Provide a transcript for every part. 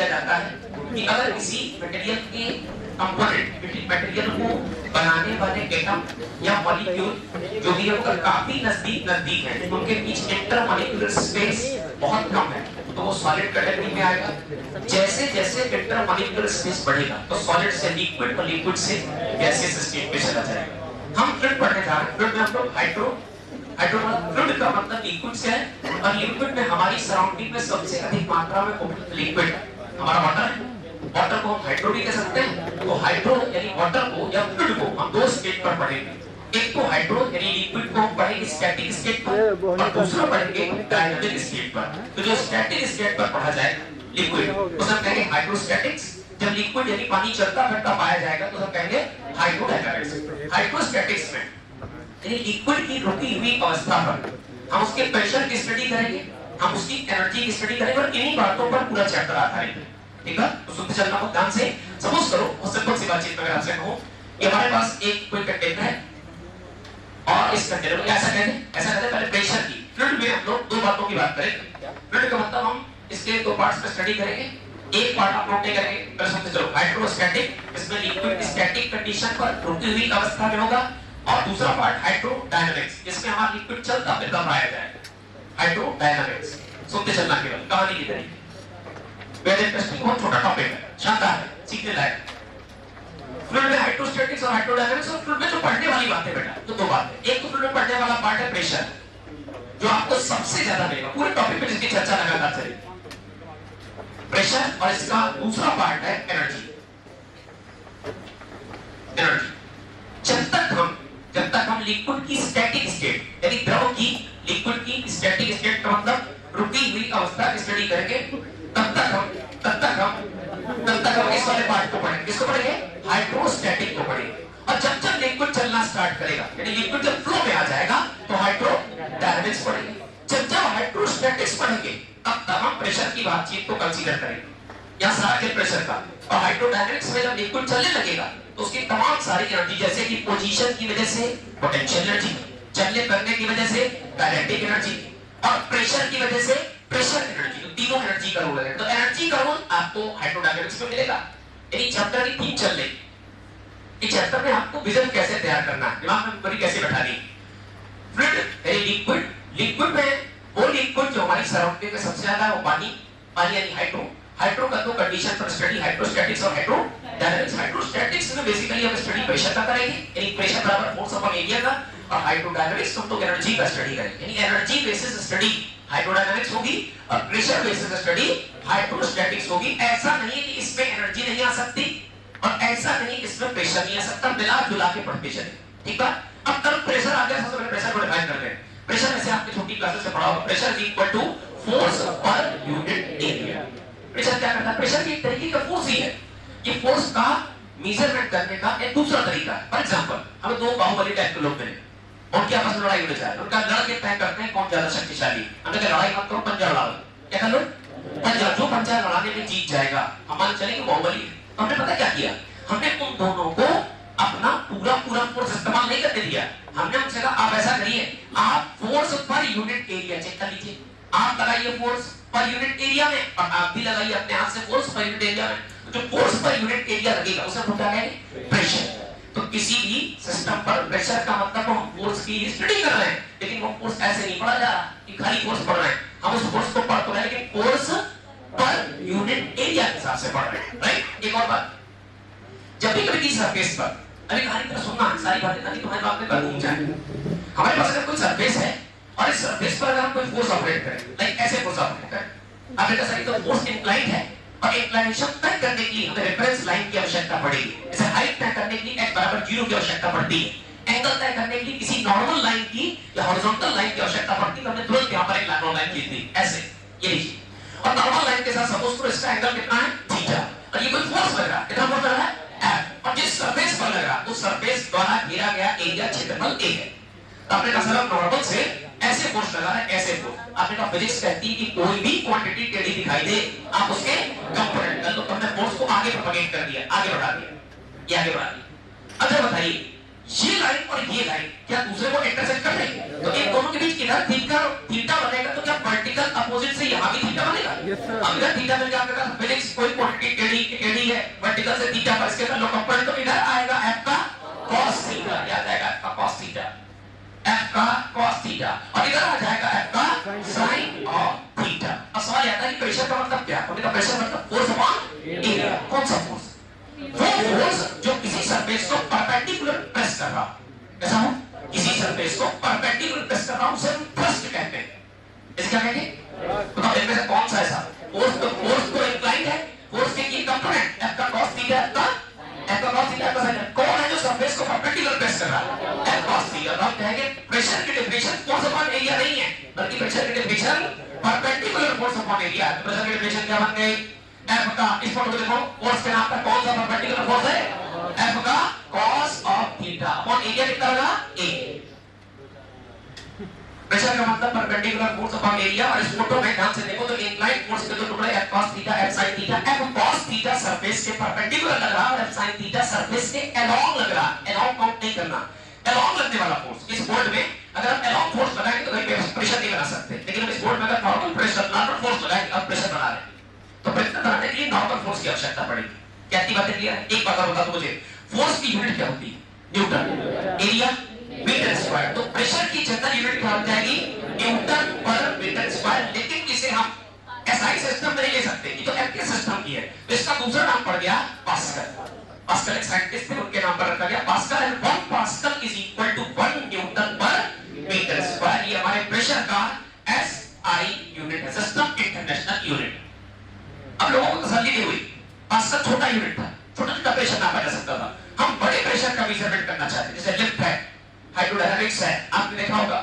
किया जाता है कि अगर किसी मटेरियल के कंपोनेंट मटेरियल को बनाने वाले एटम या मॉलिक्यूल जो भी होकर काफी नजदीक है, उनके बीच इंटरमॉलिक्यूलर स्पेस बहुत कम है, तो वो सॉलिड कैटेगरी में आएगा। जैसे जैसे इंटरमॉलिक्यूलर स्पेस बढ़ेगा तो सॉलिड से लिक्विड और लिक्विड से गैसियस स्टेट में चला जाएगा। हम फ्लूइड पढ़ने जा रहे हैं। फ्लूइड में हम लोग फ्लूइड का मतलब लिक्विड से है, और लिक्विड में हमारी सराउंडिंग में सबसे अधिक मात्रा में उपलब्ध लिक्विड हमारा वाटर है। वाटर को हम हाइड्रो भी कह सकते हैं। तो हाइड्रो यानी वाटर को या फ्लूइड को हम दो स्टेट पर पढ़ेंगे। एक तो हाइड्रो यानी लिक्विड को हम पढ़ेंगे स्टैटिक स्टेट पर, और दूसरा पढ़ेंगे डायनामिक स्टेट पर। तो जो स्टैटिक स्टेट पर पढ़ा जाएगा लिक्विड, उसे हम कहेंगे हाइड्रोस्टैटिक्स। जब लिक्विड यानी पानी चलता फिरता पाया जाएगा तो हम कहेंगे हाइड्रोडायनामिक्स। हाइड्रोस्टैटिक्स में यानी लिक्विड की रुकी हुई अवस्था पर हम उसके प्रेशर की स्टडी करेंगे, हम उसकी एनर्जी की स्टडी करेंगे, और इन्हीं बातों पर पूरा चैप्टर आधारित है। ठीक है, तो सुनते चलना बहुत ध्यान से। सपोज करो बहुत सिंपल सी बातचीत में अगर आपसे कहूं कि हमारे पास एक कोई कंटेनर है, और इस कंटेनर में ऐसा कहते पहले प्रेशर की। फ्लूइड में हम लोग दो बातों की बात करेंगे। फ्लूइड का मतलब हम इसके दो पार्ट्स में स्टडी करेंगे। एक पार्ट आप नोट करेंगे, पहले सुनते चलो। हाइड्रोस्टैटिक, इसमें लिक्विड स्टैटिक कंडीशन पर रुकी हुई अवस्था में होगा, और दूसरा पार्ट हाइड्रोडायनामिक्स, जिसमें हमारा लिक्विड चलता फिरता पाया जाएगा। हाइड्रोडायनामिक्स सुनते चलना केवल कहानी की तरीके। वेरी इंटरेस्टिंग, बहुत छोटा टॉपिक है, शानदार है, सीखने लायक। फ्लूइड में हाइड्रोस्टैटिक्स और हाइड्रोडायनामिक्स, और फ्लूइड में जो पढ़ने वाली बातें बेटा तो दो बातें। एक तो फ्लूइड में पढ़ने वाला पार्ट है प्रेशर, जो आपको सबसे ज्यादा मिलेगा पूरे टॉपिक पे, जिसकी चर्चा लगातार चलेगी। प्रेशर, और इसका दूसरा पार्ट है एनर्जी। जब तक हम लिक्विड की स्टैटिक स्टेट यानी द्रव की, लिक्विड की स्टैटिक स्टेट का मतलब रुकी हुई अवस्था की स्टडी करेंगे, तब तक हम इस वाले पार्ट को पढ़ेंगे। किसको पढ़ेंगे? हाइड्रोस्टैटिक को पढ़ेंगे। और जब लिक्विड चलना स्टार्ट करेगा यानी लिक्विड जब फ्लो में आ जाएगा तो हाइड्रोडायनामिक्स पढ़ेंगे। जब हाइड्रोस्टैटिक्स पढ़ेंगे तब हम प्रेशर की बातचीत को कंसीडर करेंगे, यहाँ सारा खेल प्रेशर का। और हाइड्रोडायनामिक्स में जब लिक्विड चलने लगेगा तो उसकी तमाम सारी एनर्जी, जैसे कि पोजीशन की वजह से पोटेंशियल एनर्जी, चलने फिरने की वजह से काइनेटिक एनर्जी, और प्रेशर की वजह से प्रेशर एनर्जी, तो तीनों एनर्जी का रोल है। तो एनर्जी का रोल आपको हाइड्रोडायनामिक्स में मिलेगा। यानी चैप्टर की थीम चल रही, इस चैप्टर में आपको विजन कैसे तैयार करना है, दिमाग में मेमोरी कैसे बैठानी। फ्लूइड यानी लिक्विड में वो लिक्विड जो हमारी सराउंडिंग में सबसे ज्यादा है वो पानी यानी हाइड्रो का दो कंडीशन पर स्टडी, हाइड्रोस्टैटिक्स और हाइड्रोडायनामिक्स। हाइड्रोस्टैटिक्स में बेसिकली हम स्टडी प्रेशर का करेंगे, यानी प्रेशर बराबर फोर्स अपॉन एरिया का, और हाइड्रोडायनामिक्स हम तो एनर्जी का स्टडी करेंगे, यानी एनर्जी बेसिस स्टडी हाइड्रोडायनामिक्स होगी, और प्रेशर बेसिस स्टडी हाइड्रोस्टैटिक्स होगी। ऐसा नहीं है कि इसमें एनर्जी नहीं आ सकती, और ऐसा नहीं इसमें प्रेशर नहीं आ सकता, मिला जुला के पढ़ते चले। ठीक है, अब तब प्रेशर आ गया, सबसे पहले प्रेशर को डिफाइन करते हैं। प्रेशर ऐसे आपने छोटी क्लासेस में पढ़ा होगा, pressure is equal to force per unit area. Pressure क्या करता है? प्रेशर की एक तरीके का फोर्स ही है। ये फोर्स का मेजरमेंट करने का एक दूसरा तरीका है। फॉर एग्जांपल, हमें दो बाहुबली टाइप के लोग मिले, उनके आपस में लड़ाई होने जा रही है, उनका लड़के तय करते हैं कौन ज्यादा शक्तिशाली। हमने कहा लड़ाई मत करो, पंजा लड़ाओ। क्या कर लो? पंजा। जो पंजा लड़ाने में जीत जाएगा, हमारे चले कि बाहुबली है। तो हमने पता क्या किया, हमने उन दोनों को अपना पूरा फोर्स इस्तेमाल नहीं करने दिया। हमने उनसे कहा आप ऐसा करिए, आप force per unit area check कर लीजिए, आप लगाइए फोर्स पर यूनिट एरिया में, और आप भी लगाइए अपने हाथ से फोर्स पर यूनिट एरिया में। जो फोर्स पर यूनिट एरिया लगेगा उसे हम क्या कहेंगे? प्रेशर। तो किसी भी सिस्टम पर प्रेशर का मतलब हम फोर्स की स्टडी कर रहे हैं, लेकिन वो फोर्स ऐसे नहीं पढ़ा जा रहा कि खाली फोर्स पढ़ रहे हैं। हम उस फोर्स को पढ़ तो रहे हैं, लेकिन फोर्स पर यूनिट एरिया के हिसाब से पढ़ रहे हैं। राइट? एक और बात, जब भी कभी किसी सरफेस पर, अभी कहानी तरह सुनना, सारी बातें नहीं तुम्हारे बात में कर घूम जाए। हमारे पास अगर कोई सरफेस है, और इस सरफेस पर अगर हम कोई फोर्स ऑपरेट करें, लाइक ऐसे फोर्स ऑपरेट करें, आपने कहा सर तो फोर्स इंक्लाइंड है, और इंक्लाइनेशन तय करने के लिए हमें रेफरेंस लाइन की आवश्यकता पड़ेगी। जैसे हाइट तय करने के लिए x बराबर 0 की आवश्यकता पड़ती है, एंगल तय करने के लिए किसी नॉर्मल लाइन की या हॉरिजॉन्टल लाइन की आवश्यकता पड़ती है। हमने तुरंत यहाँ पर एक नॉर्मल लाइन खींच दी, ऐसे ये लीजिए, और नॉर्मल लाइन के साथ सपोज करो इसका एंगल कितना है? थीटा, और ये कोई फोर्स लग रहा है, कितना फोर्स लग रहा है? F, और जिस सरफेस पर लग रहा है उस सरफेस द्वारा घेरा गया एरिया क्षेत्रफल A है। तो आपने कहा सर नॉर्मल से ऐसे फोर्स लगा है, ऐसे फोर्स। आपने कहा फिजिक्स कहती है कि कोई भी क्वांटिटी टेढ़ी दिखाई दे आप उसके कंपोनेंट कर लो। तो हमने फोर्स को आगे प्रोपेगेट कर दिया, आगे बढ़ा दिया, ये आगे बढ़ा दिया। अच्छा बताइए, ये लाइन और ये लाइन क्या दूसरे को इंटरसेक्ट कर रही है? तो इन दोनों के बीच इधर थीटा बनेगा, तो क्या वर्टिकल अपोजिट से यहाँ भी थीटा बनेगा? अब इधर थीटा मिल गया, आपने कहा फिजिक्स कोई से थीटा पर इसके लो कंपोनेंट तो इधर आएगा f का cos थीटा, याद आएगा f का cos थीटा, f का cos थीटा, और इधर आ जाएगा f का sin ऑफ थीटा। अब सवाल आता है कि प्रेशर का मतलब क्या है? हमने कहा प्रेशर मतलब फोर्स अपॉन एरिया। कौन सा फोर्स? वो फोर्स जो किसी सरफेस को परपेंडिकुलर प्रेस कर रहा, ऐसा हो किसी सरफेस को परपेंडिकुलर प्रेस कर रहा हूं, उसे हम थ्रस्ट कहते हैं। इसे क्या कहेंगे? बताओ इनमें से कौन सा ऐसा फोर्स? तो फोर्स तो इंक्लाइंड है, फोर्स के की कंपोनेंट f का cos थीटा, f का cos थीटा का sin। कौन है जो सरफेस को परपेंडिकुलर प्रेस कर रहा है? f cos theta. हम कहेंगे प्रेशर की डेफिनेशन फोर्स अपॉन एरिया नहीं है, बल्कि प्रेशर की definition perpendicular force upon area. Pressure की डेफिनेशन क्या बन गई? f का, इस फोटो को देखो, फोर्स के नाम पर कौन सा परपेंडिकुलर फोर्स है? f का cos of theta upon area कितना होगा? a। प्रेशर का मतलब परपेंडिकुलर फोर्स अपॉन एरिया। और इस फोटो में ध्यान से देखो तो इंक्लाइंड फोर्स के दो टुकड़े f cos theta f sin theta. f cos theta surface के परपेंडिकुलर लग रहा है और f sin थीटा सरफेस के अलोंग लग रहा है। अलोंग काउंट नहीं करना, अलोंग लगने वाला फोर्स। इस बोर्ड में अगर हम अलोंग फोर्स लगाएंगे तो कहीं प्रेशर नहीं बना सकते, लेकिन हम इस बोर्ड में अगर नॉर्मल प्रेशर, नॉर्मल फोर्स लगाएंगे, अब प्रेशर बना रहे हैं, तो प्रेशर बनाने के लिए नॉर्मल फोर्स की आवश्यकता पड़ेगी। कहती बातें क्लियर है? एक बात और बता दो मुझे, फोर्स की यूनिट क्या होती है? Newton, area metre square. तो प्रेशर की जनरल यूनिट क्या हो जाएगी? Newton per metre square. लेकिन इसे हम एसआई सिस्टम में नहीं ले सकते, ये तो एमके सिस्टम की है, तो इसका दूसरा नाम पड़ गया पास्कल। पास्कल एक साइंटिस्ट थे, उनके नाम पर रखा गया pascal. And 1 pascal is equal to 1 newton per metre square. ये हमारे प्रेशर का एसआई यूनिट है, सिस्टम इंटरनेशनल यूनिट। अब लोगों को तसल्ली नहीं हुई, पास्कल छोटा यूनिट था, छोटा छोटा प्रेशर नापा जा सकता था। हम बड़े प्रेशर का मेजरमेंट करना चाहते हैं, जैसे लिफ्ट है, हाइड्रोडायनामिक्स है। आपने देखा होगा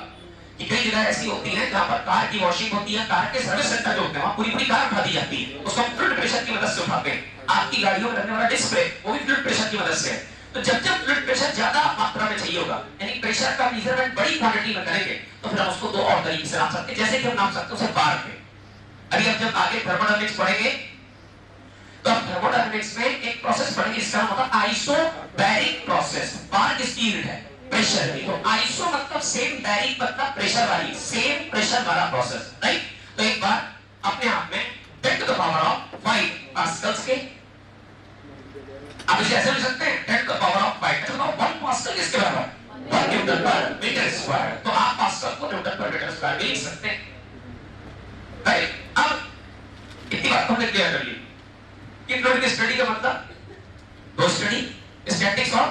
कि कई जगह ऐसी होती है जहां पर कार की वॉशिंग होती है, कार के सर्विस सेंटर जो होते हैं वहां पूरी पूरी कार उठा दी जाती है, उसको हम फ्लूइड प्रेशर की मदद से उठाते हैं। आपकी गाड़ियों में लगने वाला डिस्प्ले वो भी फ्लूइड प्रेशर की मदद से है। तो जब जब फ्लूइड प्रेशर ज्यादा मात्रा में चाहिए होगा, यानी प्रेशर का मेजरमेंट बड़ी क्वांटिटी में करेंगे, तो फिर हम उसको दो और तरीके से नाप सकते हैं। जैसे कि हम नाप सकते हैं उसे बार में। अभी हम जब आगे थर्मोडायनामिक्स पढ़ेंगे तो हम थर्मोडायनामिक्स में एक प्रोसेस पढ़ेंगे, इसका नाम होता है आइसोबैरिक प्रोसेस। बार किसकी यूनिट है? प्रेशर की। तो आइसो मतलब सेम, बैरिक मतलब प्रेशर वाली, सेम प्रेशर वाला प्रोसेस, राइट? तो एक बार अपने आप में 10 to the power of 5 pascals के, आप इसे ऐसे लिख सकते हैं 10 टू द पावर ऑफ 5। तो 1 पास्कल किसके बराबर? 1 न्यूटन पर मीटर स्क्वायर। तो आप पास्कल को न्यूटन पर मीटर स्क्वायर भी लिख सकते हैं, राइट? अब इतनी बात हमने क्लियर कर ली कि फ्लूइड की स्टडी का मतलब दो स्टडी, स्टैटिक्स और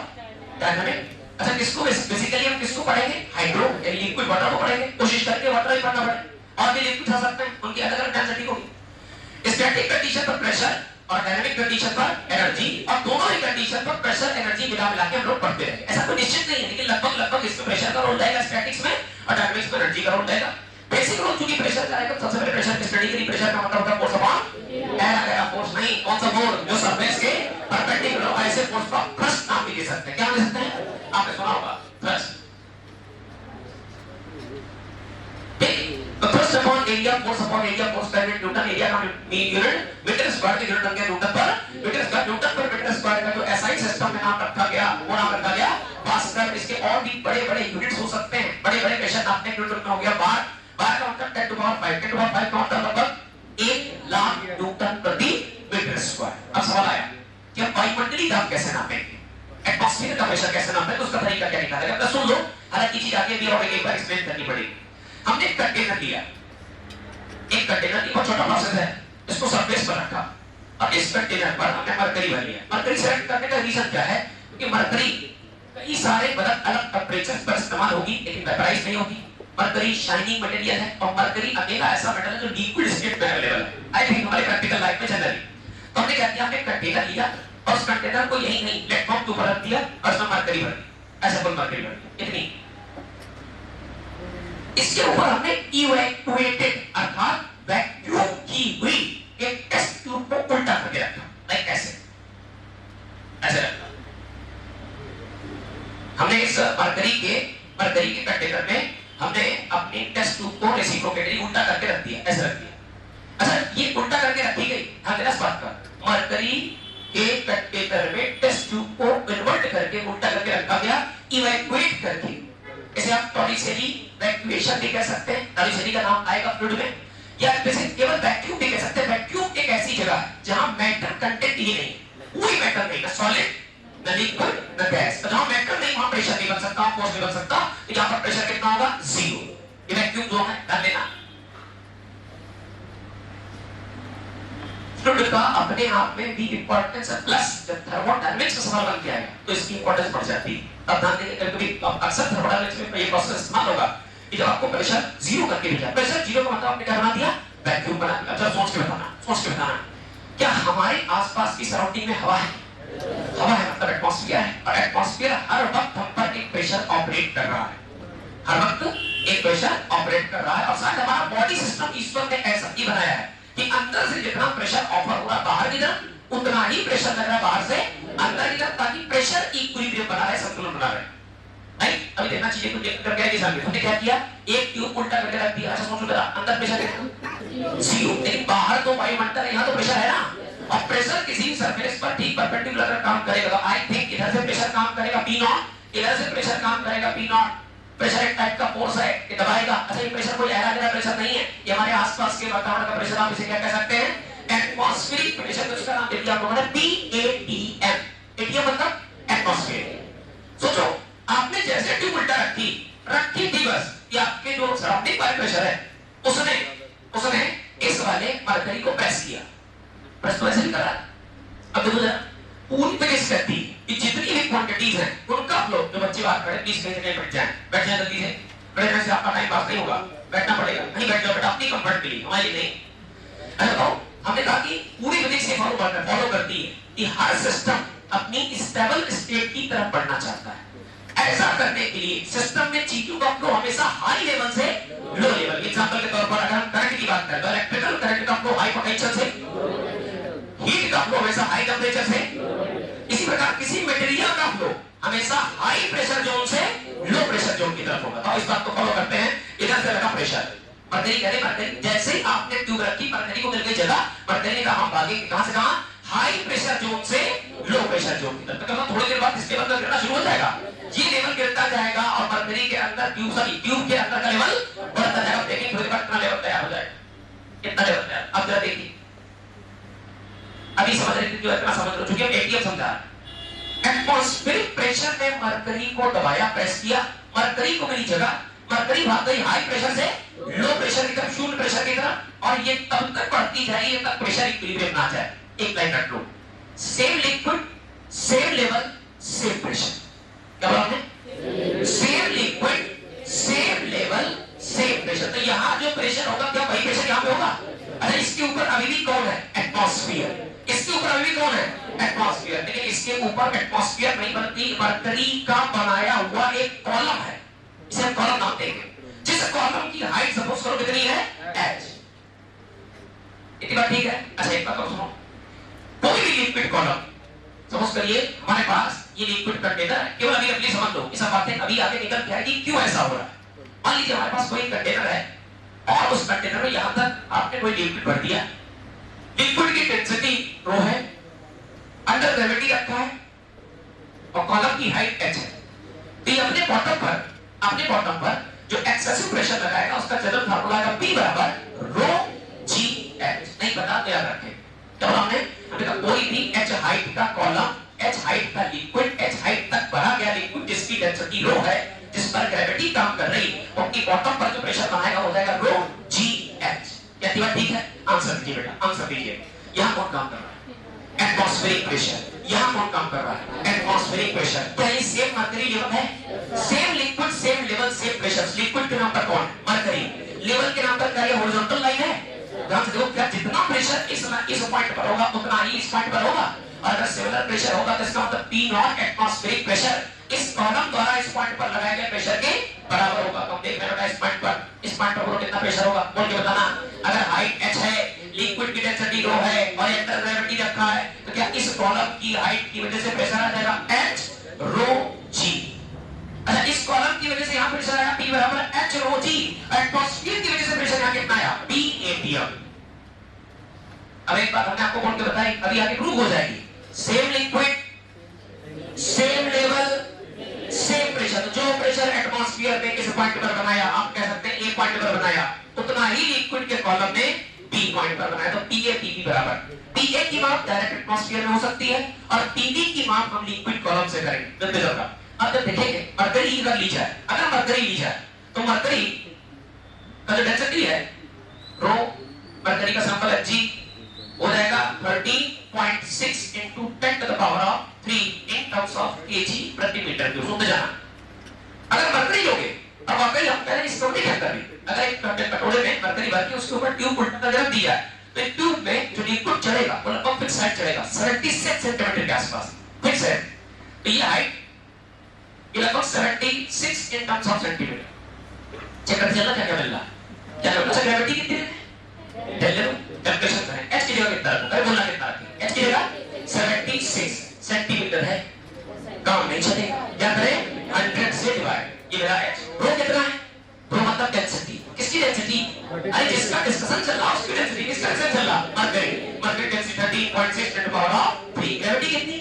डायनामिक। अच्छा, किसको बेसिकली हम किसको पढ़ेंगे? हाइड्रो यानी लिक्विड वाटर को पढ़ेंगे। कोशिश करके वाटर ही पढ़ना पड़े, और भी लिक्विड हो सकते हैं, उनकी अलग अलग डेंसिटी होगी। स्टैटिक कंडीशन पर प्रेशर और डायनामिक कंडीशन पर एनर्जी, और दोनों ही कंडीशन पर प्रेशर एनर्जी मिला मिला के हम लोग पढ़ते रहेंगे। ऐसा कोई निश्चित नहीं है, लेकिन लगभग इसमें प्रेशर का रोल रहेगा स्टैटिक्स में, और डायनामिक्स में एनर्जी का रोल रहेगा। बेसिक रोल चूंकि प्रेशर का रहेगा, सबसे पहले प्रेशर की स्टडी करी। प्रेशर का मतलब होता है फोर्स अपॉन एरिया गया फोर्स नहीं, कौन सा फोर्स? जो सरफेस के परपेंडिकुलर। ऐसे फोर्स का थ्रस्ट नाम भी दे सकते हैं। क्या दे सकते हैं? आपने सुना होगा थ्रस्ट। तो thrust upon area, force upon area, force का यूनिट न्यूटन, एरिया का यूनिट मीटर स्क्वायर की यूनिट बन गया Newton per metre square. Newton per metre square का जो एसआई सिस्टम में नाम रखा गया वो नाम रखा गया पास्कल। इसके और भी बड़े बड़े यूनिट्स हो सकते हैं, बड़े बड़े प्रेशर नापने के न्यूटन में हो गया बार। बार का मतलब 10 to the power 5, 10 to the power 5 का मतलब लगभग 1 लाख न्यूटन प्रति मीटर स्क्वायर। अब सवाल आया कि हम वायुमंडलीय दाब कैसे नापेंगे, एटमॉस्फेयर का प्रेशर कैसे नापेंगे, उसका तरीका क्या निकालेंगे? अब सुन लो, हालांकि चीज आगे भी और एक बार एक्सप्लेन करनी पड़ेगी। हमने एक कंटेनर लिया, एक कंटेनर की बहुत छोटा प्रोसेस है, इसको सरफेस पर रखा, और इस कंटेनर पर हमने मरकरी भर लिया। मरकरी सेलेक्ट करने का रीजन क्या है? क्योंकि मरकरी कई सारे अलग अलग टेंपरेचर पर इस्तेमाल होगी, लेकिन वेपराइज नहीं होगी। मरकरी शाइनिंग मटेरियल है, और मरकरी अकेला ऐसा मेटल है जो लिक्विड स्टेट में अवेलेबल है। आई थिंक हमारे प्रैक्टिकल लाइफ में जनरली तो हमने क्या किया, हमने कंटेनर लिया और उस कंटेनर को यही नहीं प्लेटफॉर्म के ऊपर रख दिया और उसमें मरकरी भर दी, ऐसे फुल मरकरी भर दी, इतनी। इसके ऊपर हमने इवैक्यूएटेड अर्थात वैक्यूम की हुई एक टेस्ट ट्यूब को उल्टा करके रखा, लाइक ऐसे रखा। हमने इस मरकरी के कंटेनर में हमने अपनी टेस्ट ट्यूब को रेसिप्रोकेटली उल्टा करके रख दिया, ऐसे रख दिया। अच्छा, ये उल्टा करके रखी गई, हाँ देना इस बात का, मरकरी के कंटेनर में टेस्ट ट्यूब को इन्वर्ट करके उल्टा करके रखा गया, इवैक्यूएट करके। इसे आप टॉरिसेली वैक्यूएशन भी कह सकते हैं, टॉरिसेली का नाम आएगा फ्लूइड में, या केवल वैक्यूम भी कह सकते हैं। वैक्यूम एक ऐसी जगह है जहां मैटर कंटेंट ही नहीं, कोई मैटर नहीं, ना सॉलिड ना लिक्विड ना गैस। तो जहां मैटर नहीं वहां प्रेशर नहीं बन सकता, फोर्स नहीं बन सकता। तो यहां पर प्रेशर कितना होगा? जीरो। ये वैक्यूम जोन है, ध्यान देना। फ्लूइड का अपने आप में भी इंपॉर्टेंस है, प्लस जब थर्मोडायनामिक्स का सवाल बन के आएगा तो इसकी इंपॉर्टेंस बढ़ जाती है। अब ध्यान देंगे कभी अक्सर थर्मोडायनामिक्स में ये प्रोसेस इस्तेमाल होगा कि जब आपको प्रेशर जीरो करके भेजा, प्रेशर जीरो का मतलब आपने क्या बना दिया? वैक्यूम बना दिया। अच्छा सोच के बताना, सोच के बताना, क्या हमारे आसपास की सराउंडिंग में हवा है? हवा है मतलब एटमॉस्फेयर है, और एटमॉस्फेयर हर वक्त हम पर एक प्रेशर ऑपरेट कर रहा है, हर वक्त एक प्रेशर ऑपरेट कर रहा है। और शायद हमारा बॉडी सिस्टम ईश्वर ने ऐसा ही बनाया है कि अंदर से जितना प्रेशर ऑफर हो रहा है बाहर की तरफ, उतना ही प्रेशर लग रहा है बाहर से अंदर की तरफ, ताकि प्रेशर इक्विलिब्रियम बना रहे, संतुलन बना रहे। नहीं अभी देखना चाहिए कुछ कर क्या किया हमने क्या किया? एक ट्यूब उल्टा करके रख दिया। अच्छा सोचो जरा, अंदर प्रेशर कितना? जीरो। लेकिन बाहर तो वायुमंडल है, यहां तो प्रेशर है ना। और प्रेशर किसी सरफेस पर ठीक परपेंडिकुलर काम करेगा तो आई थिंक इधर से प्रेशर काम करेगा P नॉट, इधर से प्रेशर काम करेगा P नॉट। प्रेशर एक टाइप का फोर्स है कि दबाएगा। अच्छा ये प्रेशर कोई ऐरा गैरा प्रेशर नहीं है, ये हमारे आसपास के वातावरण का प्रेशर। आप इसे क्या कह सकते हैं? Atmospheric pressure. तो इसका नाम दे दिया आप लोगों ने PATM। एटीएम मतलब एटमॉस्फेयर। सोचो आपने जैसे ट्यूब उल्टा रखी थी बस, ये आपके जो सराउंडिंग वाले प्रेशर है उसने इस वाले मरकरी को प्रेस किया, प्रेस तो ऐसे नहीं करा। अब देखो जरा पूरी प्रेस करती कि जितनी भी क्वांटिटीज हैं उनका फ्लो, जो बच्चे बात करें प्लीज कहीं जगह बैठ जाए जल्दी से। बैठने से आपका टाइम पास नहीं होगा, बैठना पड़ेगा। नहीं बैठ जाओ बेटा, अपनी कंफर्ट के लिए, हमारे लिए नहीं। अरे बताओ, हमने कहा कि पूरी फिजिक्स से फॉलो करती है कि हर सिस्टम अपनी स्टेबल स्टेट की तरफ बढ़ना चाहता है। ऐसा करने के लिए सिस्टम में चीजों का फ्लो हमेशा हाई लेवल से लो लेवल। एग्जांपल के तौर पर अगर हम करंट की बात करें तो इलेक्ट्रिकल करंट का फ्लो हाई पोटेंशियल से, हीट का फ्लो हमेशा हाई टेंपरेचर से। इसी प्रकार किसी मटेरियल का फ्लो हमेशा हाई प्रेशर जोन से लो प्रेशर जोन की तरफ होगा। तो इस बात को फॉलो करते हैं। इधर से लगा प्रेशर, मरकरी कह रहे मरकरी, जैसे ही आपने ट्यूब रखी मरकरी को मिल गई जगह, मरकरी का हम भागे कहां से कहां? हाई प्रेशर जोन से लो प्रेशर जोन की तरफ। तो थोड़ी देर बाद इस लेवल पर गिरना शुरू हो जाएगा, ये लेवल गिरता जाएगा और मरकरी के अंदर ट्यूब के अंदर का लेवल बढ़ता जाएगा। देखिए थोड़ी देर बाद कितना लेवल तैयार हो जाएगा, कितना लेवल तैयार। अब जरा देखिए, अभी समझ रहे क्यों इतना समझ लो, क्योंकि एटीएम समझा। एटमॉस्फेरिक प्रेशर ने मरकरी को दबाया, प्रेस किया, मरकरी को मिली जगह, मरकरी भाग गई हाई प्रेशर से लो प्रेशर की तरफ, शून्य प्रेशर की तरफ, और ये तब तक बढ़ती जाएगी जब तक प्रेशर इक्विलिब्रियम ना जाए। एक लाइन रख लो, same liquid same level same pressure. क्या बोला आपने? Same liquid same level same pressure. तो यहां जो प्रेशर होगा क्या वही प्रेशर यहां पे होगा? अच्छा इसके ऊपर अभी भी कौन है? एटमॉस्फेयर। इसके ऊपर अभी भी कौन है? एटमॉस्फेयर। लेकिन इसके ऊपर एटमॉस्फेयर नहीं बनती, मरकरी का बनाया हुआ एक कॉलम है, इसे हम कॉलम नाम देंगे, जिस कॉलम की हाइट सपोज करो कितनी है? h। इतनी बात ठीक है? अच्छा एक बात और सुनो, कोई भी लिक्विड कॉलम, सपोज करिए हमारे पास ये लिक्विड कंटेनर है, केवल अभी अपनी समझ लो, इस बातें अभी आगे निकल के आएगी क्यों ऐसा हो रहा है। मान लीजिए हमारे पास कोई कंटेनर है और उस कंटेनर में यहां तक आपने कोई लिक्विड भर दिया, लिक्विड की डेंसिटी रो है, अंडर ग्रेविटी रखा है और कॉलम की हाइट h है। तो ये अपने बॉटम पर जो एक्सेसिव प्रेशर लगाएगा उसका जनरल फार्मूला है P बराबर रो जी एच। नहीं पता तो याद रखें। तो हमने कहा कोई भी h हाइट का कॉलम, h हाइट का लिक्विड, h हाइट तक भरा गया लिक्विड जिसकी डेंसिटी रो है, जिस पर ग्रेविटी काम कर रही, उनकी बॉटम पर जो प्रेशर बनाएगा हो जाएगा रो जी एच। क्या बात ठीक है? आंसर दीजिए बेटा, आंसर दीजिए। यहां कौन काम कर रहा है? Atmospheric pressure. यहां कौन काम कर रहा है? Atmospheric pressure. क्या ये सेम मरकरी लेवल है? Same liquid same level same pressure. Liquid के नाम पर कौन? मरकरी। लेवल के नाम पर क्या ये हॉरिजॉन्टल लाइन है? ध्यान से देखो, क्या जितना प्रेशर इस पॉइंट पर होगा उतना ही इस पॉइंट पर होगा, और अगर सिमिलर प्रेशर होगा तो इसका मतलब P नॉट एटमॉस्फेरिक प्रेशर इस कॉलम द्वारा इस पॉइंट पर लगाए गए प्रेशर के बराबर होगा। तो हम देख रहे हैं इस पॉइंट पर बोलो कितना प्रेशर होगा, बोल के बताना। अगर हाइट h है, लिक्विड की डेंसिटी रो है और अंडर ग्रेविटी रखा है, तो क्या इस कॉलम की हाइट की वजह से प्रेशर आ जाएगा h रो g। अच्छा इस कॉलम की वजह से यहां प्रेशर आया P बराबर h रो g। एटमॉस्फेयर की वजह से प्रेशर यहां कितना आया? P atm। अब एक बात हमने आपको बोल के बताई, अभी आगे प्रूव हो जाएगी। Same liquid same level same pressure. जो प्रेशर एटमॉस्फेयर ने इस पॉइंट पर बनाया, आप कह सकते हैं A पॉइंट पर बनाया, उतना ही लिक्विड के कॉलम ने B पॉइंट पर बनाया। तो PA PP बराबर TA की माप डायरेक्ट एटमॉस्फेयर में हो सकती है और TD की माप हम लिक्विड कॉलम से करेंगे विद का। अब जब देखेंगे मरकरी की अगर ली जाए, अगर मरकरी ली जाए तो मरकरी का जो डेंसिटी है रो, मरकरी का सैंपल है G, हो जाएगा 13.6 into 10 to the power of 3 in terms of kg प्रति मीटर क्यूब। सुनते जाना, अगर मरकरी लोगे, अब मरकरी हम पहले इस कटोरे के अंदर भी, अगर एक कटोरे में मरकरी भर के उसके ऊपर ट्यूब उल्टा कर रख दिया है तो एक ट्यूब में जो लिक्विड चलेगा वो लगभग फिक्स हाइट चलेगा 76 सेंटीमीटर के आसपास, फिक्स है। तो ये हाइट ये लगभग 76 in terms of centimetre. Check कर चलना क्या क्या मिल रहा है, क्या बोला ग्रेविटी कितनी है, टेल लो कैलकुलेशन करें। h की जगह कितना रखूं, अरे बोलना कितना रखें, h की जगह 76 सेंटीमीटर है, काम नहीं चलेगा, क्या करें 100 से डिवाइड, ये मेरा h। रो कितना है, रो मतलब डेंसिटी, किसकी डेंसिटी, अरे जिसका डिस्कशन चल रहा उसकी डेंसिटी, किसका डिस्कशन चल रहा, mercury density 13.6 10 to the power of 3, gravity कितनी,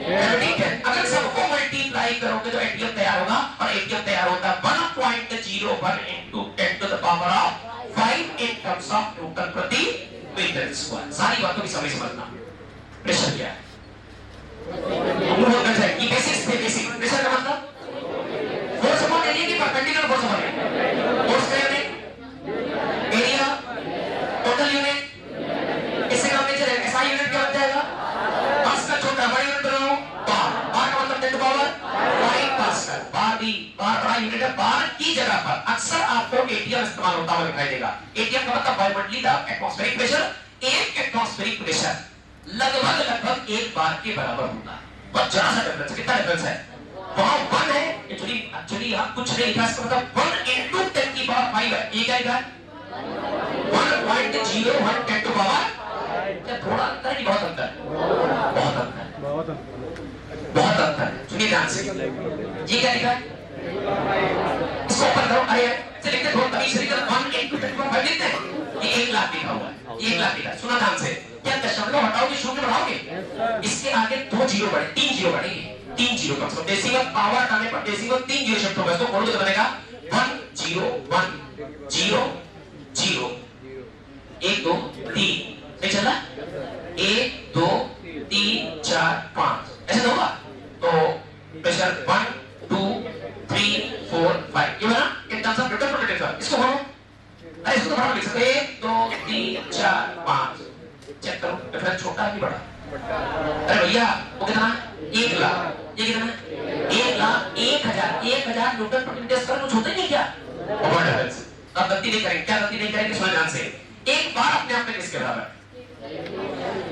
ग्रेविटी 10। अगर सबको मल्टीप्लाई करोगे तो एटीएम तैयार होगा और एटीएम तैयार होता है 1.01 into 10 to the power of 5 in terms of Newton प्रति मीटर स्क्वायर। सारी बातों की समझना, प्रेशर क्या है ये बेसिक्स थे, बेसिक प्रेशर का मतलब फोर्स अपॉन एरिया की perpendicular force upon area, force का यूनिट एरिया, टोटल यूनिट, इससे कम नेचर है, ऐसा यूनिट क्या बन जाएगा, पास्कल। छोटा बड़ा यूनिट बनाओ बार, बार का मतलब 10 to power 5 पास्कल। बार भी बार बड़ा यूनिट है, बार की जगह पर अक्सर आपको एटीएम इस्तेमाल होता हुआ दिखाई देगा। एटीएम का मतलब बायोमेट्रिक एटमॉस्फेरिक प्रेशर, एक एटमॉस्फेरिक प्रेशर लगभग एक बार के बराबर होता है, बस जरा सा डिफरेंस, कितना डिफरेंस है, वहां 1 है, एक्चुअली यहां कुछ नहीं लिखा, इसका मतलब 1 into 10 की पावर 5 है, ये क्या लिखा है 1.01 10 to power, क्या थोड़ा अंतर है कि बहुत अंतर है, बहुत अंतर है, बहुत अंतर है। सुनिए ध्यान से, ये क्या लिखा है, इसको ऊपर करो, अरे ऐसे लिखते थोड़ा तमीज से लिखते 1 into 10 to power 5 लिखते हैं, ये 1 लाख लिखा हुआ है, 1 लाख लिखा है। सुना ध्यान से, क्या दशमलव हटाओगे शून्य बढ़ाओगे, इसके आगे 2 जीरो बढ़े, 3 जीरो बढ़ेंगे, 3 जीरो कम से कम, डेसिमल पावर हटाने पर डेसिमल 3 जीरो शिफ्ट होगा, इसको बोलोगे तो बनेगा 1 0 1 0 0 1 2 3, नहीं चल रहा 1 2 3 4 5, ऐसे तो होगा। तो प्रेशर 1 2 3 4 5 ये बना इन terms of Newton per metre, इसको बोलो, अरे इसको तो बड़ा लिख सकते 1 2 3 4 5, चेक करो डिफरेंस छोटा है कि बड़ा, अरे भैया वो कितना 1 लाख, ये कितना 1 लाख 1000 न्यूटन प्रति मीटर स्क्वायर, कुछ होता ही नहीं क्या, बहुत डिफरेंस। अब गलती नहीं करेंगे, क्या गलती नहीं करेंगे, सुनो ध्यान से, एक बार अपने आप में किसके बराबर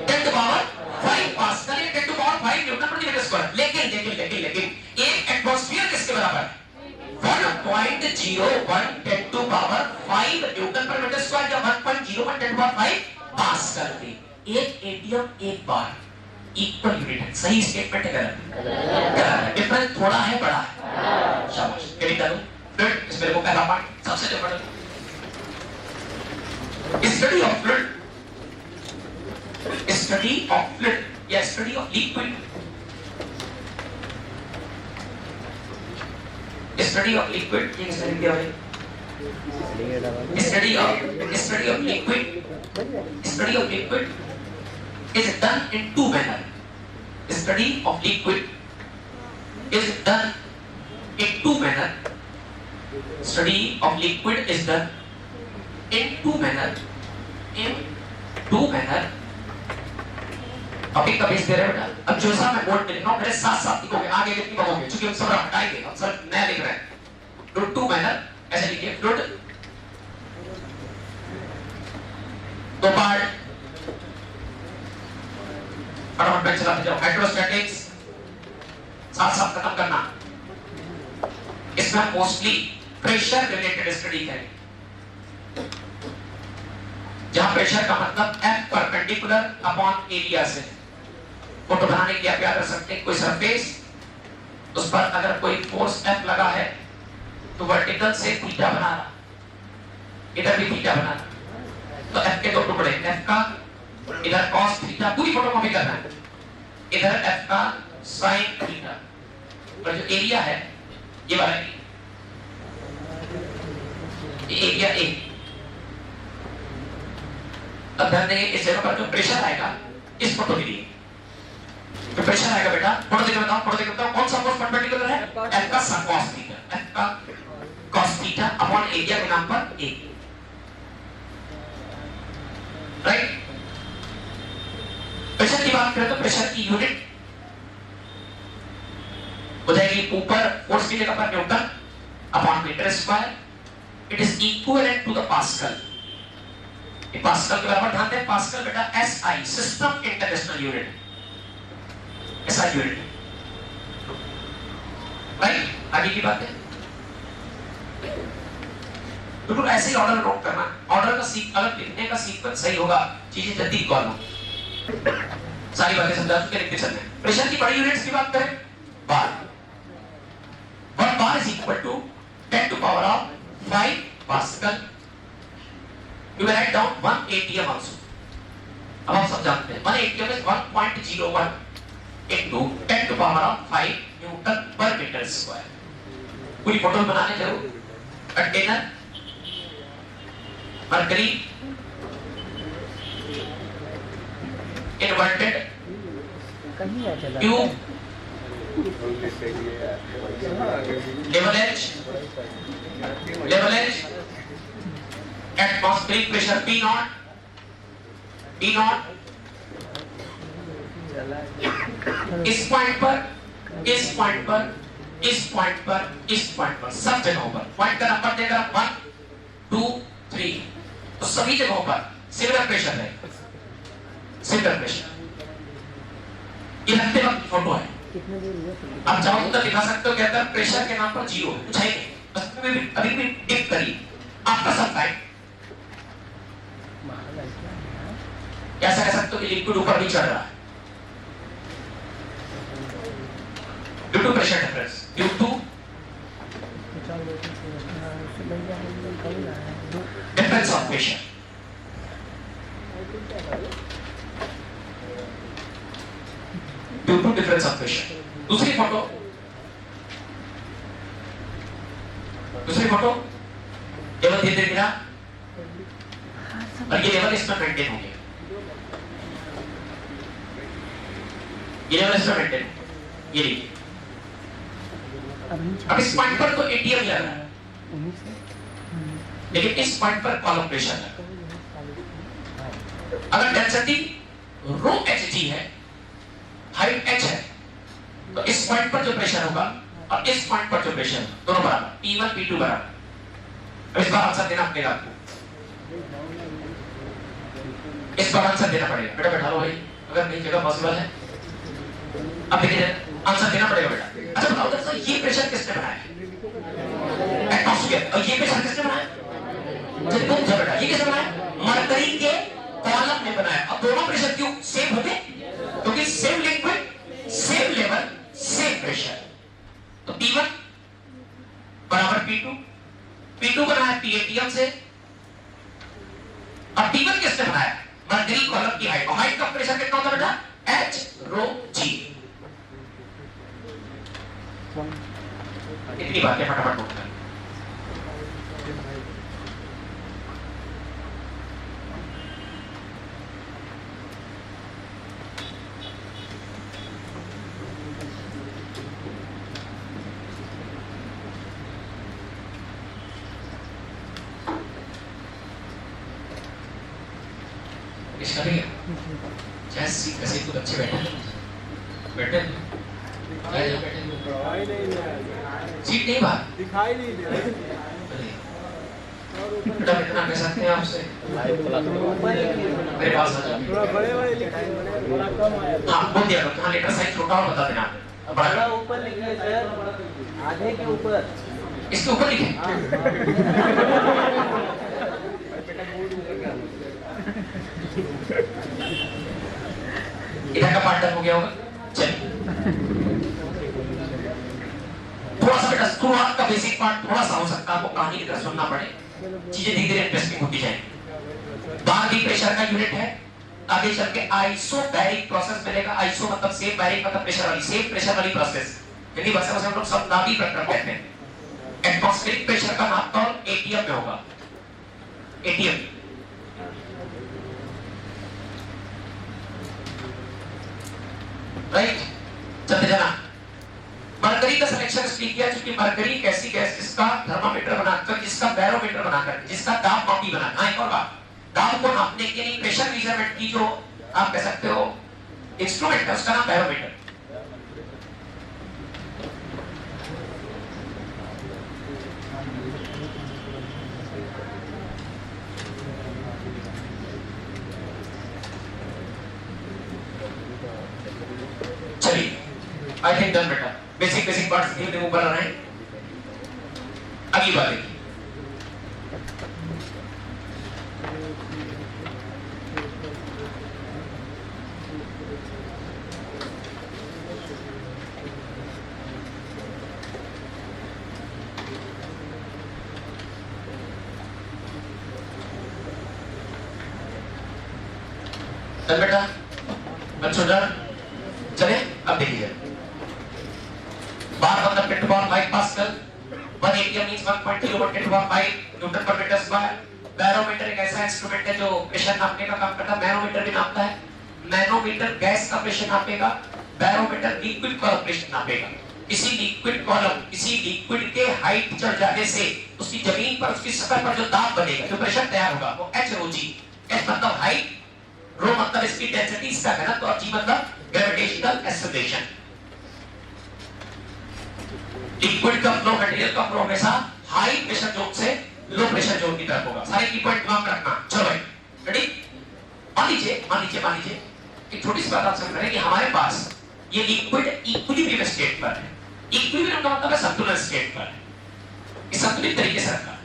10 to power 5 पास्कल, ये 10 to power 5 न्यूटन प्रति मीटर स्क्वायर, लेकिन एक एटमॉस्फेयर किसके बराबर है 1.01 10 to power 5 Newton per metre square या 1.01 10 to power 5 पास्कल थी। एक एटीएम एक बार इक्वल यूनिट है, सही स्टेटमेंट है, गलत डिफरेंस थोड़ा है बड़ा है, शाबाश। क्रेडिट डालो, फ्लूइड इस मेरे को पहला पार्ट सबसे important, study of fluid, study of fluid या study of liquid, study of liquid, ये किसने लिख दिया भाई, study of liquid is done in two manner. Study of liquid is done in two manner. Study of liquid is done in two manner. Topic का base दे रहे हैं बेटा, अब जो सा मैं बोर्ड पे लिख रहा हूँ मेरे साथ साथ लिखोगे, आगे लिख नहीं पाओगे क्योंकि हम सब हटाएंगे, हम सब नया लिख रहे हैं। तो टू मैनर ऐसे लिखिए, फ्लूइड दो पार्ट, फटाफट पे चलाते जाओ, हाइड्रोस्टैटिक्स साथ साथ खत्म करना, इसमें मोस्टली प्रेशर रिलेटेड स्टडी करें, जहां प्रेशर का मतलब F परपेंडिकुलर अपॉन एरिया से। फोटो बनाने के लिए आप याद रख सकते हैं, कोई सरफेस उस पर अगर कोई फोर्स F लगा है तो वर्टिकल से थीटा बना रहा, इधर भी थीटा बना रहा, तो F के दो टुकड़े, F का इधर cos थीटा, पूरी फोटो कॉपी करना है, इधर F का sin थीटा, और जो एरिया है ये वाला एरिया A। अब ध्यान देंगे इस जगह पर जो प्रेशर आएगा इस फोटो के लिए तो प्रेशर आएगा बेटा, फोटो देख बताओ, फोटो देख बताओ, कौन सा फोर्स परपेंडिकुलर है? F का cos थीटा, F का cos थीटा अपॉन एरिया के नाम पर A, राइट? प्रेशर की बात करें तो प्रेशर की यूनिट हो जाएगी ऊपर फोर्स की जगह पर newton upon metre square, it is equivalent to the pascal. ये पास्कल के बराबर ध्यान दें, पास्कल बेटा SI system international unit, SI unit, right? आगे की बात है बिल्कुल ऐसे ही ऑर्डर नोट करना, ऑर्डर का अगर लिखने का सीक्वेंस सही होगा चीजें जल्दी कॉल हो। सारी बातें समझा चुके, लिखते चलते हैं। प्रेशर की बड़ी यूनिट्स की बात करें, बार, 1 bar is equal to 10 to power of 5 Pascal. You will write down 1 atm also. अब आप सब जानते हैं 1 atm is 1.01 into 10 to power of 5 Newton per meter square. पूरी फोटो बनाने जरूर। Container, mercury, inverted tube, level edge, atmospheric pressure P naught, इस point पर सब जगहों पर पॉइंट का नंबर देगा 1 2 3, तो सभी जगहों पर सिमिलर प्रेशर है, सिमिलर प्रेशर। ये रखते वक्त फोटो है, आप चाहो तो दिखा सकते हो, कहता है प्रेशर के नाम पर 0 कुछ है नहीं, बस में अभी भी टिक करिए आपका सब टाइम। ऐसा कह सकते हो कि लिक्विड ऊपर भी चढ़ रहा है due to pressure difference, due to difference of pressure. Due to difference of pressure. दूसरी फोटो लेवल धीरे धीरे गिरा और ये लेवल इसमें मेंटेन हो गया, ये लेवल इसमें मेंटेन, ये देखिए। अब इस पॉइंट पर तो एटीएम जा रहा है, लेकिन इस पॉइंट पर कॉलम प्रेशर है। अगर डेंसिटी रो एच जी है, हाइट h है, तो इस पॉइंट पर जो प्रेशर होगा और इस पॉइंट पर जो प्रेशर दोनों बराबर, P1 P2 बराबर। अब इस बार आंसर देना पड़ेगा आपको, इस बार आंसर देना पड़ेगा। बेटा बैठा लो भाई, अगर नहीं जगह पॉसिबल है। अब देखिए आंसर देना पड़ेगा बेटा। अच्छा बताओ दोस्तों, ये प्रेशर किसने बनाया? एटमॉस्फेयर। और ये प्रेशर किसने बनाया? मुझे तुम सब बेटा, ये किसने बनाया? मरकरी के कॉलम ने बनाया। अब दोनों प्रेशर क्यों सेम हो गए? क्योंकि same liquid, same level, same pressure. तो P1 बराबर P2, P2 बनाया PATM से। अब P1 किसने बनाया? मरकरी कॉलम की हाइट। हाइट का प्रेशर कितना होता है बेटा? H rho G। इतनी बातें फटाफट नोट कर। जैसी कैसे कुछ अच्छे बैठे बैठे सीट नहीं बाहर दिखाई नहीं दे रहा। बेटा इतना कह सकते हैं आपसे मेरे पास आ जाओ। थोड़ा बड़े लिखे, बड़ा कम आया। हाँ बोल दिया करो, हाँ लेटर साइज छोटा हो बता देना, बड़ा ऊपर लिखिए सर, आधे के ऊपर, इसके ऊपर लिखे। इधर का पार्ट हो गया होगा। चलिए थोड़ा सा बेटा शुरुआत का बेसिक पार्ट थोड़ा सा हो सकता है, आपको कहानी की तरह सुनना पड़े, चीजें धीरे धीरे इंटरेस्टिंग होती जाएंगी। बार भी प्रेशर का यूनिट है, आगे चल के आइसोबैरिक प्रोसेस मिलेगा। आइसो मतलब सेम, बैरिक मतलब प्रेशर वाली, सेम प्रेशर वाली प्रोसेस। यदि भाषा में हम लोग सब नाभी प्रक्रम कहते हैं। एटमॉस्फेरिक प्रेशर का नापतोल एटीएम में होगा, एटीएम। कि मरकरी एक ऐसी गैस जिसका थर्मामीटर बनाकर, जिसका बैरोमीटर बनाकर, जिसका दाब मापी बनाकर, हाँ एक और बात, दाब को नापने के लिए प्रेशर मेजरमेंट की जो आप कह सकते हो इंस्ट्रूमेंट है उसका नाम बैरोमीटर। चलिए आई थिंक डन बेटा, बेसिक पार्ट्स धीरे धीरे ऊपर आ रहे हैं। अगली बात देखिए, चल बेटा बच्चों डर चले। अब देखिए बार मतलब 10 to the power 5 pascal, 1 atm means 1.0 10 to the power 5 Newton per metre square. Barometer एक ऐसा इंस्ट्रूमेंट है जो प्रेशर नापने का काम करता है, मैनोमीटर भी नापता है। मैनोमीटर गैस का प्रेशर नापेगा, बैरोमीटर लिक्विड का प्रेशर नापेगा। किसी लिक्विड कॉलम, किसी लिक्विड के हाइट चढ़ जाने से उसकी जमीन पर, उसकी सतह पर जो दाब बनेगा, जो प्रेशर तैयार होगा वो H rho G। H मतलब हाइट, रो मतलब इसकी डेंसिटी, इसका घनत्व, और G मतलब ग्रेविटेशनल एक्सेलरेशन। लिक्विड का फ्लो, मटेरियल का फ्लो हमेशा हाई प्रेशर जोन से लो प्रेशर जोन की तरफ होगा। सारे की पॉइंट दिमाग में रखना। चलो भाई रेडी। मान लीजिए एक छोटी सी बात आप समझ रहे हैं कि हमारे पास ये लिक्विड इक्विलिब्रियम स्टेट पर है। इक्विलिब्रियम का मतलब है संतुलन स्टेट पर है, इस संतुलित तरीके से रखा है,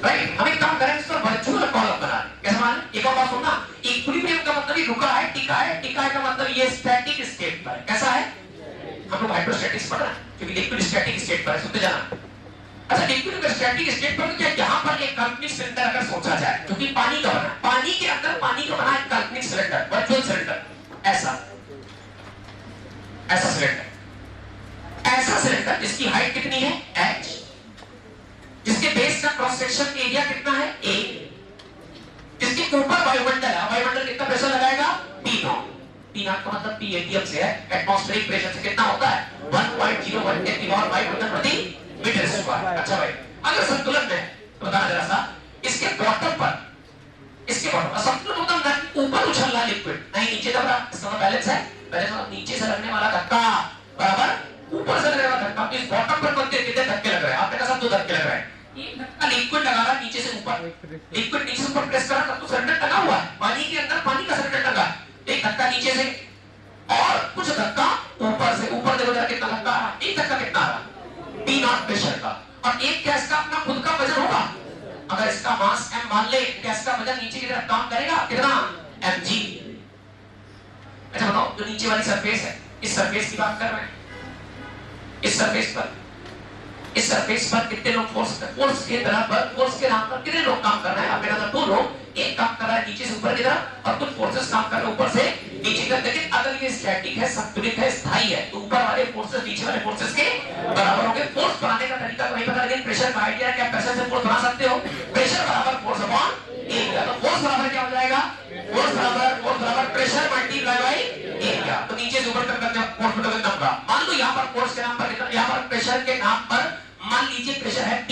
राइट। हम एक काम करें, इस पर वर्चुअल कॉलम बना लें। कैसे मान लें? एक और बात सुनना, इक्विलिब्रियम का मतलब ये रुका है, टिका है, टिका है का मतलब ये स्टैटिक स्टेट पर है। कैसा है? हम लोग हाइड्रोस्टैटिक्स पढ़ रहे हैं क्योंकि लिक्विड स्टैटिक स्टेट पर है, सुनते जाना। अच्छा, लिक्विड अगर स्टैटिक स्टेट पर, तो क्या यहां पर एक काल्पनिक सिलेंडर अगर सोचा जाए, क्योंकि पानी का बना, पानी के अंदर पानी का बना एक काल्पनिक सिलेंडर, वर्चुअल सिलेंडर, ऐसा सिलेंडर जिसकी हाइट कितनी है h, जिसके बेस का क्रॉस सेक्शन एरिया कितना है a, जिसके ऊपर वायुमंडल है, वायुमंडल कितना प्रेशर लगाएगा P0। P0 का मतलब P एटीएम से है, एटमॉस्फेरिक प्रेशर से कितना होता है 1.01 10 की पावर 5 न्यूटन प्रति मीटर स्क्वायर। अच्छा भाई, अगर संतुलन में तो बताना जरा सा, इसके बॉटम पर संतुलन मतलब ना ऊपर उछल रहा लिक्विड, नहीं नीचे दब रहा, इसका बैलेंस है। बैलेंस मतलब नीचे से लगने वाला धक्का बराबर ऊपर से लगने वाला धक्का। इस बॉटम पर कितने धक्के लग रहे हैं? आपने कहा सब 2 धक्के लग रहे हैं। एक धक्का लिक्विड लगा रहा है नीचे से ऊपर, लिक्विड नीचे से ऊपर प्रेस कर रहा है, तो सिलेंडर टंगा हुआ है, पानी के अंदर पानी का सिलेंडर टंगा है। एक धक्का नीचे से और कुछ धक्का ऊपर से, ऊपर देखो जरा कितना धक्का आ रहा है। एक धक्का कितना आ रहा है P0 प्रेशर का, और एक गैस का अपना खुद का वजन होगा। अगर इसका मास m मान ले, गैस का वजन नीचे की तरफ काम करेगा कितना mg। अच्छा बताओ, जो नीचे वाली सरफेस है, इस सरफेस की बात कर रहे हैं, इस सरफेस पर कितने लोग फोर्स के बराबर, फोर्स के नाम पर कितने लोग काम कर रहे हैं? आप मेरा 2 लोग, एक काम कर रहा है नीचे से ऊपर की तरफ और कुछ फोर्सेस काम कर रहे हैं ऊपर से नीचे की तरफ। लेकिन अगर ये स्टैटिक है, संतुलित है, स्थायी है, तो ऊपर वाले फोर्सेस नीचे वाले फोर्सेस के बराबर होंगे। फोर्स बनाने का तरीका तो नहीं पता, लेकिन प्रेशर का आइडिया है कि आप प्रेशर से फोर्स बना सकते हो। प्रेशर बराबर फोर्स अपॉन एरिया, तो फोर्स बराबर क्या हो जाएगा? फोर्स बराबर प्रेशर मल्टीप्लाई बाय एरिया। तो नीचे से ऊपर तक का फोर्स बटा नंबर। मान लो यहां पर फोर्स के नाम पर कितना, यहां पर प्रेशर के नाम पर मान लीजिए प्रेशर है P।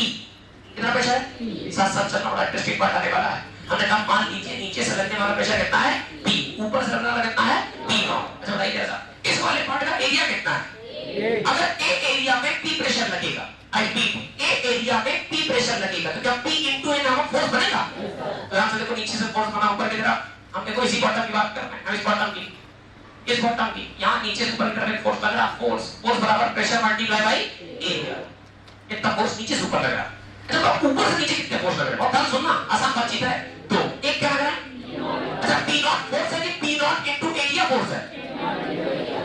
कितना प्रेशर है? साथ चलना बड़ा इंटरेस्टिंग पार्ट आने वाला है। हमने कहा मान लीजिए नीचे से लगने वाला प्रेशर कितना है P, ऊपर से लगने वाला कितना है P0। अच्छा बताइए जरा, इस वाले पार्ट का एरिया कितना है? अगर A एरिया में P प्रेशर लगेगा, A एरिया में P प्रेशर लगेगा, तो क्या P into N नामक फोर्स बनेगा? तो यहां से देखो नीचे से फोर्स बना ऊपर की तरफ। हम देखो इसी बॉटम की बात कर रहे हैं, हम इस बॉटम की यहां नीचे से ऊपर की तरफ एक फोर्स लग रहा है, फोर्स बराबर प्रेशर मल्टीप्लाई बाय एरिया। कितना फोर्स नीचे से ऊपर लग रहा है? अच्छा तो ऊपर से नीचे कितने फोर्स लग रहे हैं? और ध्यान सुनना, आसान बातचीत है। तो एक क्या लग रहा है? अच्छा P0 फोर्स है कि P0 into एरिया फोर्स है?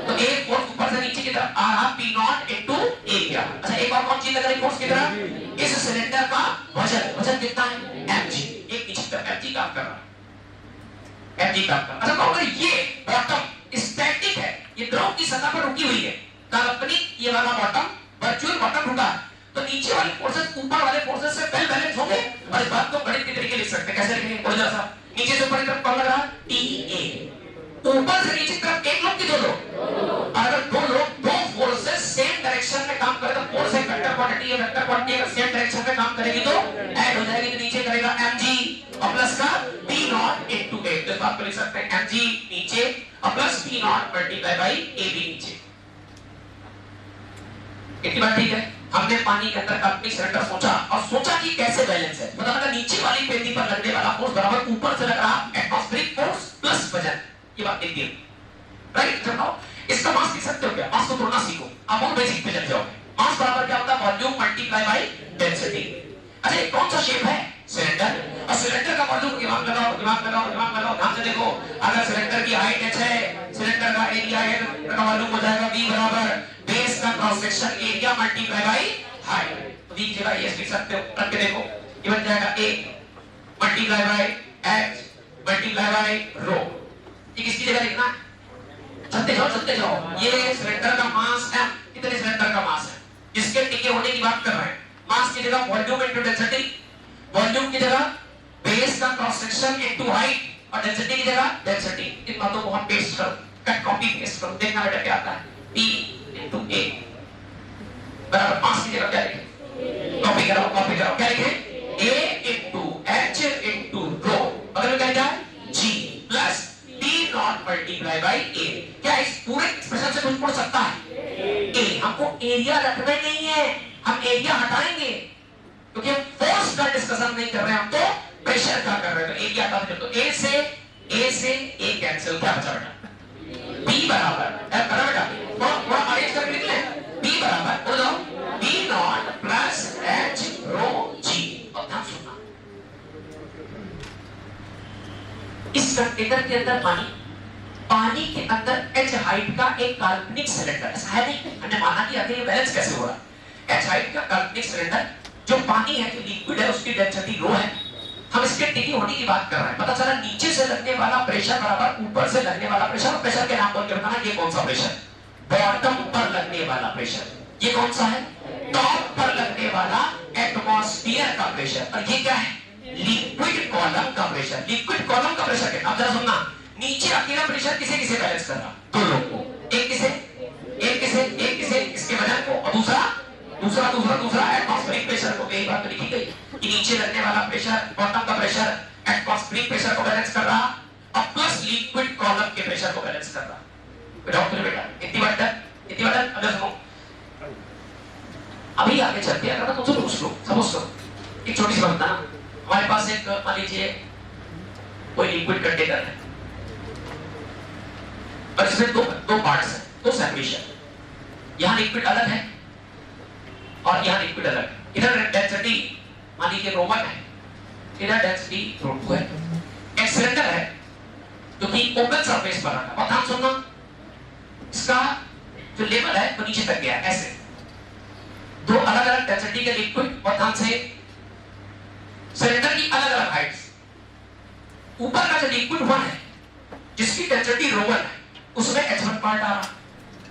तो एक फोर्स ऊपर से नीचे की तरफ आ रहा P0 into एरिया। अच्छा एक और कौन चीज लग रही है फोर्स की तरफ? इस सिलेंडर का वजन कितना है mg। एक नीचे तरफ mg काम कर रहा है, अच्छा तो अगर ये बॉटम स्टैटिक है, ये द्रव की सतह पर रुकी हुई है, काल्पनिक ये वाला बॉटम, वर्चुअल बॉटम रुका है, तो नीचे वाले फोर्सेस ऊपर वाले फोर्सेस से वेल बैलेंस होंगे। और इस बात को गणित के तरीके लिख सकते हैं। कैसे लिखेंगे? बोलो जरा सा, नीचे से ऊपर की तरफ कौन लग रहा है TA, ऊपर से नीचे की तरफ एक लोग की 2 लोग, अगर 2 लोग 2 फोर्सेस सेम डायरेक्शन में काम करें तो क्वांटिटी है वेक्टर क्वांटिटी अगर सेम डायरेक्शन में काम करेगी तो ऐड हो जाएगी, तो नीचे करेगा mg और प्लस का p नॉट इनटू a। तो इस बात को लिख सकते हैं mg नीचे और plus p not multiply by ab नीचे। इतनी बात ठीक है। हमने पानी के अंदर काल्पनिक सिलेंडर सोचा और सोचा कि कैसे बैलेंस है, पता लगा नीचे वाली पेटी पर लगने वाला फोर्स बराबर ऊपर से लग रहा एटमॉस्फेरिक फोर्स प्लस वजन। ये बात लिख दी राइट। बताओ इसका मास लिख सकते हो क्या? मास को तोड़ना सीखो, आप बहुत बेसिक पे चल जाओगे। मास बराबर क्या होता है? Volume multiply by density. अच्छा ये कौन सा शेप है? सिलेंडर। और सिलेंडर का वॉल्यूम दिमाग लगाओ दिमाग लगाओ दिमाग लगाओ, ध्यान से देखो। अगर सिलेंडर की हाइट h है, सिलेंडर का एरिया है, का वॉल्यूम हो जाएगा v बराबर बेस का cross section area multiply by height. तो v की जगह ये लिख सकते हो, रख के देखो। ये बन जाएगा a multiply by h multiply by rho. ये किसकी जगह लिखना है? चलते जाओ। ये सिलेंडर का मास है, कितने सिलेंडर का मास है जिसके टिके होने की बात कर रहे हैं। मास की जगह वॉल्यूम इनटू डेंसिटी, वॉल्यूम की जगह बेस का क्रॉस सेक्शन इनटू हाइट और डेंसिटी की जगह डेंसिटी। इन बातों को हम पेस्ट करो, कट कॉपी पेस्ट करो, देखना बेटा क्या आता है। P इनटू A बराबर मास की जगह क्या लिखें? कॉपी करो क्या लिखें? A इनटू H इनटू रो, अगर में क्या लिखा है? G plus P not multiply by A। क्या इस पूरे एक्सप्रेशन से कुछ पढ़ सकता है? A हमको एरिया रखना ही नहीं है, हम एरिया हटाएंगे क्योंकि हम फोर्स का डिस्कशन नहीं कर रहे हैं, हम तो प्रेशर का कर रहे हैं। तो एरिया हटा दो, तो A से A कैंसिल, क्या बचा बेटा? B बराबर करा बेटा, थोड़ा अरेंज करके लिख ले। B बराबर बोल जाओ B not plus H rho G। और ध्यान सुनना, इस कंटेनर के अंदर पानी के अंदर h हाइट का एक काल्पनिक सिलेंडर, ऐसा है नहीं, हमने माना कि आखिर ये बैलेंस कैसे हो रहा है। h हाइट का काल्पनिक सिलेंडर जो पानी है, जो लिक्विड है, उसकी डेंसिटी रो है। हम इसके टिकी होने की बात कर रहे हैं। पता चला नीचे से लगने वाला प्रेशर बराबर ऊपर से लगने वाला प्रेशर। प्रेशर के नाम बोल के बताना ये कौन सा प्रेशर? बॉटम पर लगने वाला प्रेशर। ये कौन सा है? टॉप पर लगने वाला एटमॉस्फेयर का प्रेशर। और ये क्या है? लिक्विड कॉलम का प्रेशर। लिक्विड कॉलम का प्रेशर क्या? अब जरा सुनना, नीचे अकेला प्रेशर किसे किसे बैलेंस कर रहा? दो लोग को, एक किसे इसके वजन को, और दूसरा एटमॉस्फेरिक प्रेशर को। यही बात लिखी गई कि नीचे लगने वाला प्रेशर, बॉटम का प्रेशर एटमॉस्फेरिक प्रेशर को बैलेंस कर रहा और प्लस लिक्विड कॉलम के प्रेशर को बैलेंस कर रहा। डॉक्टर बेटा इतनी बात अगर सुनो, अभी आगे चलते हैं अगर तुमसे पूछ लो, समझ लो, एक छोटी सी बात ना, हमारे पास एक मान लीजिए कोई लिक्विड कंटेनर है और इसमें दो पार्ट्स हैं, दो सेपरेशन। यहाँ लिक्विड अलग है और यहाँ लिक्विड अलग है। इधर डेंसिटी मान लीजिए रो 1 है, इधर डेंसिटी रो 2 है। एक सिलेंडर है जो कि ओपन सरफेस पर रखा है। और ध्यान सुनना, इसका जो लेवल है वो नीचे तक गया है, ऐसे दो अलग अलग डेंसिटी के लिक्विड। और ध्यान से सिलेंडर की अलग अलग हाइट्स। ऊपर का जो लिक्विड 1 है जिसकी डेंसिटी रो 1 है, उसमें H1 पार्ट आ रहा।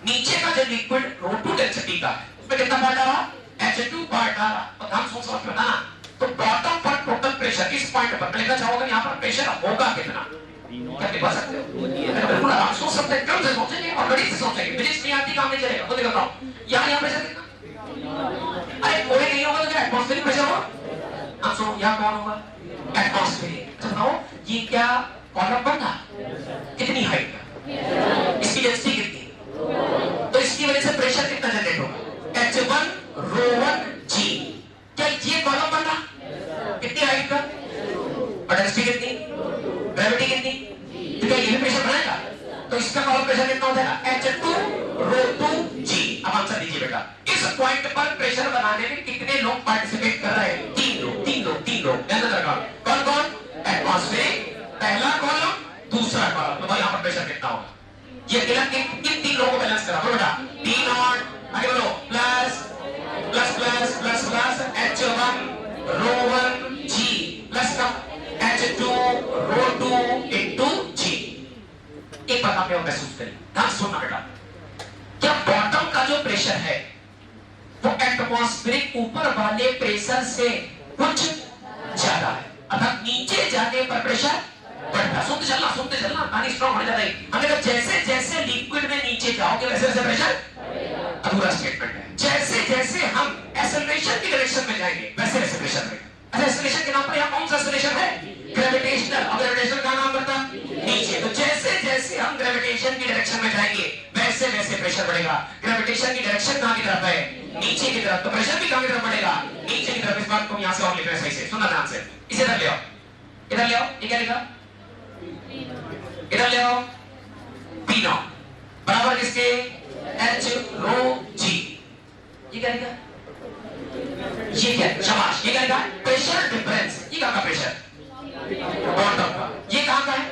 नीचे का जो लिक्विड रो 2 डेंसिटी का है, उसमें कितना पार्ट आ रहा? H2 पार्ट आ रहा। और ध्यान सोच समझ में बताना, तो बॉटम पर टोटल प्रेशर इस पॉइंट पर लिखना चाहोगे, यहाँ पर प्रेशर होगा कितना? क्या लिखा सकते हो? बिल्कुल आराम सोच सकते हैं, क्रम से सोचेंगे और गणित से सोचेंगे। फिजिक्स नहीं आती काम नहीं चलेगा। तो देखो यहाँ प्रेशर कितना? अरे कोई नहीं होगा तो क्या एटमॉस्फेरिक प्रेशर होगा? आप सुनो, यहाँ कौन होगा? एटमॉस्फेरिक। बताओ ये क्या कॉलम बन रहा? कितनी हाइट का? इसकी डेंसिटी कितनी? तो इसकी वजह से प्रेशर कितना जनरेट होगा? H1 rho 1 G। क्या ये कॉलम बन रहा? कितनी हाइट का? और डेंसिटी कितनी? ग्रेविटी कितनी? तो क्या ये भी प्रेशर बनाएगा? तो इसका कॉलम प्रेशर कितना हो जाएगा? H2 rho 2 G। अब आंसर दीजिए बेटा, इस पॉइंट पर प्रेशर बनाने में कितने लोग पार्टिसिपेट कर रहे हैं? 3 लोग। ध्यान रखना, कौन? एटमॉस्फेरिक पहला कॉलम, दूसरा कॉलम। तो भाई यहाँ पर प्रेशर कितना होगा? ये किन 3 लोगों को बैलेंस करा बेटा? P नॉट, आगे बोलो, plus H1 rho 1 G plus का H2 रो 2 इनटू G। एक बात आपने महसूस करी, ध्यान सुनना बेटा, क्या बॉटम का जो प्रेशर है वो एटमॉस्फेरिक ऊपर वाले प्रेशर से कुछ ज्यादा है, अर्थात नीचे जाने पर प्रेशर बढ़ता। सुनते चलना, पानी स्ट्रांग होने जाता है। हमने कहा जैसे जैसे लिक्विड में नीचे जाओगे वैसे वैसे प्रेशर, अधूरा स्टेटमेंट है। जैसे जैसे हम एक्सेलरेशन डायरेक्शन में जाएंगे वैसे वैसे प्रेशर बढ़ेगा। अच्छा, एक्सेलरेशन के नाम पर यहाँ कौन सा एक्सेलरेशन है? ग्रेविटेशनल। और ग्रेविटेशन का नाम करता नीचे। तो जैसे जैसे हम ग्रेविटेशन की डायरेक्शन में जाएंगे वैसे वैसे प्रेशर बढ़ेगा। ग्रेविटेशन की डायरेक्शन कहां की तरफ है? नीचे की तरफ। तो प्रेशर भी कहां की तरफ बढ़ेगा? नीचे की तरफ। इस बात को यहां से और लिख रहे हैं सही से, सुनना ध्यान से। इसे इधर ले आओ, इधर ले आओ। ये क्या लिखा? इधर ले आओ। P नॉट बराबर किसके? H rho G। ये क्या लिखा? ये क्या? शाबाश। ये क्या लिखा? Pressure difference. ये कहां का प्रेशर? बॉटम का। ये कहां का है?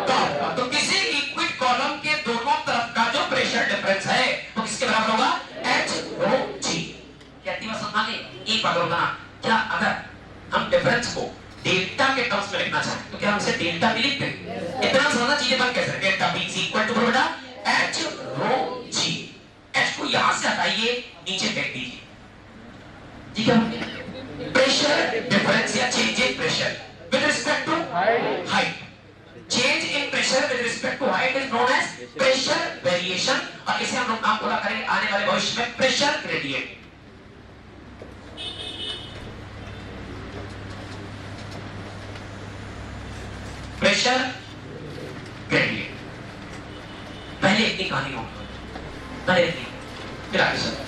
टॉप का। तो किसी लिक्विड कॉलम के दोनों तरफ का जो प्रेशर डिफरेंस है वो किसके बराबर होगा? H rho G। कहती बात समझ में? एक बात होगा ना, क्या अगर हम डिफरेंस को डेल्टा के टर्म्स में लिखना चाहें तो क्या हम इसे डेल्टा भी लिखते हैं? इतना सारा चीजें बन कैसे? Delta B is equal to बेटा H रो G। H को यहां से हटाइए, नीचे फेंक दीजिए। ठीक है? प्रेशर डिफरेंस या change in pressure with respect to height. Change in pressure with respect to height is known as pressure variation, और इसे हम लोग नाम बोला करेंगे आने वाले भविष्य में प्रेशर ग्रेडियंट। Pressure gradient. पहले इतनी कहानी नोट करो, पहले इतनी, फिर आगे चलो।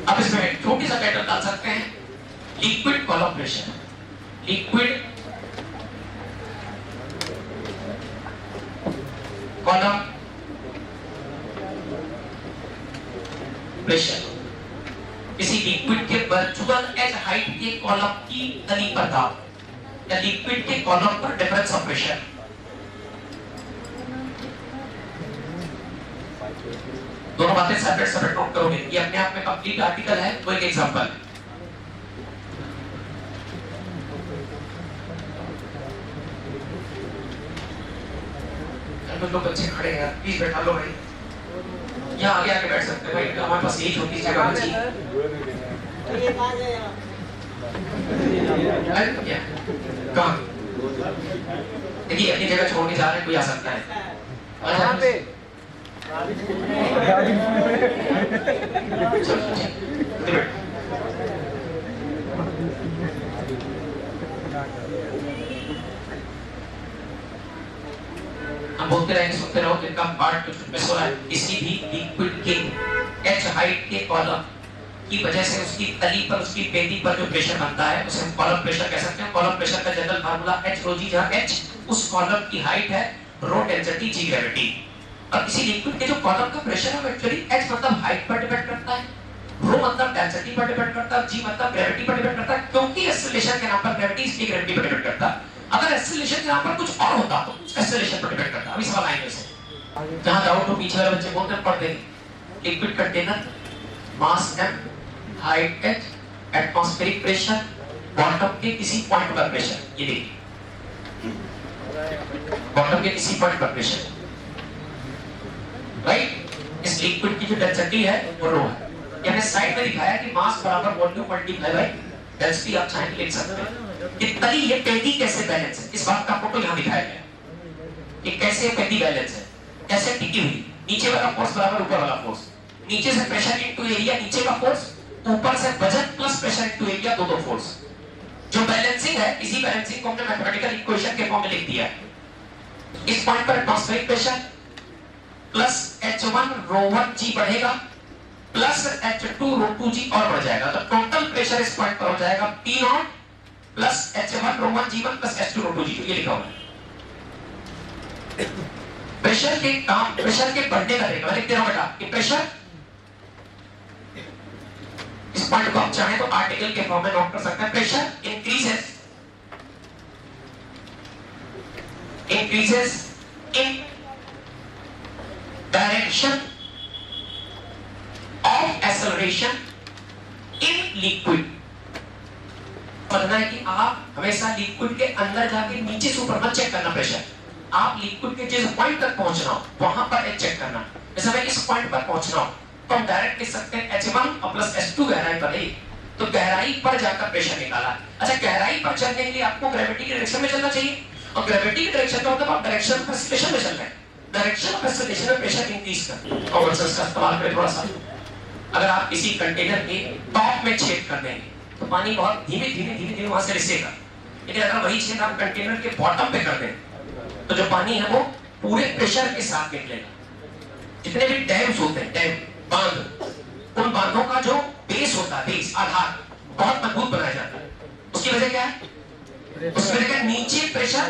अब इसमें छोटी सा पैटर्न डाल सकते हैं, liquid column pressure. Liquid column pressure किसी लिक्विड के वर्चुअल एज हाइट के कॉलम की तली पर दाब या लिक्विड के कॉलम पर डिफरेंस ऑफ प्रेशर। दोनों बातें सेपरेट सेपरेट नोट करोगे, ये अपने आप में कंप्लीट आर्टिकल है, वो एक एग्जांपल है। तो लोग बच्चे खड़े हैं, प्लीज बैठा लो भाई, यहाँ आगे आके बैठ सकते हैं भाई, हमारे पास यही छोटी सी जगह बची है। कहाँ? देखिए अपनी जगह छोड़ने जा रहे हैं, कोई आ सकता है। यहाँ पे हम बोलते रहेंगे, सुनते रहो, जिनका पार्ट कुछ मिस हो रहा है। किसी भी लिक्विड के एच हाइट के कॉलम की वजह से उसकी तली पर, उसकी पेटी पर जो प्रेशर बनता है उसे हम कॉलम प्रेशर कह सकते हैं। कॉलम प्रेशर का general formula H rho G, जहां H उस कॉलम की हाइट है, रो डेंसिटी, G ग्रेविटी। और किसी लिक्विड के जो कॉलम का प्रेशर है एक्चुअली H मतलब हाइट पर डिपेंड करता है, रो मतलब डेंसिटी पर डिपेंड करता है, G मतलब ग्रेविटी पर डिपेंड करता है। क्योंकि एक्सेलरेशन के नाम पर ग्रेविटी, इसलिए ग्रेविटी पर डिपेंड करता है। अगर एक्सेलरेशन के नाम पर कुछ और होता तो एक्सेलरेशन पर डिपेंड करता। अभी सवाल आएंगे से, जहां डाउट हो पीछे वाले बच्चे बोलते हैं, पढ़ देंगे। लिक्विड कंटेनर, मास m, height h, atmospheric pressure, bottom के किसी पॉइंट पर प्रेशर। ये देखिए बॉटम के किसी पॉइंट पर प्रेशर, राइट। इस लिक्विड की जो डेंसिटी है वो रो है। मैंने साइड में दिखाया कि मास बराबर वॉल्यूम मल्टीप्लाई बाय डेंसिटी। आप चाहें लिख सकते हैं कि तली ये पेटी कैसे बैलेंस है, इस बात का फोटो यहां दिखाया गया कि कैसे पेटी बैलेंस है, कैसे टिकी हुई। नीचे वाला फोर्स बराबर ऊपर वाला फोर्स, नीचे से प्रेशर इनटू एरिया, नीचे का फोर्स, ऊपर से वजन प्लस प्रेशर इनटू एरिया, दो फोर्स। जो बैलेंसिंग है, इसी बैलेंसिंग को हमने मैथमेटिकल इक्वेशन के फॉर्म में लिख दिया है। इस पॉइंट पर atmospheric pressure plus H1 rho 1 G बढ़ेगा प्लस H2 रो 2 G और बढ़ जाएगा। तो टोटल प्रेशर इस पॉइंट पर हो जाएगा P not plus H1 rho 1 G1 plus H2 rho 2 G2। ये लिखा हुआ है। प्रेशर के काम, प्रेशर के बढ़ने का तरीका मैं लिख दे रहा हूं बेटा कि प्रेशर, इस पॉइंट को आप चाहें तो आर्टिकल के फॉर्म में नोट कर सकते हैं। Pressure increases in direction of acceleration in liquid। समझना है कि आप हमेशा लिक्विड के अंदर जाके नीचे से ऊपर मत चेक करना प्रेशर। आप लिक्विड के जिस पॉइंट तक पहुंचना हो वहां पर एक चेक करना। जैसे मैं इस पॉइंट पर पहुंचना हो तो हम डायरेक्ट लिख सकते हैं H1 और प्लस H2 गहराई पर है, तो तो गहराई पर जाकर प्रेशर निकाला। अच्छा, गहराई पर चलने के लिए आपको ग्रेविटी की डायरेक्शन में चलना चाहिए, और ग्रेविटी की डायरेक्शन का मतलब आप डायरेक्शन ऑफ एक्सीलरेशन में चल रहे हैं। डायरेक्शन ऑफ एक्सीलरेशन में प्रेशर इंक्रीज कर कॉमन सेंस का इस्तेमाल करें थोड़ा सा। अगर आप किसी कंटेनर के टॉप में छेद कर देंगे तो पानी बहुत धीमे धीमे वहां से रिसेगा, लेकिन अगर वही छेद आप कंटेनर के बॉटम पे कर दें तो जो पानी है वो पूरे प्रेशर के साथ निकलेगा। जितने भी डैम्स होते हैं, डैम बांध, उन बांधों का जो बेस होता है, बेस आधार बहुत मजबूत बनाया जाता है। उसकी वजह क्या है? उसकी वजह क्या? नीचे प्रेशर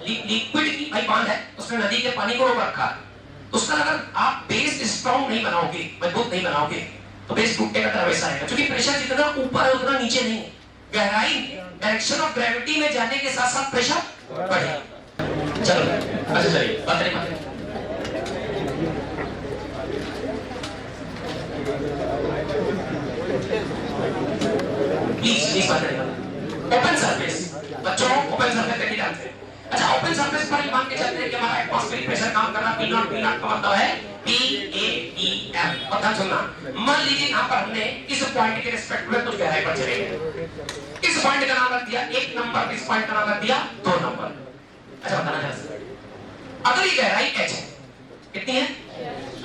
लिक्विड की भाई बांध है, उसने नदी के पानी को रोक रखा है। उसका अगर आप बेस स्ट्रॉन्ग नहीं बनाओगे, मजबूत नहीं बनाओगे, तो बेस टूटेगा तो वैसा आएगा। क्योंकि प्रेशर जितना ऊपर है उतना नीचे नहीं है। गहराई डायरेक्शन ऑफ ग्रेविटी में जाने के साथ साथ प्रेशर बढ़ेगा। चलो अच्छा चलिए बात करें। प्लीज बात करें। ओपन सरफेस बच्चों, ओपन सरफेस देखिए ध्यान से। अच्छा, ओपन सरफेस पर ही मान के चलते हैं कि हमारा एटमॉस्फेरिक प्रेशर काम कर रहा है P0। P0 का मतलब है PAEM। और ध्यान सुनना, मान लीजिए यहाँ पर हमने इस पॉइंट के रिस्पेक्ट में कुछ गहराई पर चलेंगे। इस पॉइंट का नाम रख दिया 1 नंबर, इस पॉइंट का नाम रख दिया 2 नंबर। अच्छा बताना जरा, अगर ये गहराई h है, कितनी है?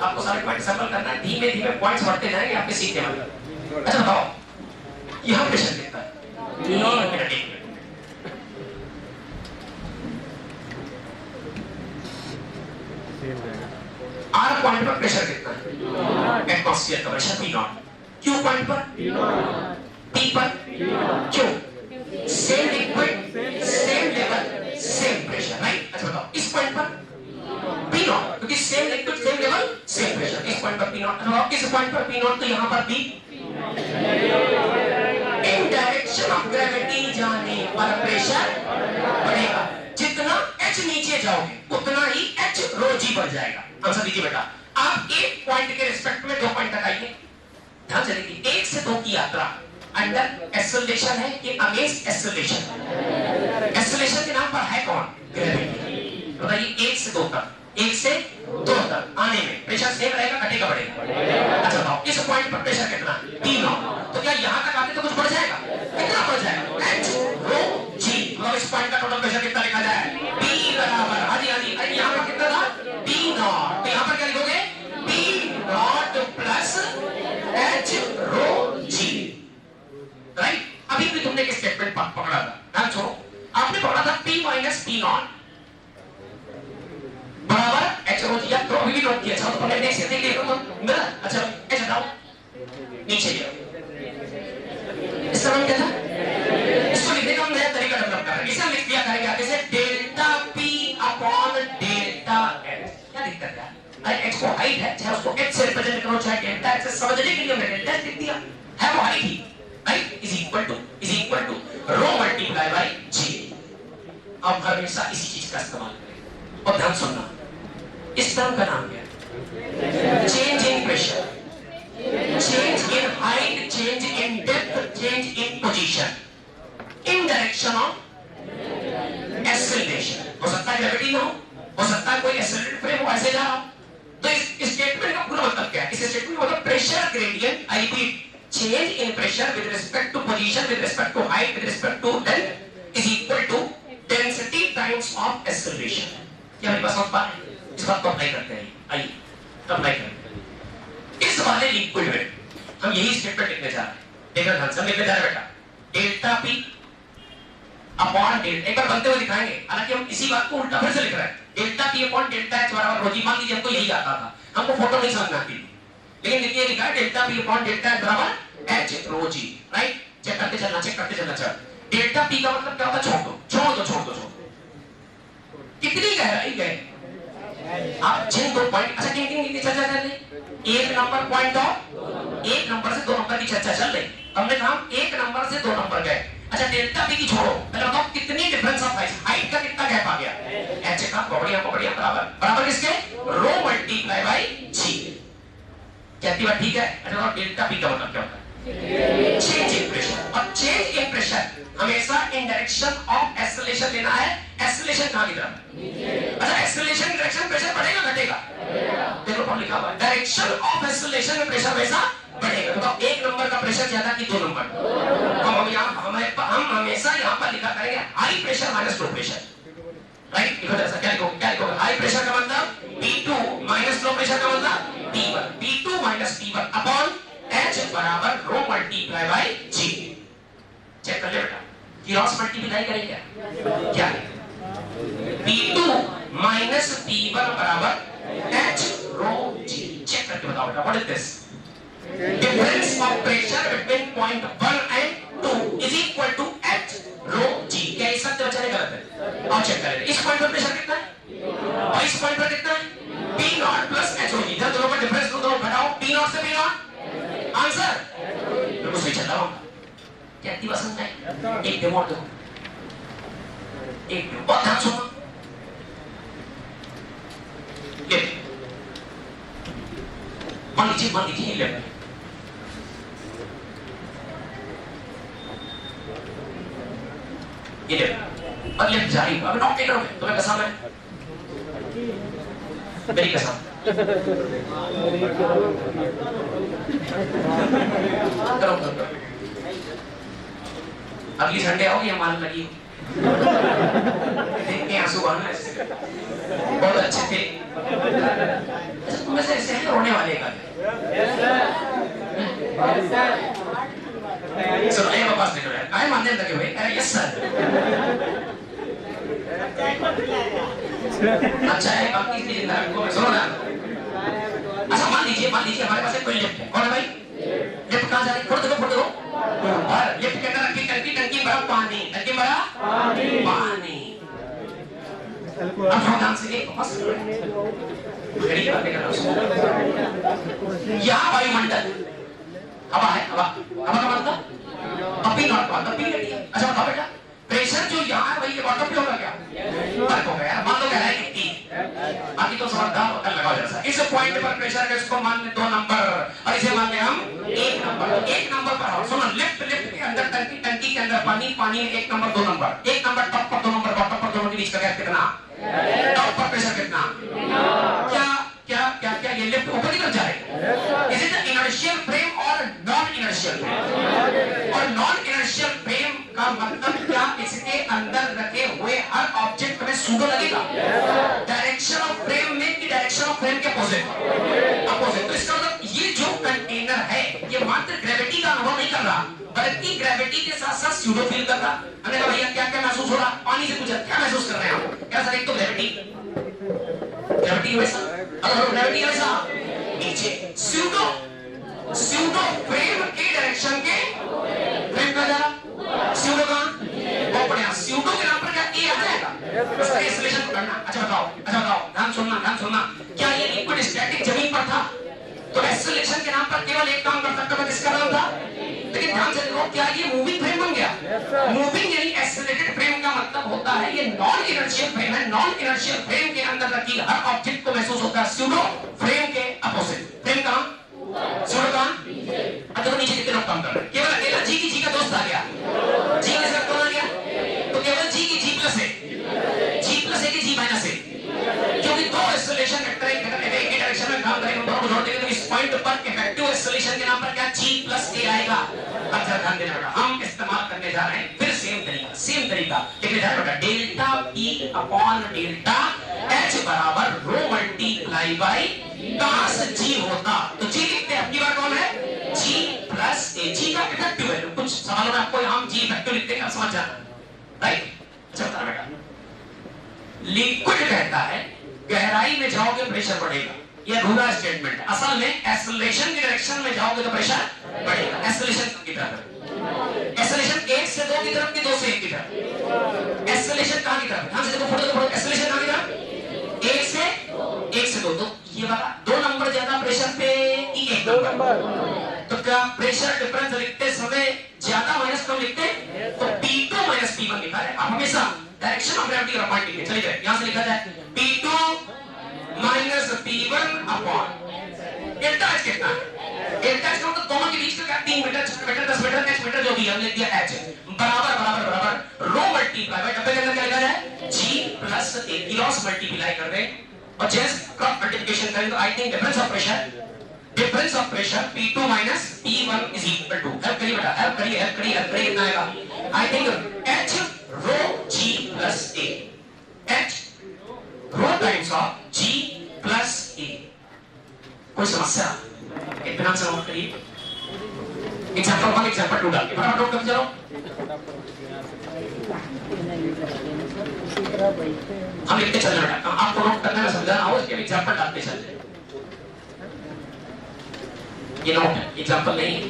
आपको सारे पॉइंट सर्कल करना है, धीमे धीमे पॉइंट्स बढ़ते जाएंगे आपके सीखने में। अच्छा बताओ यहाँ प्रेशर कितना है? R पॉइंट पर प्रेशर कितना है? एटमॉस्फेयर का प्रेशर P0। Q पॉइंट पर, P पर, Q same liquid, same level, same pressure, right? अच्छा बताओ इस पॉइंट पर P0, क्योंकि same liquid, same level, same pressure. इस पॉइंट पर P0, अच्छा इस पॉइंट पर P0, तो यहाँ पर भी इन डायरेक्शन ऑफ ग्रेविटी जाने पर प्रेशर बढ़ेगा। जितना h नीचे जाओगे उतना ही h रो g बढ़ जाएगा। आंसर दीजिए बेटा। आप एक पॉइंट के रिस्पेक्ट में 2 पॉइंट तक आइए। ध्यान से देखिए, 1 से 2 की यात्रा अंडर एक्सेलरेशन है कि अगेंस्ट एक्सेलरेशन? एक्सेलरेशन के नाम पर है कौन? ग्रेविटी। बताइए 1 से 2 तक, 1 से 2 तक आने में प्रेशर सेम रहेगा, घटेगा बढ़ेगा? अच्छा बताओ इस पॉइंट पर प्रेशर कितना? P0। तो क्या यहाँ तक आते तो कुछ बढ़ जाएगा? कितना बढ़ जाएगा? h rho g। मतलब इस पॉइंट का टोटल प्रेशर कितना लिखा जाए? P बराबर, हाँ जी, अरे यहाँ पर कितना था? P0। तो यहाँ पर क्या लिखोगे? P0 plus h rho g, right? अभी भी तुमने एक स्टेटमेंट पकड़ा था, ध्यान छोड़ो, आपने पकड़ा था P माइनस P0 बराबर h रो g। तो अभी भी नोट किया, तो पहले नेक्स्ट देखिए तो मिला। अच्छा h हटाओ, नीचे लिया। इसका नाम क्या था? इसको लिखने का नया तरीका डेवलप कर रहे हैं। इसे लिख दिया करेंगे आगे से delta p upon delta h। क्या दिक्कत है? अरे h को हाइट है, चाहे उसको h से रिप्रेजेंट करो चाहे डेल्टा h से, समझने के लिए हमने डेल्टा h लिख दिया है, वो हाइट ही, right? Is equal to rho multiply by g। अब हमेशा इसी चीज का इस्तेमाल करें। और ध्यान सुनना, इस टर्म का नाम क्या है? Change in pressure, change in height, change in depth, change in position, in direction of acceleration। हो सकता है ग्रेविटी ना हो सकता है कोई एक्सेलरेटेड फ्रेम हो, ऐसे जा रहा हो। तो इस स्टेटमेंट का पूरा मतलब क्या है? इस स्टेटमेंट का मतलब pressure gradient, I repeat, change in pressure with respect to position, with respect to height, with respect to depth is equal to density times of acceleration. क्या मेरे पास समझ पा रहे हैं? इस बात को अप्लाई करते हैं, आइए अप्लाई करें। इस वाले लिक्विड में हम यही स्टेटमेंट लिखने जा रहे हैं। देखो ध्यान से लिखने जा रहे हैं बेटा, डेल्टा p अपॉन डेल्टा, एक बार बनते हुए दिखाएंगे, हालांकि हम इसी बात को उल्टा फिर से लिख रहे हैं। Delta p upon delta h बराबर रो g। मान लीजिए हमको यही आता था, हमको फोटो नहीं समझ आती थी, लेकिन देखिए लिखा है delta p upon delta h बराबर h rho g, right? Check करते चलना, चेक करते चलना। चल डेल्टा p का मतलब क्या होता है? छोड़ दो। कितनी गहराई गए आप? जिन 2 पॉइंट, अच्छा किन की चर्चा कर रहे? 1 नंबर पॉइंट और 1 नंबर से 2 नंबर की चर्चा चल रही। हमने कहा 1 नंबर से 2 नंबर गए। अच्छा डेल्टा p की छोड़ो, पहले बताओ कितनी डिफरेंस ऑफ हाइट का कितना गैप आ गया? h का बढ़िया बराबर किसके? रो मल्टीप्लाई बाय g। कहती बात ठीक है? अच्छा डेल्टा p का मतलब क्या होता है? Change in pressure. और चेंज इन प्रेशर हमेशा इन डायरेक्शन ऑफ एक्सेलरेशन लेना है। एक्सेलरेशन कहां की तरफ? अच्छा एक्सेलरेशन की डायरेक्शन प्रेशर बढ़ेगा घटेगा? देखो कौन लिखा हुआ है, डायरेक्शन ऑफ एक्सेलरेशन में प्रेशर हमेशा बढ़ेगा। तो एक नंबर का प्रेशर ज्यादा कि 2 नंबर? हम हमेशा यहाँ पर लिखा करेंगे high pressure minus low pressure, right? क्या लिखोगे? हाई प्रेशर का मतलब P2 माइनस लो प्रेशर का मतलब P1। P2 minus P1 upon H बराबर रो मल्टीप्लाई बाय G। चेक कर ले बेटा, क्रॉस मल्टीप्लाई करेंगे क्या? P2 माइनस P1 बराबर H रो G। चेक करके बताओ बेटा, what is this? Difference of pressure between point 1 and 2 is equal to H rho G। क्या इस सत्य बचा नहीं गलत है? और चेक करें इस पॉइंट पर प्रेशर कितना है और इस पॉइंट पर कितना है? P not plus H rho G। जब दोनों का डिफरेंस दोनों घटाओ, P नॉट से P नॉट आंसर बिल्कुल सही चल रहा हूं। क्या इतनी पसंद है? एक डेमो दो, एक डेमो बहुत ध्यान सुनो। ये मान लीजिए लेफ्ट, ये लेफ्ट और लेफ्ट जा रही हूं। अभी नॉट नहीं करोगे तुम्हें कसम है, मेरी कसम। करो अगली संडे आओगे या मालूम लगी देख के आंसू आना ऐसे बहुत अच्छे थे। अच्छा तुम ऐसे ऐसे रोने वाले का सर ये वापस निकल रहा है काय मानने लगे भाई? अरे यस सर। अच्छा है बाकी इतनी जिंदा रखो, सुनो ना। अच्छा मान लीजिए हमारे पास एक कोई लिफ्ट है, कौन है भाई? लिफ्ट कहाँ जा रही है? फोड़ दो और लिफ्ट के अंदर टंकी भरा पानी, टंकी भरा पानी। अब हम ध्यान से एक बस घड़ी बातें कर रहा हूँ। यहाँ वायुमंडल हवा है, हवा का मतलब अपी नॉट वाटर पी लेती है। अच्छा बताओ बेटा प्रेशर जो यहाँ है वही वाटर पे होगा क्या? फर्क हो गया। मान लो कह रहा है कि बाकी तो समझदार होकर लगाओ जैसा। इस पॉइंट पर प्रेशर का इसको मान ले 2 नंबर और इसे मान ले हम 1 नंबर। 1 नंबर पर आओ, सुनो लिफ्ट के अंदर टंकी के अंदर पानी 1 नंबर 2 नंबर। 1 नंबर टॉप पर 2 नंबर बॉटम पर, दोनों के बीच का गैप कितना? टॉप पर प्रेशर कितना? क्या ये लिफ्ट ऊपर की तरफ जा रही है? इज इट इनर्शियल फ्रेम और नॉन इनर्शियल फ्रेम? और नॉन इनर्शियल फ्रेम का मतलब क्या? इसके अंदर रखे हुए हर ऑब्जेक्ट में सूडो लगेगा। डायरेक्शन ऑफ फ्रेम में कि डायरेक्शन ऑफ फ्रेम के अपोजिट? तो इसका मतलब ये जो कंटेनर है ये मात्र ग्रेविटी का अनुभव नहीं कर रहा बल्कि ग्रेविटी के साथ साथ सूडो फील कर रहा। हमने कहा भैया क्या महसूस हो रहा? पानी से पूछा क्या महसूस कर रहे हैं आप? क्या सर एक तो ग्रेविटी वैसा, अगर ग्रेविटी वैसा नीचे सूडो फ्रेम के डायरेक्शन के फ्रेम का जा सूडो का वो बढ़िया सूडो के नाम पर क्या ए आ जाएगा? उसका एक्सेलरेशन पकड़ना। अच्छा बताओ ध्यान सुनना क्या ये लिक्विड स्टैटिक जमीन पर था तो एक्सेलरेशन के नाम पर केवल एक काम कर सकता था, किसका नाम था? लेकिन ध्यान से देखो क्या ये मूविंग फ्रेम बन गया? मूविंग यानी एक्सेलरेटेड फ्रेम का मतलब होता है ये नॉन इनर्शियल फ्रेम है। नॉन इनर्शियल फ्रेम के अंदर रखी हर ऑब्जेक्ट को महसूस होता है सूडो फ्रेम के अपोजिट। फ्रेम कहां? सूडो कहां? अच्छा नीचे कितने लोग काम कर रहे हैं? केवल अकेला जी की जी का दोस्त आ गया, जी के साथ कौन आ गया? तो केवल जी की जी प्लस है, जी प्लस है कि जी माइनस है? क्योंकि दो एक्सेलरेशन वेक्टर एक डायरेक्शन में काम करेंगे, दोनों को जोड़ देंगे तो इस पॉइंट पर इफेक्टिव एक्सेलरेशन के नाम पर क्या जी प्लस ए आएगा। अच्छा ध्यान देना बेटा, हम इस्तेमाल करने जा रहे हैं फिर सेम तरीका लेकिन ध्यान बेटा delta P upon delta H बराबर रो मल्टीप्लाई बाई काश जी होता तो जी लिखते हैं। अपनी बार कौन है? जी प्लस ए। जी का इफेक्टिव वैल्यू कुछ सवालों में आपको हम जी इफेक्टिव लिखते हैं, समझ जाना राइट। चलता बेटा लिक्विड कहता है गहराई में जाओगे प्रेशर बढ़ेगा, ये अधूरा स्टेटमेंट है। असल में एक्सेलरेशन की डायरेक्शन में जाओगे तो प्रेशर बढ़ेगा। एक्सेलरेशन की तरफ, एक्सेलरेशन 1 से 2 की तरफ कि 2 से 1 की तरफ? एक्सेलरेशन कहां की तरफ? ध्यान से देखो फोटो एक्सेलरेशन कहां की तरफ? 1 से 2। तो ये वाला 2 नंबर ज्यादा प्रेशर पे कि 1 नंबर? तो क्या प्रेशर डिफरेंस लिखते समय ज्यादा माइनस कम लिखते? तो P2 माइनस P1 लिखा है। आप हमेशा डायरेक्शन ऑफ ग्रेविटी और पॉइंट लिखिए। चलिए यहां से लिखा जाए P2 minus P1 upon delta H कितना है? डेल्टा एच मतलब दोनों के बीच का क्या? 3 metre 6 metre 10 metre next metre जो भी हमने लिख दिया एच बराबर रो मल्टीप्लाई बाय डब्बे के अंदर क्या लिखा जाए? G plus A cross multiply कर दें और जैसे क्रॉस मल्टीप्लिकेशन करें तो I think difference of pressure difference of pressure P2 minus P1 is equal to, help करिए बेटा, हेल्प करिए कितना आएगा? I think H rho G plus A, H rho times of G plus A। कोई समस्या? इतना से नोट करिए। एग्जांपल 1 एग्जांपल 2 डाल के फटाफट नोट कर चलो। हम लिखते चल रहे हैं, आपको नोट करने में समझाना हो, इसके एग्जांपल डालते चल रहे। ये नोट है, एग्जांपल नहीं है,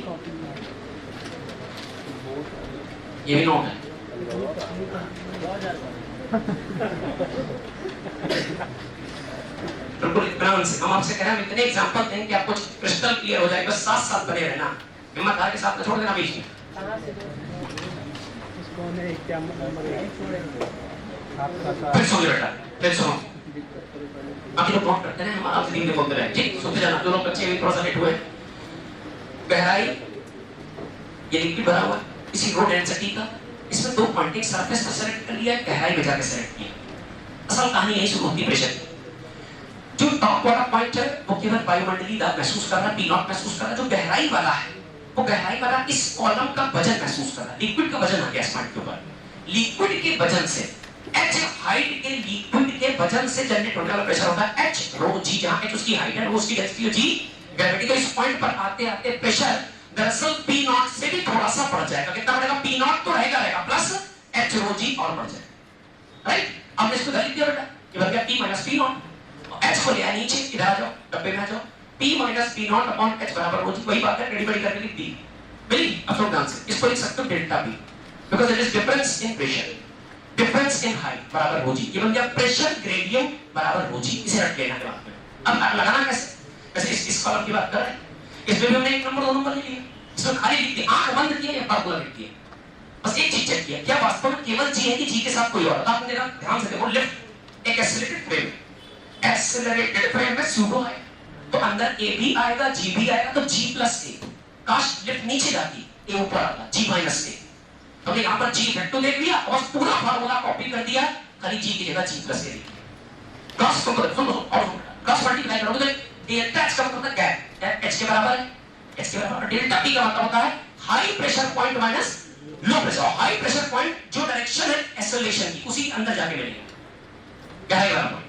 ये भी नोट है। बिल्कुल इत्मीनान से हम आपसे कह रहे हैं, इतने एग्जांपल दें कि आपको क्रिस्टल क्लियर हो जाए, बस साथ साथ बने रहना, हिम्मत हार के साथ में छोड़ देना बीच में। फिर सुनो बेटा, फिर सुनो, बाकी लोग नोट करते हैं, हम आपसे धीरे बोलते रहे, ठीक? सुनते जाना, जो लोग बच्चे भी थोड़ा सा लेट हुए। गहराई, ये लिक्विड भरा हुआ इसी रो डेंसिटी का, इसमें 2 पॉइंट, एक सरफेस पर सेलेक्ट कर लिया, गहराई में जाके सेलेक्ट किया। असल कहानी यही शुरू होती है प्रेशर की। जो टॉप वाला पॉइंट है वो केवल वायुमंडलीय दाब महसूस कर रहा है, P0 महसूस कर रहा है। जो गहराई वाला है वो गहराई वाला इस कॉलम का वजन महसूस कर रहा है। लिक्विड का वजन आ गया इस पॉइंट के ऊपर, लिक्विड के वजन से H हाइट के लिक्विड के वजन से जनरेट होने वाला प्रेशर होता है H रो G, जहां H उसकी हाइट है, रो उसकी डेंसिटी है, G ग्रेविटी का। इस पॉइंट पर आते आते प्रेशर दरअसल P0 से भी थोड़ा सा बढ़ जाएगा। कितना बढ़ेगा? P0 तो रहेगा प्लस H रो G और बढ़ जाएगा, राइट? अब इसको लिख दिया बेटा, ये बन गया P माइनस P0। H को ले आया नीचे, इधर आ जाओ, डब्बे में आ जाओ, P minus P0 upon H बराबर रो G। वही बात है, रेडी करके लिख दी, मिली? अब लोग ध्यान से इसको लिख सकते हो delta P, because it is difference in pressure, difference in height बराबर रो G। ये बन गया प्रेशर ग्रेडियंट बराबर रो G। इसे रट लेना के बाद में अब लगाना कैसे? वैसे इस कॉलम की बात कर रहे हैं, इसमें भी हमने 1 नंबर 2 नंबर ले लिया, इसमें खाली लिख दिया, आंख बंद किया या पार्कुलर लिख दिया, बस एक चीज चेक किया, क्या वास्तव में केवल G है कि G के साथ कोई और? आपने देखा, ध्यान से देखो, लिफ्ट एक एक्सेलरेटेड फ्रेम, एक्सेलरेटेड फ्रेम में सूडो है तो अंदर A भी आएगा, G भी आएगा, तो G प्लस A। काश लिफ्ट नीचे जाती, A ऊपर आता, G माइनस A। हमने यहाँ पर G वेक्टर देख लिया और पूरा फार्मूला कॉपी कर दिया, खाली G की जगह G प्लस A लिख दिया। क्रॉस क्रॉस मल्टीप्लाई करोगे तो डेल्टा H का मतलब क्या है? H के बराबर है, H के बराबर। डेल्टा P का मतलब होता है high pressure point minus low pressure. High pressure point जो डायरेक्शन है एक्सेलरेशन की, उसी के अंदर जाके मिलेगा, क्या है बराबर।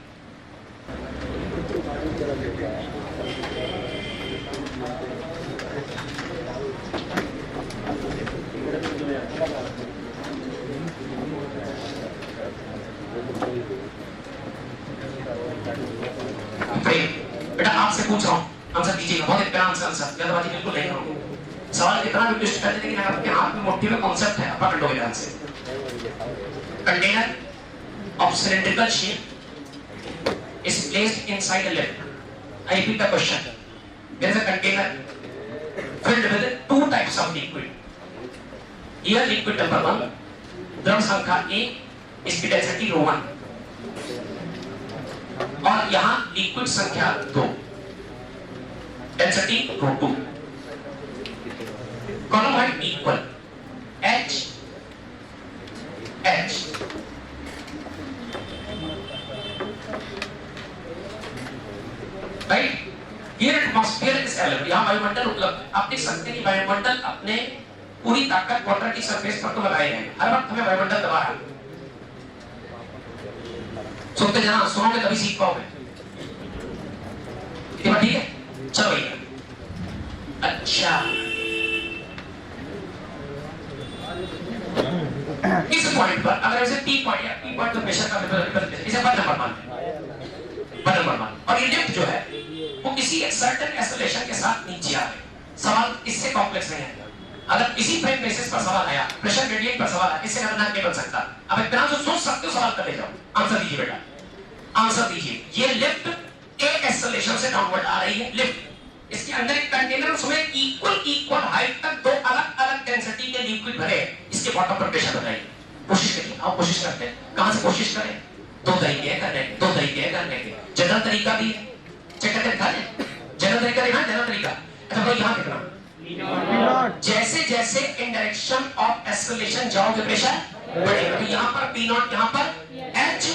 बेटा आपसे पूछ रहा हूं, आंसर दीजिएगा, बहुत इत्मीनान से आंसर, जल्दबाजी बिल्कुल नहीं करूंगा। सवाल इतना भी ट्विस्ट कर देते कि आपके हाथ में मुट्ठी में कॉन्सेप्ट है, पकड़ लो ध्यान से। Container of cylindrical shape is placed inside a lid. I repeat the question. There is a container filled with 2 types of liquid. Here liquid number 1, द्रव संख्या A, इसकी डेंसिटी ρ1, और यहाँ लिक्विड संख्या 2, density ρ2। Column height equal H H। Right, here atmosphere is available, यहाँ वायुमंडल उपलब्ध। आप देख सकते हैं कि वायुमंडल अपने पूरी ताकत वाटर की सरफेस पर तो लगाए हैं, हर वक्त हमें वायुमंडल दबा रहा है। सुनते जाना, सुनोगे तभी सीख पाओगे। ठीक है, चलो भैया। अच्छा, इस पॉइंट पर अगर ऐसे P पॉइंट या P पॉइंट तो प्रेशर का इसे बटन नंबर मान, और ये लिफ्ट जो है वो किसी एक सर्टेन एक्सेलरेशन के साथ नीचे आ रही। सवाल इससे कॉम्प्लेक्स नहीं है। अगर इसी फ्रेम बेसिस पर सवाल आया, प्रेशर ग्रेडियंट पर सवाल आया, इससे ज्यादा नहीं बन सकता। अब इतना तो सोच सकते हो, सवाल कर ले जाओ। आंसर दीजिए बेटा, आंसर दीजिए। ये लिफ्ट एक एक्सेलरेशन से डाउनवर्ड आ रही है, लिफ्ट। इसके अंदर एक कंटेनर, उसमें इक्वल हाइट तक 2 अलग-अलग डेंसिटी के लिक्विड भरे, इसके बॉटम पर प्रेशर बनाइए। कोशिश करिए, आप कोशिश करते हैं, कहां से कोशिश करें? 2 तरीके हैं करने के, 2 तरीके हैं करने के। जनरल तरीका भी है, चेक करके दिखा दें। जनरल तरीका देखना, जनरल तरीका। अच्छा भाई यहाँ देखना, जैसे जैसे इन डायरेक्शन ऑफ एक्सेलरेशन जाओगे प्रेशर बढ़ेगा। तो यहाँ पर P0, यहाँ पर H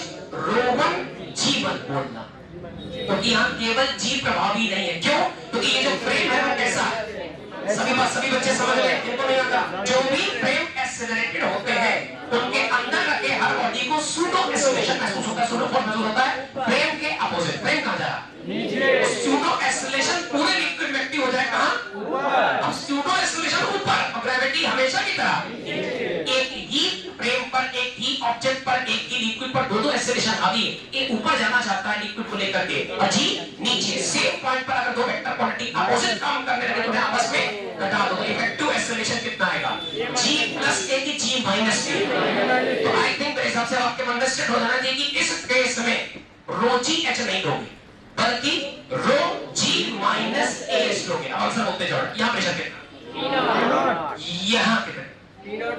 ρ1 G1 बोलना, क्योंकि यहाँ केवल जी प्रभावी नहीं है। क्यों? क्योंकि ये जो फ्रेम है वो कैसा है? सभी बच्चे समझ गए? इनको नहीं आता। जो भी फ्रेम एक्सेलरेटेड होते हैं उनके अंदर रखे हर बॉडी को सूडो एक्सेलरेशन महसूस होता है। सूडो फोर्स महसूस होता है फ्रेम के अपोजिट। फ्रेम कहाँ जा रहा? नीचे। सूडो एक्सेलरेशन पूरे लिक्विड में एक्टिव हो जाए कहाँ? ऊपर। अब सूडो एक्सेलरेशन ऊपर और ग्रेविटी हमेशा की तरह एक ही फ्रेम पर, एक ही ऑब्जेक्ट पर, एक ही लिक्विड पर दो एक्सेलरेशन हावी है। एक ऊपर जाना चाहता है लिक्विड को लेकर के और जी नीचे। सेम पॉइंट पर अगर दो वेक्टर क्वांटिटी अपोजिट काम करने लगे तो आपस में घटा दो। इफेक्टिव एक्सेलरेशन कितना आएगा? g प्लस a की g माइनस a। तो आई थिंक मेरे हिसाब से आपके मन में सेट हो जाना चाहिए कि इस केस में रो जी एच नहीं लोगे बल्कि रो जी माइनस a लोगे। अब आंसर होते जाओ। यहां प्रेशर कितना? यहां कितना?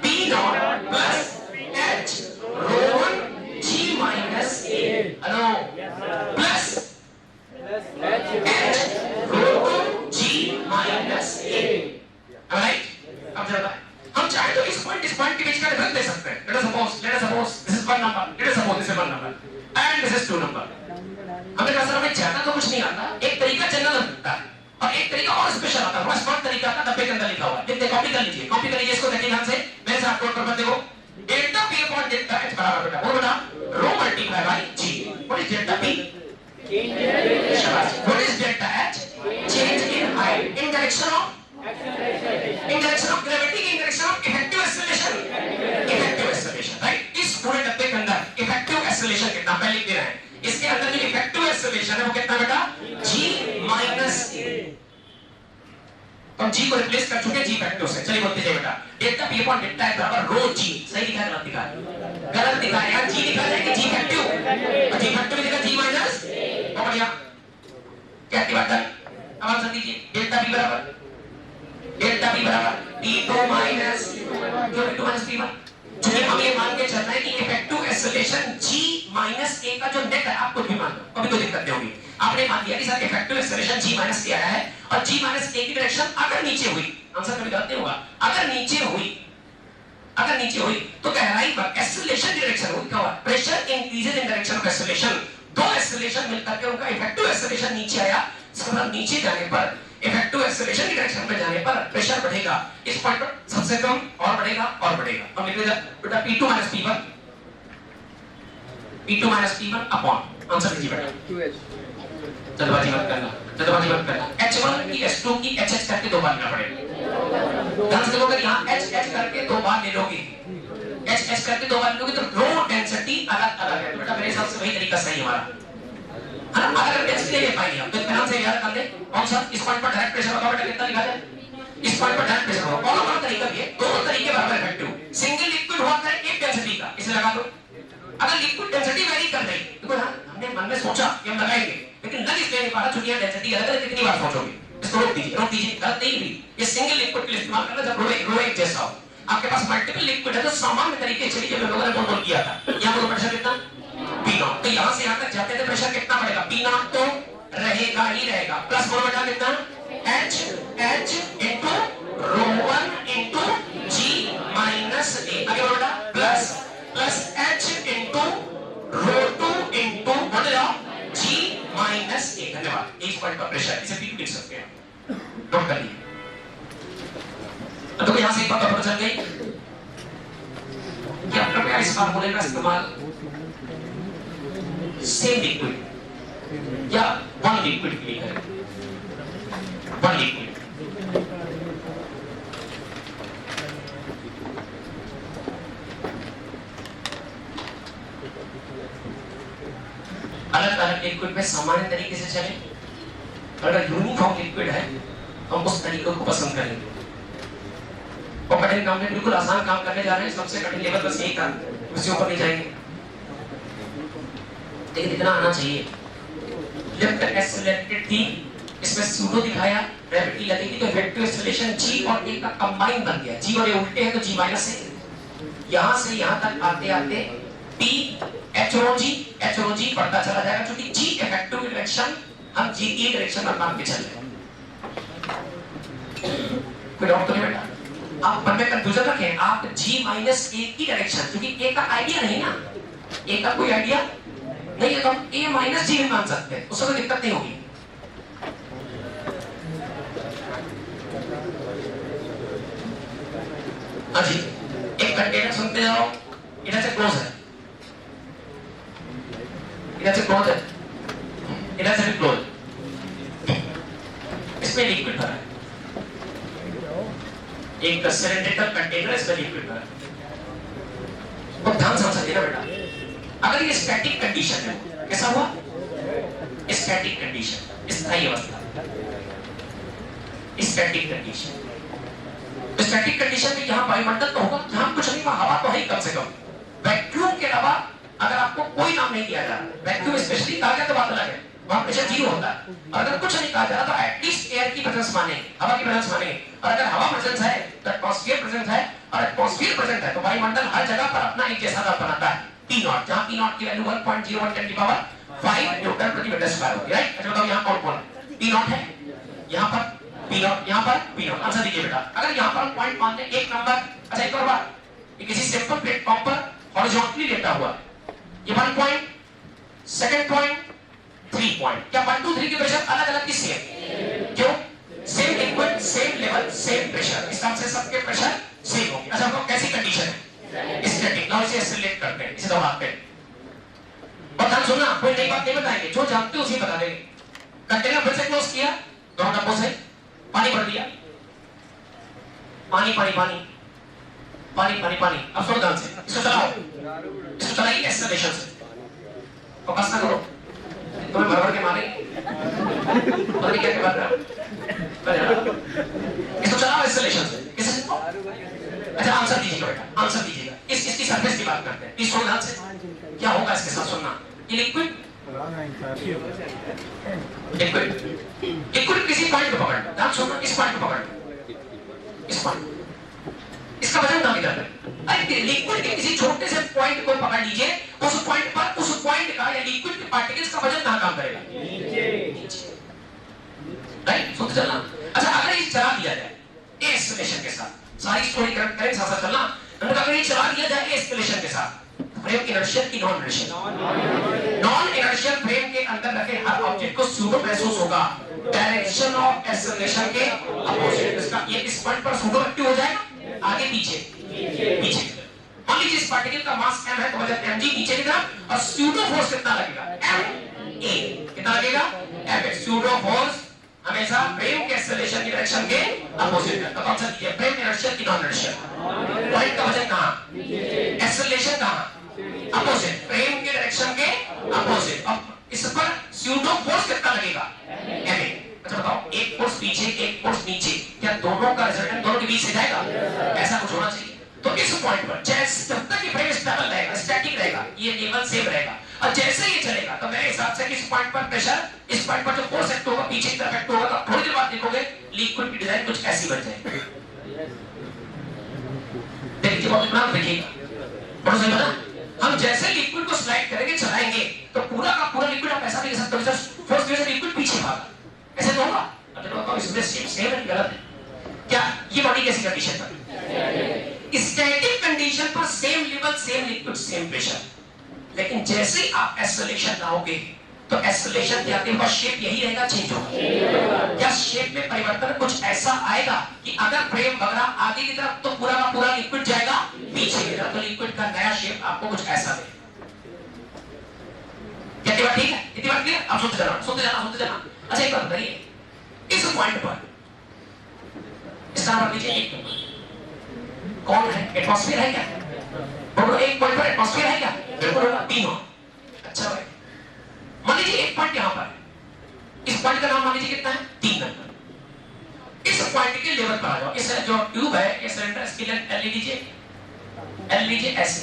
P not plus H rho 1 G minus A। Hello plus H rho 2 G minus A। Right? अब जरा हम चाहे तो इस पॉइंट के बीच का डिफरेंस दे सकते हैं। Let us suppose this is one number. Let us suppose this is one number and this is two number. हमें असल में ज्यादा तो कुछ नहीं आता। एक तरीका जनरल होता है और एक तरीका और स्पेशल आता है। बस स्मार्ट तरीका का डब्बे के अंदर लिखा हुआ है। देखते कॉपी कर लीजिए। कॉपी कर लीजिए इसको। देखिए ध्यान से मेरे साथ नोट कर देखो। Delta P upon delta H बराबर बेटा वो बेटा rho multiply by G। What is delta P? शाबाश। What is delta H? Change in height in direction of gravity in direction of effective acceleration. Right? इस पूरे डब्बे के अंदर इफेक्टिव एक्सेलरेशन कितना पहले लिख दे रहे हैं। इसके अंदर जो इफेक्टिव एक्सेलरेशन है वो कितना बेटा? g minus a। तो हम g को रिप्लेस कर चुके g इफेक्टिव से। चलिए बोलते जाइए बेटा delta p upon delta h बराबर रो g। सही लिखा है गलत लिखा है? गलत लिखा है यार। g लिखा जाएगा g इफेक्टिव और g इफेक्टिव लिखा g माइनस a। बहुत बढ़िया। क्या की बात है? अब आंसर दीजिए। डेल्टा p बराबर p2 minus p2 minus p1। चलिए हम ये मान के चल रहे हैं कि effective acceleration g minus a का जो नेट है आप कुछ भी मान लो कभी कोई दिक्कत नहीं होगी। आपने मान लिया कि sir effective acceleration g minus a आया है और g माइनस a की डायरेक्शन अगर नीचे हुई, आंसर कभी गलत नहीं होगा। अगर नीचे हुई तो गहराई पर एक्सेलरेशन डायरेक्शन होगी। क्या हुआ? Pressure increases in direction of acceleration. दो एक्सेलरेशन मिलकर के उनका इफेक्टिव एक्सेलरेशन नीचे आया। इसका मतलब नीचे जाने पर इफेक्टिव एक्सेलरेशन की डायरेक्शन में जाने पर प्रेशर बढ़ेगा। इस पॉइंट पर सबसे कम और बढ़ेगा। हम लिख देंगे बेटा P2 minus P1 upon answer कीजिए बेटा। जल्दबाजी मत करना। H1 की H2 की HH करके दो बार लेना पड़ेगा। ध्यान से देखो यहाँ HH करके दो बार ले लोगे HH करके दो बार लोगे तो रो डेंसिटी अलग है बेटा। मेरे हिसाब से वही तरीका सही हमारा है ना। अगर डेंसिटी नहीं ले पाएंगे हम तो ध्यान से याद कर ले। कौन सा? इस पॉइंट पर डायरेक्ट प्रेशर बताओ बेटा कितना लिखा जाए। इस पॉइंट पर डायरेक्ट प्रेशर होगा। कौन सा तरीका भी है? दोनों तरीके बराबर इफेक्टिव। सिंगल लिक्विड हुआ है एक डेंसिटी का, इसे लगा दो। अगर लिक्विड डेंसिटी वेरी कर रही देखो हमने मन में सोचा कि हम लगाएंगे लेकिन लग इसलिए नहीं पा रहा क्योंकि डेंसिटी अलग है। कितनी बार सोचोगे? इसको रोक दीजिए गलत नहीं हुई। ये सिंगल लिक्विड के लिए इस्तेमाल करना जब रो एक जैसा हो। आपके पास मल्टीपल लिक्विड है तो सामान्य तरीके से चलिए लोगों ने बोल किया था। यहां पर प्रेशर कितना? P not. तो यहां से यहां तक जाते थे प्रेशर कितना पड़ेगा? P नॉट तो रहेगा ही रहेगा। प्लस बोलो बेटा कितना? H into rho 1 into G minus A। आगे बोलो बेटा plus H into rho 2 into G minus A। धन्यवाद। इस पॉइंट पर प्रेशर इसे P2 लिख सकते हैं। नोट कर लीजिए। तो यहां से एक बात पता चल गई कि कृपया इस फार्मूले का इस्तेमाल सेम लिक्विड या वन लिक्विड के लिए करें। वन लिक्विड अलग लिक्विड में सामान्य तरीके से चले। अगर यूनिफॉर्म लिक्विड है तो हम उस तरीके को पसंद करेंगे। और कठिन काम में बिल्कुल आसान काम करने जा रहे हैं। सबसे कठिन लेवल बस यही था, उससे ऊपर नहीं जाएंगे। लेकिन इतना आना चाहिए। लेफ्ट एक्सेलरेटेड थी, इसमें सूडो दिखाया, ग्रेविटी लगेगी तो इफेक्टिव एक्सेलरेशन G और A का कंबाइन बन गया। G और A उल्टे हैं तो G माइनस A। यहां से यहां तक आते आते P H रो G बढ़ता चला जाएगा क्योंकि G इफेक्टिव डायरेक्शन हम G की डायरेक्शन में मान के चल रहे हैं। कोई डाउट तो नहीं बेटा? आप मन में कंफ्यूजन रखें। आप G माइनस A की डायरेक्शन क्योंकि A का आइडिया नहीं ना, A का कोई आइडिया नहीं है तो हम a माइनस जी भी मान सकते हैं, उससे कोई दिक्कत नहीं होगी। हाँ जी, एक कंटेनर सुनते जाओ, इधर से क्लोज है, इधर से क्लोज है, इधर से भी क्लोज, इसमें लिक्विड भरा है, एक सिलेंड्रिकल कंटेनर, इसमें लिक्विड भरा है। तो ध्यान से समझिएगा बेटा, अगर ये स्टैटिक कंडीशन है, कैसा हुआ? स्टैटिक कंडीशन, स्थायी अवस्था, स्टैटिक कंडीशन। तो स्टैटिक कंडीशन में यहाँ वायुमंडल तो होगा, यहाँ कुछ नहीं, हवा तो है ही कम से कम। वैक्यूम के अलावा अगर आपको कोई नाम नहीं दिया जा रहा, वैक्यूम स्पेशली कहा गया तो बात अलग है, वहां प्रेशर जीरो होता है। और अगर कुछ नहीं कहा जा रहा तो एटलीस्ट एयर की प्रेजेंस मानेंगे, हवा की प्रेजेंस मानेंगे। और अगर हवा प्रेजेंस है तो एटमॉस्फेयर प्रेजेंस है, और एटमॉस्फेयर प्रेजेंट है तो वायुमंडल हर जगह पर अपना एक जैसा दाब बनाता है। P नॉट, जहां P नॉट की वैल्यू 1.01 10 की पावर 5 न्यूटन प्रति मीटर स्क्वायर होती है, राइट? अच्छा बताओ यहाँ कौन कौन P नॉट है? यहाँ पर P नॉट, यहाँ पर P नॉट। आंसर दीजिए बेटा। अगर यहाँ पर हम पॉइंट मान लें एक नंबर, अच्छा एक और बात, ये किसी सिंपल प्लेटफॉर्म पर हॉरिजॉन्टली लेटा हुआ है, ये 1 पॉइंट, सेकंड पॉइंट, 3 पॉइंट, क्या 1 2 3 के प्रेशर अलग अलग की सेम? क्यों? Same liquid, same level, same pressure, इसका मतलब सबके प्रेशर सेम होंगे। अच्छा बताओ कैसी कंडीशन है? स्टैटिक। नाउ इसे एक्सेलरेट करते हैं, इसे दबाते हैं। और ध्यान सुनना, कोई नई बात नहीं बताएंगे, जो जानते हो उसे बता देंगे। कंटेनर फिर से क्लोज किया, दोनों डब्बों से पानी भर दिया, पानी पानी पानी पानी पानी पानी। अब सुनो ध्यान से, इसको चलाओ, इसको चलाइए एक्सेलरेशन से, फोकस ना करो, तुम्हें भर भर के मारेंगे, पता नहीं क्या बात है। इसको चलाओ एक्सेलरेशन से, किससे? अच्छा आंसर दीजिएगा बेटा, आंसर दीजिएगा। इसकी सरफेस की बात करते हैं, इस ध्यान से क्या होगा इसके साथ, सुनना। ये लिक्विड लिक्विड किसी पॉइंट को पकड़ लो, ध्यान सुनना, इस पॉइंट को पकड़ लो, इस पॉइंट, इसका वजन कहाँ किधर है? अरे लिक्विड के किसी छोटे से पॉइंट को पकड़ लीजिए, उस पॉइंट पर उस पॉइंट का या लिक्विड के पार्टिकल्स का वजन कहाँ काम करेगा? नीचे, राइट? सुनते चलना। अच्छा अगर ये चला दिया जाए एक्सेलरेशन के साथ, सारी स्टोरी करें साथ साथ चलना। अगर ये चला दिया जाए एक्सेलरेशन के साथ, फ्रेम इनर्शियल की non inertial? Non inertial frame के अंदर रखे हर ऑब्जेक्ट को सूडो महसूस होगा डायरेक्शन ऑफ एक्सेलरेशन के अपोजिट। इसका ये इस पॉइंट पर सूडो एक्टिव हो जाएगा, आगे पीछे पीछे। मान लीजिए इस पार्टिकल का मास m है तो वजन mg नीचे की तरफ, और सूडो फोर्स कितना लगेगा? ma। कितना लगेगा? ma। सूडो फोर्स हमेशा फ्रेम के एक्सेलरेशन की डायरेक्शन के अपोजिट है। तो कौन सा दिया? फ्रेम इनर्शियल की नॉन इनर्शियल? पॉइंट का वजन कहां? एक्सेलरेशन कहां? अपोजिट, फ्रेम के डायरेक्शन के अपोजिट। अब इस पर सूडो फोर्स कितना लगेगा? ma। अच्छा बताओ, एक फोर्स पीछे एक फोर्स नीचे, क्या दोनों का रिजल्टेंट दोनों के बीच से जाएगा? ऐसा कुछ होना चाहिए। तो इस पॉइंट पर जब तक ये फ्रेम स्टेबल रहेगा, स्टैटिक रहेगा, ये लेवल सेम रहेगा, और जैसे ये चलेगा तो मेरे हिसाब से इस पॉइंट पर प्रेशर, इस पॉइंट पर जो फोर्स एक्ट होगा पीछे की तरफ एक्ट होगा, तो थोड़ी देर बाद देखोगे लिक्विड की डिजाइन कुछ ऐसी बन जाएगी। देखिए बहुत ध्यान रखिएगा, बहुत सही बना। हम जैसे लिक्विड को स्लाइड करेंगे, चलाएंगे, तो पूरा का पूरा लिक्विड आप ऐसा नहीं कर सकते, फोर्स की वजह से लिक्विड पीछे भागा, ऐसे तो होगा। अब देखो तो इसमें सेम है, गलत है क्या? ये बॉडी कैसी कंडीशन पर? स्टैटिक कंडीशन पर same level, same liquid, same pressure. लेकिन जैसे ही आप एक्सेलरेशन लाओगे तो एक्सेलरेशन के आते हुए शेप यही रहेगा, चेंज होगा। क्या शेप में परिवर्तन कुछ ऐसा आएगा कि अगर फ्रेम वगैरह आगे की तरफ तो पूरा का पूरा लिक्विड जाएगा पीछे की तरफ, तो लिक्विड का नया शेप आपको कुछ ऐसा दे। क्या बात ठीक है? इतनी बात क्लियर? आप सुनते जाना, सुनते जाना, सुनते जाना। अच्छा एक बात बताइए, इस पॉइंट पर इसका नाम लीजिए एक नंबर, कौन है? एटमॉस्फेयर है क्या? बोलो एक पॉइंट पर एटमॉस्फेयर है क्या? बिल्कुल होगा, तीनों। अच्छा भाई मान लीजिए एक पॉइंट यहां पर, इस पॉइंट का नाम मान लीजिए कितना है? 3 नंबर। इस पॉइंट के लेवल पर आ जाओ, इस जो ट्यूब है, ये सिलेंडर, इसकी लेंथ L लीजिए, L लीजिए, ऐसे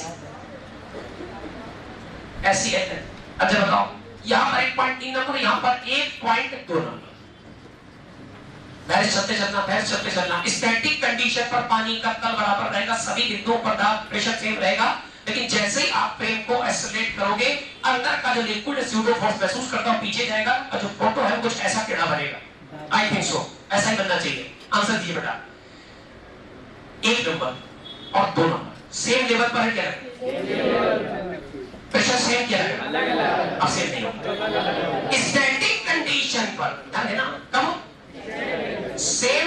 ऐसी है। अच्छा बताओ यहां पर 1.3 नंबर, यहां पर 1.2 नंबर। भैंस चलते चलना, भैंस चलते चलना। स्टैटिक कंडीशन पर पानी का तल बराबर रहेगा, सभी बिंदुओं पर दाब प्रेशर सेम रहेगा, लेकिन जैसे ही आप फ्रेम को एक्सेलरेट करोगे, अंदर का जो लिक्विड सूडो फोर्स महसूस करता है पीछे जाएगा, और जो फोटो है कुछ ऐसा टेढ़ा बनेगा। आई थिंक सो, ऐसा ही बनना चाहिए। आंसर दीजिए बेटा। 1 नंबर और 2 नंबर सेम लेवल पर है क्या? प्रेशर सेम क्या है, अब सेम नहीं होगा। स्टैटिक कंडीशन पर ध्यान देना, कब same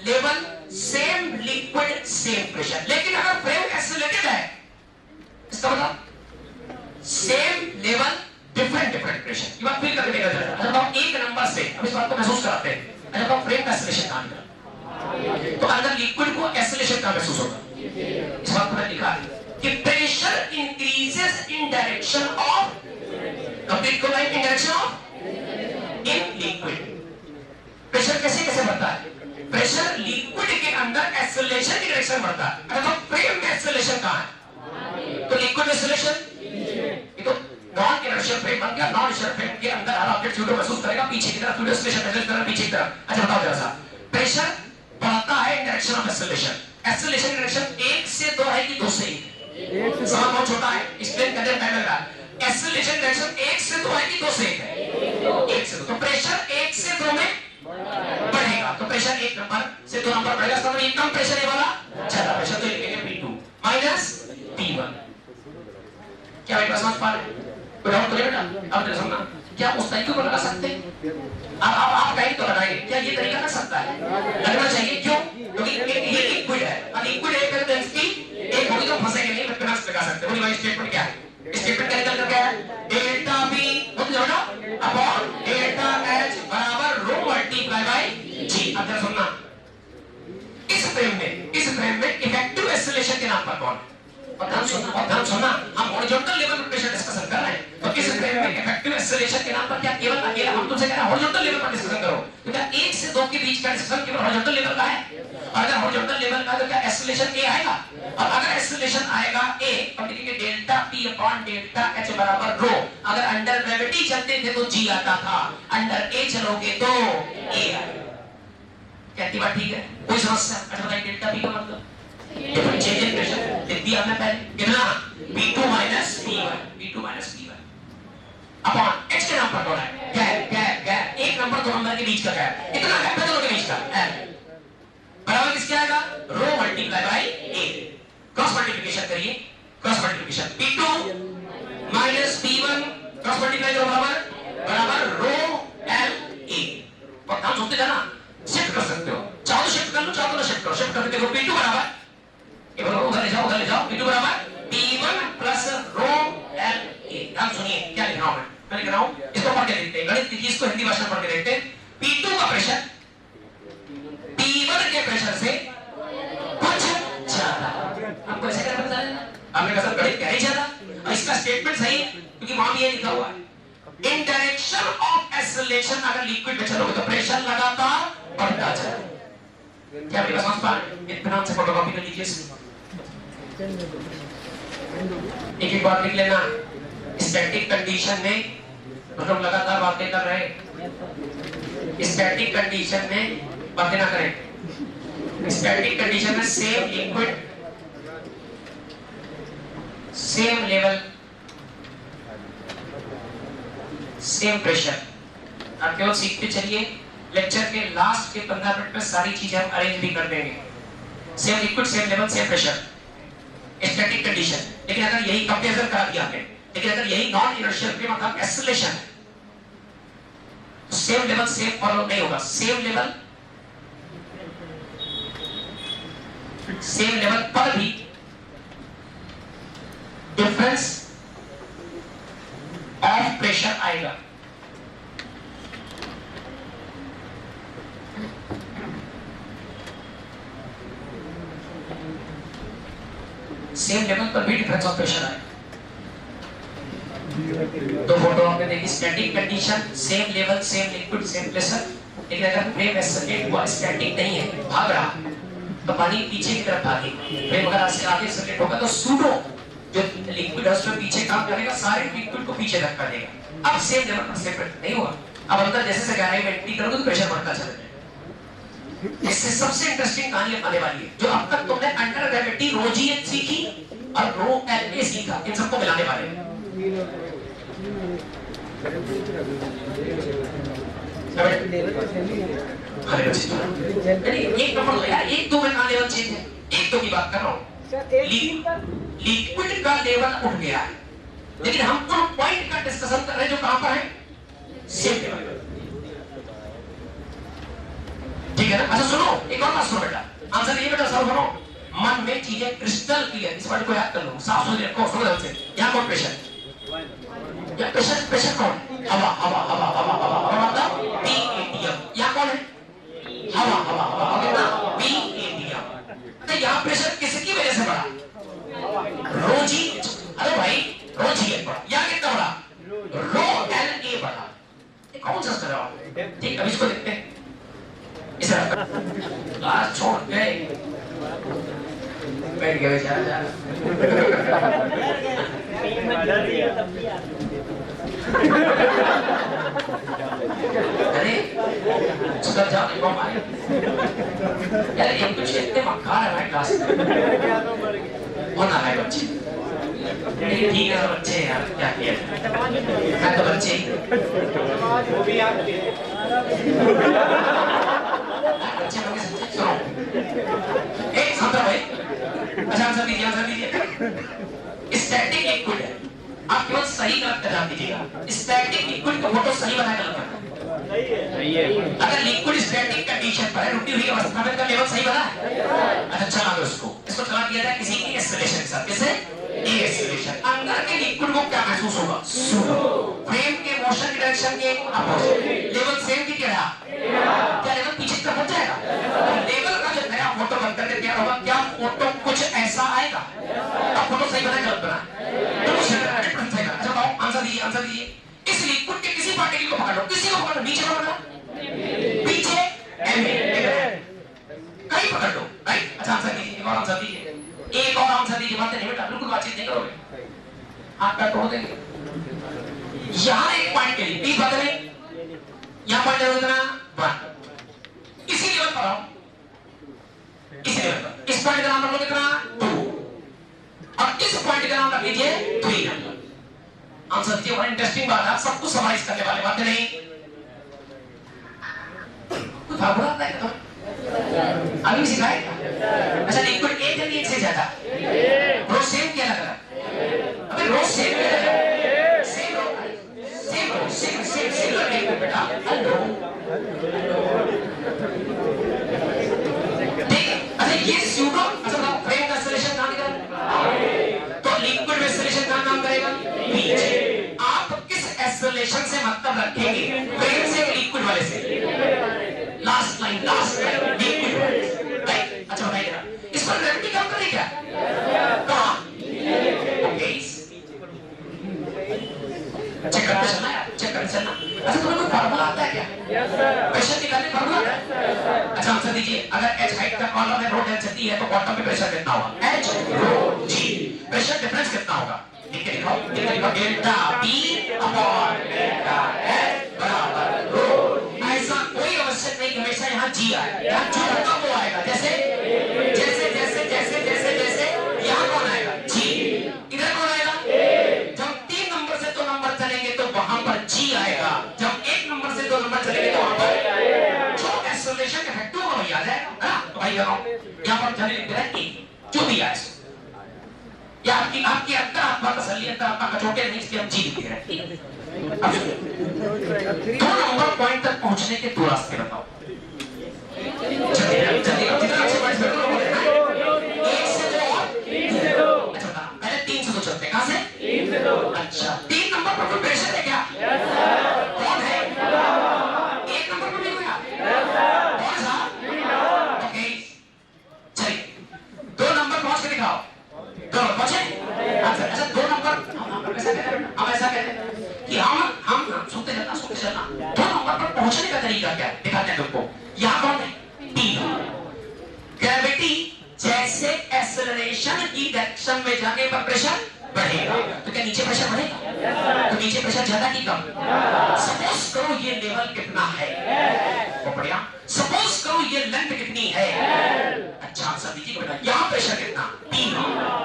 level same liquid same pressure. लेकिन अगर फ्रेम एक्सेलरेटेड है, इसका मतलब same level different different pressure. ये बात फिर करके देखा जाएगा। अच्छा हम एक नंबर से अब इस बात को महसूस कराते हैं। अच्छा तो फ्रेम का एक्सेलरेशन कहां मिला, तो अंदर लिक्विड को एक्सेलरेशन कहां महसूस होगा, इस बात को मैंने लिखा है कि pressure increases in direction of complete को line in direction of in liquid. Pressure कैसे कैसे बढ़ता है, प्रेशर लिक्विड के अंदर एक्सेलरेशन की डायरेक्शन बढ़ता है। अच्छा तो फ्रेम में एक्सेलरेशन कहां है, तो लिक्विड एक्सेलरेशन, ये तो नॉन इनर्शियल फ्रेम बन गया। नॉन इनर्शियल फ्रेम के अंदर हर ऑब्जेक्ट फ्लूइड महसूस करेगा पीछे की तरफ, फ्लूइड एक्सेलरेशन महसूस करेगा पीछे की तरफ। अच्छा बताओ जरा सा, प्रेशर बढ़ता है इन डायरेक्शन ऑफ एक्सेलरेशन, एक्सेलरेशन की डायरेक्शन 1 से 2 है कि 2 से 1? सवाल बहुत छोटा है, एक्सप्लेन करने में टाइम लग रहा है। एक्सेलरेशन की डायरेक्शन 1 से 2 है कि 2 से 1 है? 1 से 2। तो प्रेशर 1 से 2 में बढ़ेगा, तो प्रेशर 1 नंबर से 2 नंबर बढ़ेगा। इसका मतलब ये कम प्रेशर है वाला ज्यादा प्रेशर, तो लिखेंगे P2 माइनस P1। क्या मेरी बात समझ पा रहे हैं? कोई डाउट तो नहीं बेटा? अब जरा समझना, क्या उस तरीके को लगा सकते हैं? अब आप कहीं तो लगाएंगे, क्या ये तरीका लग सकता है? लगना चाहिए, क्यों? क्योंकि ये लिक्विड है, और लिक्विड एक तरह डेंसिटी एक होगी तो फंसेंगे नहीं, बिना लगा सकते। बोलिए भाई स्टेटमेंट क्या है? स्टेटमेंट क्या निकल कर है? डेल्टा बी खुद जोड़ो अपॉन डेल्टा एच बराबर रो मल्टीप्लाई बाय जी। अब जरा सुनना, इस फ्रेम में इफेक्टिव एक्सेलरेशन के नाम पर कौन है? और ध्यान सुनना, हम हॉरिजॉन्टल लेवल पर प्रेशर डिस्कशन कर रहे हैं, तो इस फ्रेम में इफेक्टिव एक्सेलरेशन के नाम पर क्या केवल अकेला हम तुमसे कह रहे हैं हॉरिजॉन्टल लेवल पर डिस्कशन करो, तो क्या 1 से 2 के बीच का डिस्कशन केवल हॉरिजॉन्टल लेवल का है? और अगर हॉरिजॉन्टल लेवल का तो क्या एक्सेलरेशन ए आएगा? और अगर एक्सेलरेशन आएगा ए, तो लिखेंगे delta P upon delta H बराबर रो। अगर अंडर ग्रेविटी चलते थे तो जी आता था, अंडर ए चलोगे तो ए आएगा। कहती बात ठीक है, कोई समस्या? अच्छा बताइए डेल्टा पी का मतलब डिफरेंट चेंज इन प्रेशर लिख दिया हमने पहले, कितना P2 minus P1, P2 minus P1 upon H के नाम पर कौन है? गैप, एक नंबर 2 नंबर के बीच का गैप, इतना गैप है दोनों के बीच का, बराबर किसके आएगा? Rho multiply by A. Cross multiplication करिए, cross multiplication P2 minus P1 cross multiply करो बराबर रो एल ए। और हम सोचते जाना शिफ्ट कर सकते हो, चाहो तो शिफ्ट कर लो, चाहो तो शिफ्ट करो। शिफ्ट करके देखो P2 बराबर, ये बोलो उधर ले जाओ P2 बराबर P1 plus rho L A. ध्यान सुनिए क्या लिख रहा हूं मैं लिख रहा हूं, इसको पढ़ के देखते हैं, गणित की इसको हिंदी भाषा में पढ़ के देखते हैं। P2 का प्रेशर P1 के प्रेशर से कुछ ज्यादा, आपको ऐसे कैसे पता चला? आपने कहा सर गणित क्या ही ज्यादा, और इसका स्टेटमेंट सही है क्योंकि वहां भी ये लिखा हुआ है इन डायरेक्शन ऑफ एक्सेलरेशन। अगर लिक्विड में चलोगे तो प्रेशर लगातार बढ़ता जाए। क्या मेरी बात समझ पा रहे हैं? इत्मीनान से फोटोकॉपी कर लीजिए, एक बात लिख लेना। स्टैटिक कंडीशन में हम लगातार बातें कर रहे, स्टैटिक कंडीशन में बातें ना करें। स्टैटिक कंडीशन में same liquid same level same pressure. आप केवल सीखते चलिए, लेक्चर के लास्ट के 15 मिनट में सारी चीजें हम अरेंज भी कर देंगे। Same liquid same level same pressure, static condition. लेकिन अगर यही कंपेरिजन करा दिया आपने, लेकिन अगर यही नॉन इनर्शियल फ्रेम मतलब एक्सेलरेशन है, तो सेम लेवल सेम फॉलो नहीं होगा। सेम लेवल पर भी डिफरेंस ऑफ प्रेशर आएगा। सेम लेवल पर भी डिफरेंस ऑफ प्रेशर आएगा। तो फोटो आपने देखी, static condition same level same liquid same pressure. लेकिन अगर फ्रेम एक्सेलरेट हुआ, स्टैटिक नहीं है, भाग रहा, तो पानी पीछे की तरफ भागेगा। फ्रेम अगर ऐसे आगे एक्सेलरेट होगा तो सूडो जो लिक्विड है उसमें पीछे काम करेगा, सारे लिक्विड को पीछे धक्का देगा। अब सेम लेवल पर सेपरेट नहीं हुआ। अब अंदर जैसे गहराई में एंट्री करोगे तो प्रेशर बढ़ता चला जाएगा। इससे सबसे इंटरेस्टिंग कहानी आने वाली है, जो अब तक तुमने अंडर ग्रेविटी रोजीएच सीखी और रो एल ए सीखा, इन सबको मिलाने वाले हैं। एक नंबर दो यार, एक दो में कहां लेवल चेंज है, एक दो की बात कर रहा हूं। लिक्विड का लेवल उठ गया है, लेकिन हम उन पॉइंट का डिस्कशन कर रहे हैं जो कहां पर है, सेम लेवल पर। ठीक है ना? अच्छा सुनो, एक और बात सुनो बेटा, आंसर ये बेटा सॉल्व करो। मन में चीजें क्रिस्टल क्लियर, इस वर्ड को याद कर लो, साफ सुथरे रखो समझ से। यहां कौन प्रेशर, या प्रेशर, प्रेशर कौन, हवा हवा हवा हवा हवा हवा मतलब पीएटीएम। यहां कौन है, हवा हवा हवा कितना, पीएटीएम। तो यहां प्रेशर किसकी वजह से बढ़ा, रोजी, अरे भाई रोजी बढ़ा, या कितना बढ़ा, रो एल ए बढ़ा। कौन सा जवाब, ठीक अब इसको देखते हैं। इस क्लास छोड़ गए, बैठ गए बेचारा जा। अरे उसका जाओ कम आए यार, एक कुछ इतने मक्कार है भाई क्लास में, वो ना है बच्चे, ठीक है बच्चे यार, क्या किया मैं तो बच्चे वो भी आप बच्चे लोग सुनो, एक छात्र भाई, अच्छा आंसर दीजिए, आंसर दीजिए। स्टैटिक लिक्विड है, आप केवल सही गलत बता दीजिएगा। स्टैटिक लिक्विड को फोटो सही बनाया गलत है, सही है। अगर लिक्विड स्टैटिक कंडीशन पर है, रुकी हुई अवस्था में, का लेवल सही बना है। अच्छा चला दो इसको चला दिया जाए किसी की एक्सेलरेशन के साथ, कैसे एक्सेलरेशन, अंदर के लिक्विड को क्या महसूस होगा, फ्रेम के मोशन की डायरेक्शन के अपोजिट, लेवल सेम की क्या, क्या लेवल पीछे की तरफ हो जाएगा, लेवल का जो नया फोटो बनकर के तैयार होगा, क्या फोटो कुछ ऐसा आएगा, अब फोटो सही बना गलत बना, बिल्कुल सही बना, 100% सही बना। अच्छा बताओ, आंसर दीजिए, आंसर दीजिए। इस लिक्विड के किसी पार्टिकल को पकड़ लो, किसी को पकड़ लो, नीचे पकड़ लो, पीछे कहीं पकड़ लो, राइट। अच्छा आंसर दीजिए, एक और आंसर दीजिए, एक और आंसर दीजिए, बातें नहीं बेटा, बिल्कुल बातचीत नहीं करोगे, हाथ पैर तोड़ देंगे। यहां एक पॉइंट के लिए 20 बातें नहीं, यहां पॉइंट जरूर देना 1, इसी लेवल पर आओ, इसी लेवल पर, इस पॉइंट का नाम रख लो कितना 2, और इस पॉइंट का नाम रख लीजिए 3 नंबर। आंसर दीजिए, बड़ा इंटरेस्टिंग बात है, आप सब कुछ समराइज करने वाले बातें नहीं, कुछ फार्मूला आता है तो अभी सिखाएगा। अच्छा लिक्विड एक है, एक से ज्यादा, रोज सेम क्या लग रहा है, अबे रोज सेम क्या लग रहा है, सेम लिक्विड बेटा, हेलो ठीक है। अच्छा ये स्यूडो, अच्छा फ्रेम का एक्सेलरेशन कहां निकला, तो लिक्विड में एक्सेलरेशन कहां काम करेगा, नीचे। आप किस एक्सेलरेशन से मतलब रखेंगे, फ्रेम से लिक्विड वाले से, लास्ट लाइन लिक्विड वाले, राइट। अच्छा बताइए इस पर ग्रेविटी काम करेगी क्या, कहां, ओके चेक करते चलना यार, चेक करते चलना। अच्छा तुम्हें कोई फार्मूला आता है क्या, प्रेशर निकालने फार्मूला, अच्छा आंसर दीजिए। अगर h हाइट का कॉलम है, रो डेंसिटी है, तो बॉटम पे प्रेशर कितना होगा, h rho g, pressure difference कितना होगा, लिख के दिखाओ, delta p upon delta h बराबर रो। ऐसा कोई आवश्यक नहीं हमेशा यहाँ g आए, यहाँ जो होगा वो आएगा, जैसे जैसे जैसे जैसे जैसे जैसे यहाँ कौन आएगा g, इधर कौन आएगा, जब 3 नंबर से 2 नंबर चलेंगे तो वहां पर g आएगा, जब 1 नंबर से 2 नंबर चलेंगे तो वहां पर जो एक्सेलरेशन इफेक्ट होगा वही आ जाएगा, है ना। तो भाई यहाँ पर चले लिखते हैं जो भी आए, या आपकी आपकी अंतरात्मा तसल्ली, अंतरात्मा का छोटे नहीं, इसलिए हम जी लिखते हैं। अब 2 नंबर पॉइंट तक पहुंचने के 2 रास्ते बताओ, चलिए चलिए जितना अच्छे पॉइंट बैठो बोले ना, 1 से 2 और 3 से 2, अच्छा बता पहले 3 से 2 चलते हैं, कहां से 3 से 2, अच्छा 3 नंबर पर कोई प्रेशर है क्या, यस सर, कौन है, 1 नंबर पर भी कोई, यस सर, कौन सा, ओके चलिए 2 नंबर पहुंच के दिखाओ, 2 नंबर पहुंचे, अच्छा 2 नंबर हम ऐसा कहते हैं कि हम सुनते चलना 2 नंबर पर पहुंचने का तरीका क्या है, दिखाते हैं तुमको। यहाँ कौन है, P, ग्रेविटी जैसे एक्सेलरेशन की डायरेक्शन में जाने पर प्रेशर बढ़ेगा, तो क्या नीचे प्रेशर बढ़ेगा, तो नीचे प्रेशर ज्यादा की कम, सपोज करो ये लेवल कितना है, तो बढ़िया, सपोज करो ये लेंथ कितनी है, अच्छा आंसर दीजिए बेटा, यहाँ प्रेशर कितना P,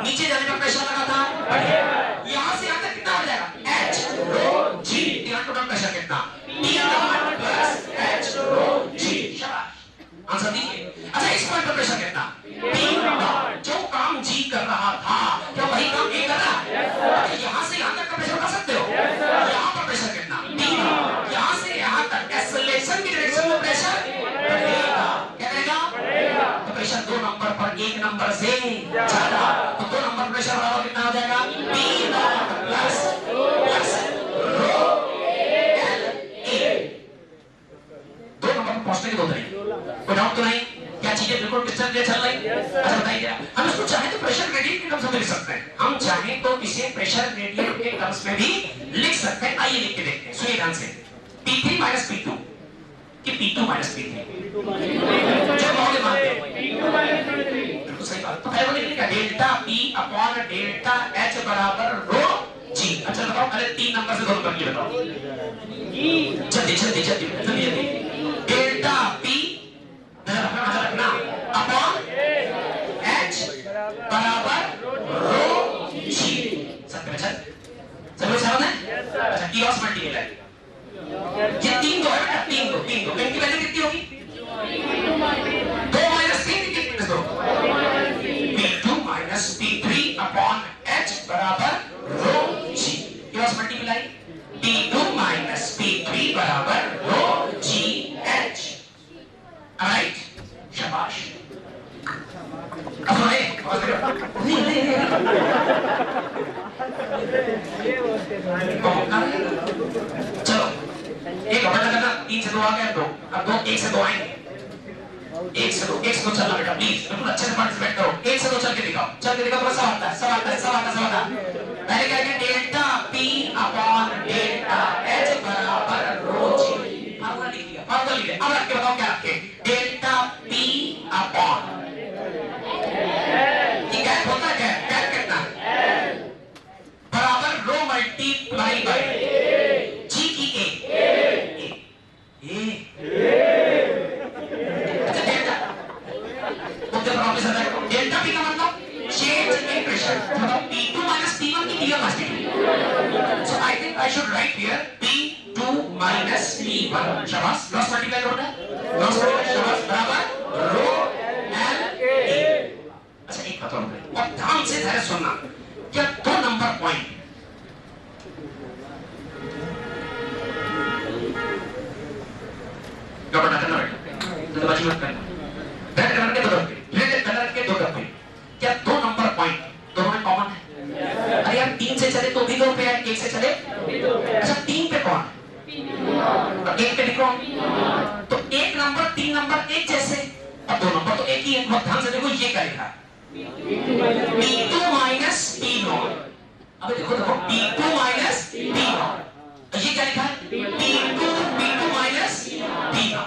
नीचे जाने पर प्रेशर लगा था बढ़ेगा, यहाँ से यहाँ तक कितना हो जाएगा h रो g, यहाँ टोटल प्रेशर कितना P plus h rho g, शाबाश आंसर दीजिए। अच्छा इस पॉइंट पर प्रेशर कितना P, जो काम g कर रहा था क्या वही काम a कर रहा है, यहाँ से यहाँ तक का प्रेशर नंबर से ज्यादा, तो 2 नंबर प्रेशर बराबर कितना हो जाएगा? P plus rho L A. 2 number पर पहुंचने के 2 तरीके, कोई डाउट तो नहीं? क्या चीजें बिल्कुल क्रिस्टल क्लियर चल रही? अच्छा बताइए, हम इसको चाहे तो प्रेशर ग्रेडियंट के टर्म्स में लिख सकते हैं, हम चाहे तो इसे प्रेशर ग्रेडियंट के टर्म्स में भी लिख सकते हैं। आइए लिख के देखते हैं, सुनिए ध्यान से। P3 माइनस P2 कि P2 माइनस P3, जो मौके मानते हैं तो सही बात। तो पहले वो लिखेगा delta P upon delta H बराबर रो जी। अच्छा बताओ, पहले 3 नंबर से 2 नंबर की बताओ जल्दी। डेल्टा P रखना अपॉन H बराबर रो जी। सब समझ है? अच्छा क्रॉस मल्टीप्लाई, ये 3 दो है, 3 दो इनकी वैल्यू कितनी होगी? 2 माइनस 3 कितनी? 2 P2 minus P3 upon H बराबर rho g. Cross multiply, P2 minus P3 बराबर रो जी H। राइट, शाबाश। अब चलो एक घबरा करना, 3 से 2 आ गया, 2 अब 2 1 से 2 आएंगे, 1 से 2 चलना बेटा प्लीज, बिल्कुल अच्छे से पार्टिसिपेट करो। 1 से 2 चल के दिखाओ थोड़ा सा आता है। पहले क्या है? Delta P upon delta H बराबर रो जी। फार्मूला लिख दिया, अब रख के बताओ क्या रखे? डेल्टा P अपॉन गैप होता है, गैप कितना बराबर रो मल्टीप्लाई बाय जी की ए। अच्छा डेल्टा P का मतलब चेंज इन प्रेशर, मतलब P2 माइनस P1 की P1 minus P2। So I think I should write here P2 minus P1। शाबाश, क्रॉस मल्टीप्लाई करो ना, क्रॉस मल्टीप्लाई, शाबाश, बराबर रो एल ए। अच्छा एक बात और ध्यान से धैर्य सुनना, क्या 2 नंबर पॉइंट गड़बड़ा करना बेटा, तो बाजी मत करना। रेड कलर के 2 डब्बे, क्या 2 नंबर पॉइंट दोनों में कॉमन है? अरे यार 3 से चले तो भी 2 पे है, 1 से चले। अच्छा 3 पे कौन? 1 पे कौन? तो 1 नंबर 3 नंबर एक जैसे, अब 2 नंबर तो एक ही है। ध्यान से देखो, ये क्या लिखा? P2 minus P0। अब देखो P2 माइनस P0, ये क्या लिखा है? P2 minus P0।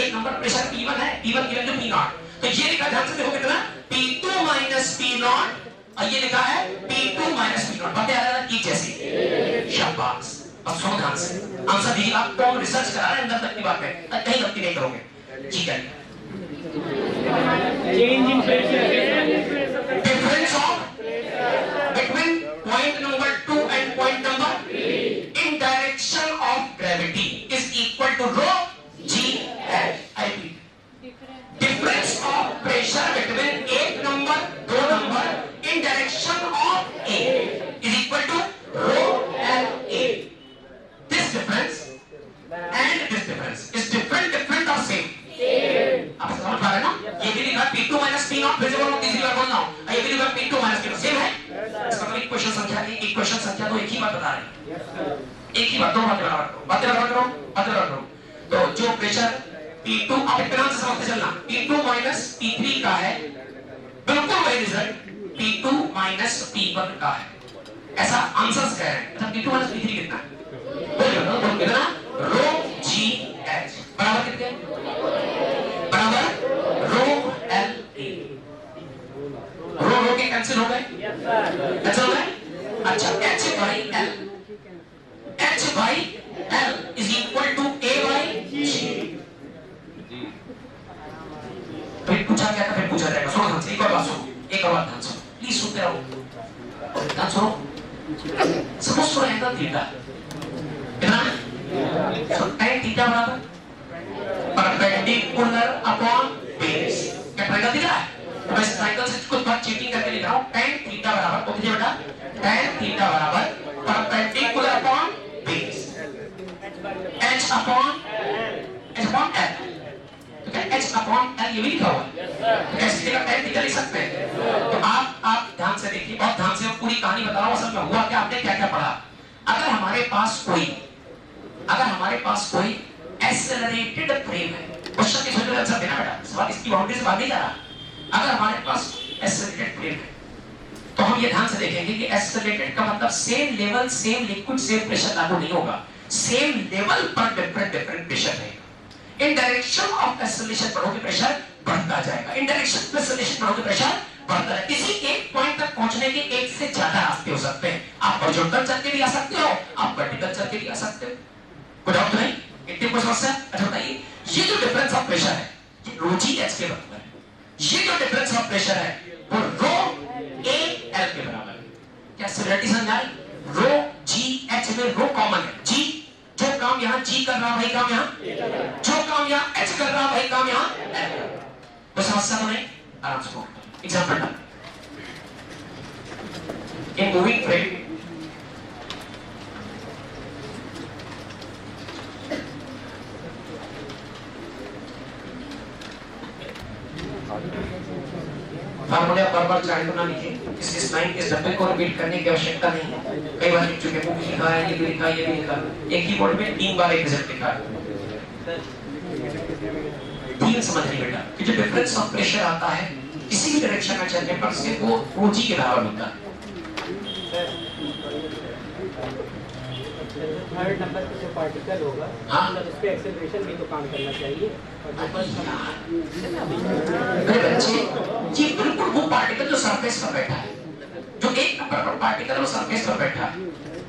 एक नंबर प्रेशर P1 है, P1 की वैल्यू P0, तो ये लिखा, ध्यान से देखो कितना? P2 माइनस P0, और ये लिखा है P2 माइनस P0। बातें आ रहा है एक जैसी। शाबाश। अब सुनो ध्यान से, आंसर दीजिए। आपको हम रिसर्च करा रहे हैं, अंदर तक की बात है, कहीं गलती नहीं करोगे। ठीक है, Change in pressure. difference of between point number 2 and point number 3 in direction of gravity is equal to rho g h. I repeat, difference of pressure between 1 number 2 number in direction of A is equal to rho l A. This difference and this difference is different or same? आप समझ पा रहे हैं ना? ये भी लिखा P2 minus P0, फिर से बोलो, तीसरी बार बोल रहा हूं, ये भी लिखा P2 माइनस P0, सेम है। इसका मतलब इक्वेशन संख्या 1, इक्वेशन संख्या 2 एक ही बात बता रहे हैं, एक ही बात, दो बातें बराबर करो। तो जो प्रेशर P2, आप एक ध्यान से समझते चलना, P2 माइनस P3 का है, बिल्कुल वही रिजल्ट P2 माइनस P1 का है। ऐसा आंसर्स कह रहे हैं। अच्छा P2 माइनस P3 कितना है? बोलो कितना? रो जी एच बराबर कितने? बराबर रो एल ए। रो के कैंसिल हो गए? कैंसिल हो गए? अच्छा H by L is equal to A by G। फिर पूछा क्या था, फिर पूछा जाएगा। सुनो ध्यान से, एक और बात सुनो, प्लीज सुनते रहो, ध्यान सुनो। सपोज फॉर एंगल थीटा कितना? tan थीटा बराबर परपेंडिकुलर अपॉन बेस। क्या ट्रायंगल दिख रहा है? तो मैं इस ट्रायंगल से कुछ बात चीटिंग करके लिख रहा हूं। tan थीटा बराबर, तो कितने बेटा? tan थीटा बराबर perpendicular upon base h upon l। तो क्या h अपॉन l ये भी लिखा हुआ है? टेक्निकल लिख सकते हैं। तो आप ध्यान से देखिए, बहुत ध्यान से, पूरी कहानी बता रहा हूं असल में हुआ क्या, आपने क्या क्या पढ़ा। अगर हमारे पास कोई एक्सेलरेटेड फ्रेम है, क्वेश्चन की सोच आंसर देना बेटा, सवाल इसकी बाउंड्री से बाहर नहीं जा रहा। अगर हमारे पास एक्सेलरेटेड फ्रेम है तो हम ये ध्यान से देखेंगे कि एक्सेलरेटेड का मतलब same level, same liquid, same pressure लागू नहीं होगा, सेम लेवल पर डिफरेंट प्रेशर रहेगा। इन डायरेक्शन ऑफ एक्सेलरेशन बढ़ोगे प्रेशर बढ़ता जाएगा, इन डायरेक्शन ऑफ एक्सेलरेशन बढ़ोगे प्रेशर बढ़ता है। किसी एक पॉइंट तक पहुंचने के एक से ज्यादा रास्ते हो सकते हैं। आप हॉरिजॉन्टल चल के भी आ सकते हो, आप वर्टिकल चल के भी आ सकते हो, कोई डाउट नहीं, इतनी कोई समस्या। अच्छा बताइए, ये जो डिफरेंस ऑफ प्रेशर है ये रो जी एच के बराबर है। ये जो डिफरेंस ऑफ प्रेशर है वो रो ए एल के बराबर है। क्या सिमिलरिटी समझ आई? रो जी एच में रो कॉमन है, जी जो काम यहां जी कर रहा वही काम यहां, जो काम यहां एच कर रहा वही काम यहां एल। तो समस्या तो नहीं, आराम से बोलो। Example in moving frame formula बार-बार चाहे तो ना लिखें, इस लाइन इस डब्बे को रिपीट करने की आवश्यकता नहीं है। कई बार लिख चुके, बुक लिखा है, ये भी लिखा है, ये भी लिखा है, एक ही बोर्ड में 3 बार एक रिजल्ट लिखा है। 3 समझ नहीं बेटा कि जो डिफरेंस ऑफ प्रेशर आता है किसी भी डायरेक्शन में चलने पर से वो रोजी के बराबर होता है। थर्ड नंबर पे जो पार्टिकल होगा, हाँ, उस पे एक्सेलरेशन भी तो काम करना चाहिए। मेरे बच्चे, ये बिल्कुल वो पार्टिकल जो सरफेस पर बैठा है, जो एक नंबर पर पार्टिकल वो सरफेस पर बैठा है,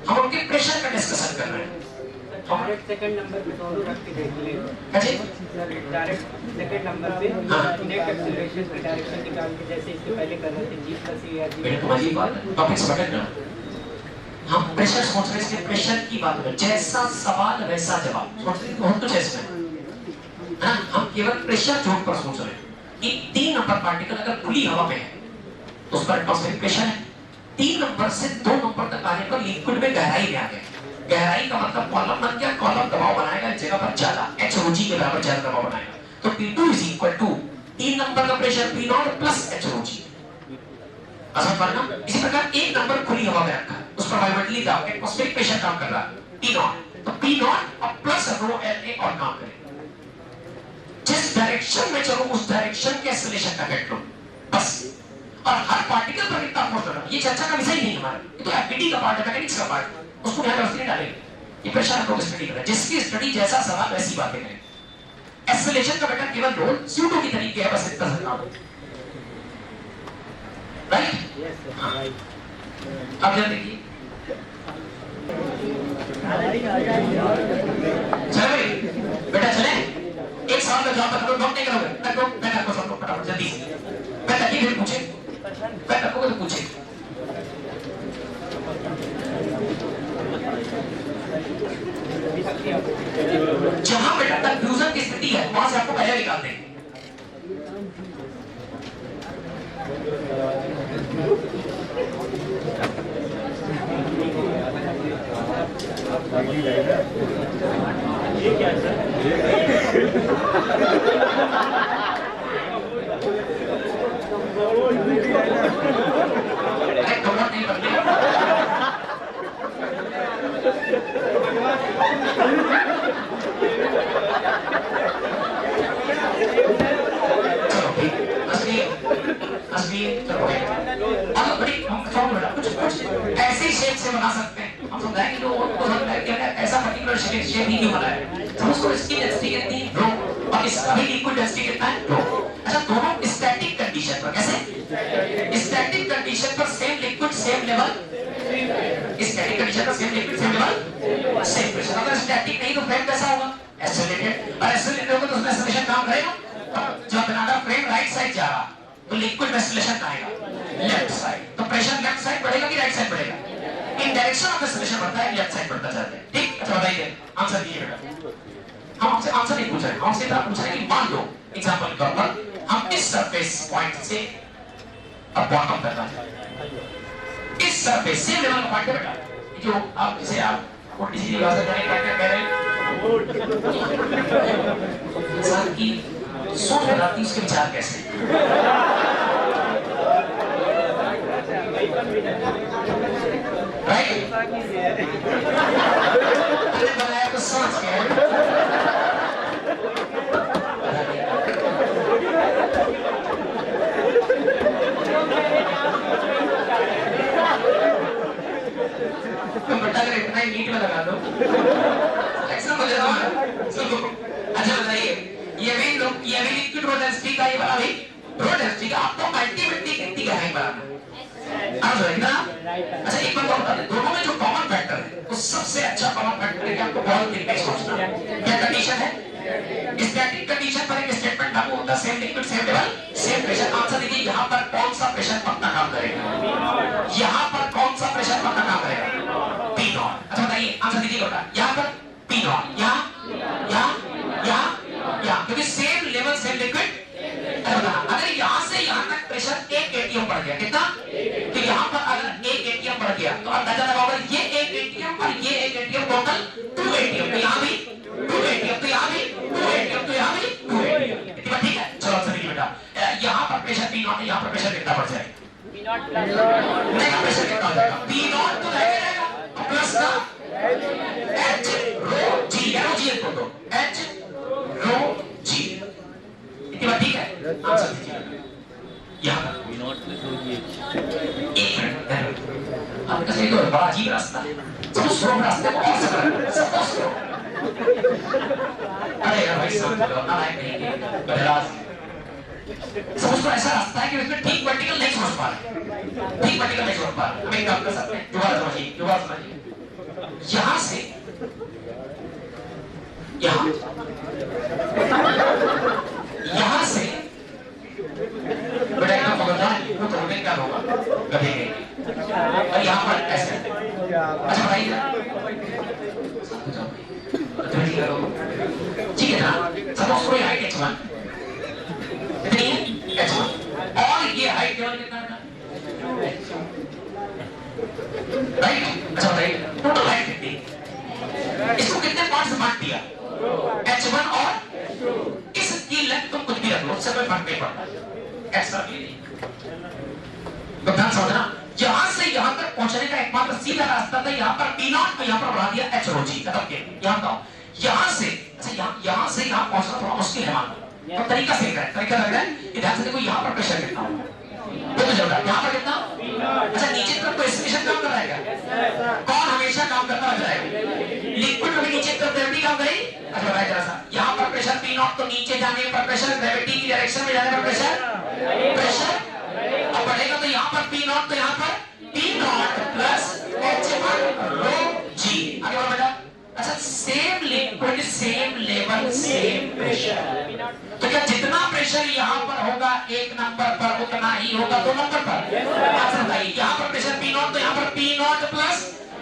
हम उनके प्रेशर का डिस्कशन कर रहे हैं। डायरेक्ट सेकंड नंबर पे दोनों रख के देख लें। अच्छा, डायरेक्ट सेकंड नंबर पे नेट एक्सेलरेशन की डायरेक्शन निकाल के, जैसे इसके पहले कर रहे थे G+E या G। मेरे तुम्हारी बात टॉपिक से भटक ना, हम प्रेशर सोच रहे हैं, प्रेशर की बात कर, जैसा सवाल वैसा जवाब सोच रहे हैं, बहुत कुछ है इसमें, है ना। हम केवल प्रेशर जोन पर सोच रहे हैं कि 3 नंबर पार्टिकल अगर खुली हवा में है तो उस पर एटमॉस्फेरिक प्रेशर है। 3 नंबर से 2 नंबर तक आने पर लिक्विड में गहराई में आ गए। गहराई का मतलब कॉलम बन गया, कॉलम दबाव बनाएगा जगह पर ज्यादा, H ρg के बराबर ज्यादा दबाव बनाएगा। तो P2 = 3 नंबर का pressure P0 plus H ρg। आसान बात ना। इसी प्रकार एक नंबर खुली हवा में रखा है, उस पर वाइब्रेटली दाब एटमॉस्फेरिक प्रेशर काम कर रहा है P0, तो P0 और प्लस ρ LA और काम करेगा। जिस डायरेक्शन में चलो उस डायरेक्शन के एक्सेलरेशन का वेक्टर बस। और हर पार्टिकल पर कितना फोर्स लगा, ये चर्चा का विषय नहीं हमारा, ये तो एफबीटी का पार्ट है, मैकेनिक्स का पार्ट, उसको ध्यान रखते डालेंगे। ये प्रेशर को स्टडी करें, जिसकी स्टडी जैसा सवाल वैसी बातें करें। एक्सेलरेशन का बेटा केवल रोल सूडो की तरीके है, बस इतना समझना, राइट? Yes sir, right. अब ध्यान देखिए, चले भाई बेटा, चले एक सवाल का जवाब बताओ, नोट नहीं करोगे, तक मैं आपको सब लोग फटाफट जल्दी से मैं तक ही फिर पूछे, मैं तक को तो पूछे। जहां बेटा कंफ्यूजन की स्थिति है वहां से आपको पहले निकाल देंगे। ये क्या सर? कवर नहीं करते, ऐसे शेप से बना सकते हैं, हम समझाएंगे तो उनको समझ आएगा कि ऐसा पर्टिकुलर शेप नहीं क्यों बना है। तो उसको इसकी डेंसिटी कितनी है, रो, और इसका भी लिक्विड डेंसिटी कितना है, रो। अच्छा, दोनों स्टैटिक कंडीशन पर, कैसे स्टैटिक कंडीशन पर same liquid same level, static condition पर same liquid same level same pressure. अगर स्टैटिक नहीं तो फ्रेम कैसा होगा, एक्सेलरेटेड, और एक्सेलरेटेड होगा तो उसमें एक्सेलरेशन काम करेगा। जब बनाना फ्रेम राइट साइड जा रहा तो लिक्विड में एक्सेलरेशन आएगा लेफ्ट साइड, तो प्रेशर लेफ्ट साइड बढ़ेगा कि राइट साइड बढ़ेगा, इन डायरेक्शन ऑफ एक्सेलरेशन बढ़ता है, लेफ्ट साइड बढ़ता जाता है। ठीक, अच्छा बताइए, आंसर दीजिए बेटा। हम आपसे आंसर नहीं पूछ रहे हैं, हम आपसे इतना पूछ रहे हैं कि मान लो एग्जांपल के तौर पर हम इस सरफेस पॉइंट से अब बॉटम करना है, इस सरफेस से लेवल का पॉइंट है बेटा, जो आप इसे आप उल्टी सीधी भाषा में क्या कह रहे हैं, इंसान की सोच बताती इसके विचार कैसे। राइट, बनाया तो सोच के। तुम बेटा अगर इतना ही नीट में लगा दो ऐसा हो जाएगा। अच्छा बताइए, ये भी लिक्विड रोड डेंसिटी का ये वाला भी रोड डेंसिटी का आपको अल्टीमेटली कितनी गहराई बनाना है ना। अच्छा एक बात और बता दें, दोनों में जो कॉमन फैक्टर है वो सबसे अच्छा कॉमन फैक्टर है कि आपको बहुत दिन में सोचना क्या कंडीशन है। स्टैटिक कंडीशन पर एक स्टेटमेंट लागू होता है, same liquid same level same pressure. Answer दीजिए, यहाँ पर कौन सा प्रेशर पक्का काम करेगा, यहाँ पर कौन सा प्रेशर पक्का काम करेगा, पी नॉट। अच्छा बताइए आंसर दीजिए बेटा, यहाँ पर पी नॉट, यहाँ क्योंकि सेम लेवल सेम लिक्विड। अगर यहाँ से यहाँ तक प्रेशर 1 एटीएम बढ़ गया, कितना, तो यहाँ पर अगर 1 एटीएम बढ़ गया तो अंदाजा लगाओ ये 1 एटीएम और ये 1 एटीएम टोटल 2 एटीएम, तो यहाँ भी 2 एटीएम, तो यहाँ भी 2 एटीएम, तो यहाँ भी 2 एटीएम। ठीक है, चलो सही बेटा, यहाँ पर प्रेशर पी नॉट, यहाँ पर प्रेशर कितना बढ़ जाएगा, पी नॉट प्रेशर कितना हो जाएगा, पी नॉट तो रहेगा प्लस का एच रो जी, को दो एच रो जी। इतना ठीक है, आंसर दीजिए यहाँ पर पी नॉट प्लस रो जी। एक मिनट, आपका सही तो बड़ा अजीब रास्ता है, सब स्लो रास्ते को और सब स्लो। अरे यार भाई सब ना लाइक नहीं बदलाव समझ को ऐसा रास्ता है कि उसमें ठीक वर्टिकल नहीं समझ पा रहे, ठीक वर्टिकल नहीं समझ पा रहे। हम एक काम कर सकते हैं, दोबारा समझिए, यहाँ से यहाँ से बेटा एकदम पकड़ना, वो तोड़ने का होगा कभी नहीं, और यहाँ पर ऐसे। अच्छा बताइए ठीक है ना, सपोज कोई हाइट h1 इतनी है, h1 और ये हाइट केवल कितना है, राइट। अच्छा बताइए टोटल हाइट कितनी, इसको कितने पार्ट्स में बांट दिया, h1 और इसकी लेंथ तुम कुछ भी रख लो, उससे कोई फर्क नहीं पड़ता, ऐसा भी नहीं। तो ध्यान समझना, यहां से यहां तक पहुंचने का एकमात्र सीधा रास्ता था, यहां पर पी नॉट को यहां पर बढ़ा दिया एच रो जी, खत्म किया। यहां का यहां से, अच्छा यहां से यहां पहुंचना थोड़ा मुश्किल है, मान लो तो तरीका सही है, तरीका लग रहा है कि ध्यान से देखो यहां पर प्रेशर कितना होगा, वो तो चल रहा है, यहां पर कितना, अच्छा नीचे तरफ कोई स्टेशन काम कर रहा है क्या, कौन हमेशा काम करता रहता है, लिक्विड में नीचे तरफ ग्रेविटी काम करेगी। अच्छा बताइए जरा सा, यहां पर प्रेशर पी नॉट, तो नीचे जाने पर प्रेशर, ग्रेविटी की डायरेक्शन में जाने पर प्रेशर अब बढ़ेगा, तो यहाँ पर पी नॉट, तो यहाँ पर P not plus h1 rho G. आगे बढ़ो बेटा। अच्छा same liquid same level same pressure, तो क्या जितना प्रेशर यहाँ पर होगा 1 नंबर पर उतना ही होगा 2 नंबर पर। आंसर बताइए, यहाँ पर प्रेशर पी नॉट, तो यहाँ पर P not plus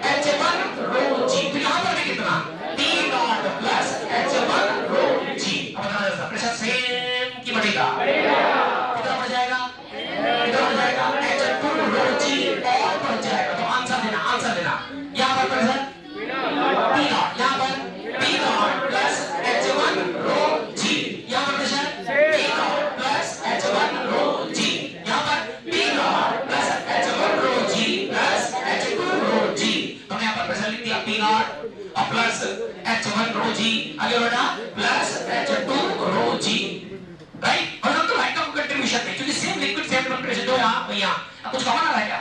h1 rho G, तो यहाँ पर भी कितना, P not plus h1 rho जी। अब बताना प्रेशर सेम की बढ़ेगा, कितना बढ़ जाएगा, इधर हो जाएगा h2 रो जी और बढ़ जाएगा। तो आंसर देना यहाँ पर प्रेशर पी नॉट, यहाँ पर P not plus h1 rho G, यहाँ पर pressure P not plus h1 rho G, यहाँ पर P not plus h1 rho G plus h2 rho G. तो यहाँ पर प्रेशर लिख दिया पी नॉट और प्लस h1 रो जी, आगे बढ़ा प्लस h2 रो जी, राइट। और हम तो राइट का कंट्रीब्यूशन नहीं, क्योंकि सेम लिक्विड सेम टेंपरेचर जो यहाँ कुछ कॉमन आ रहा है क्या,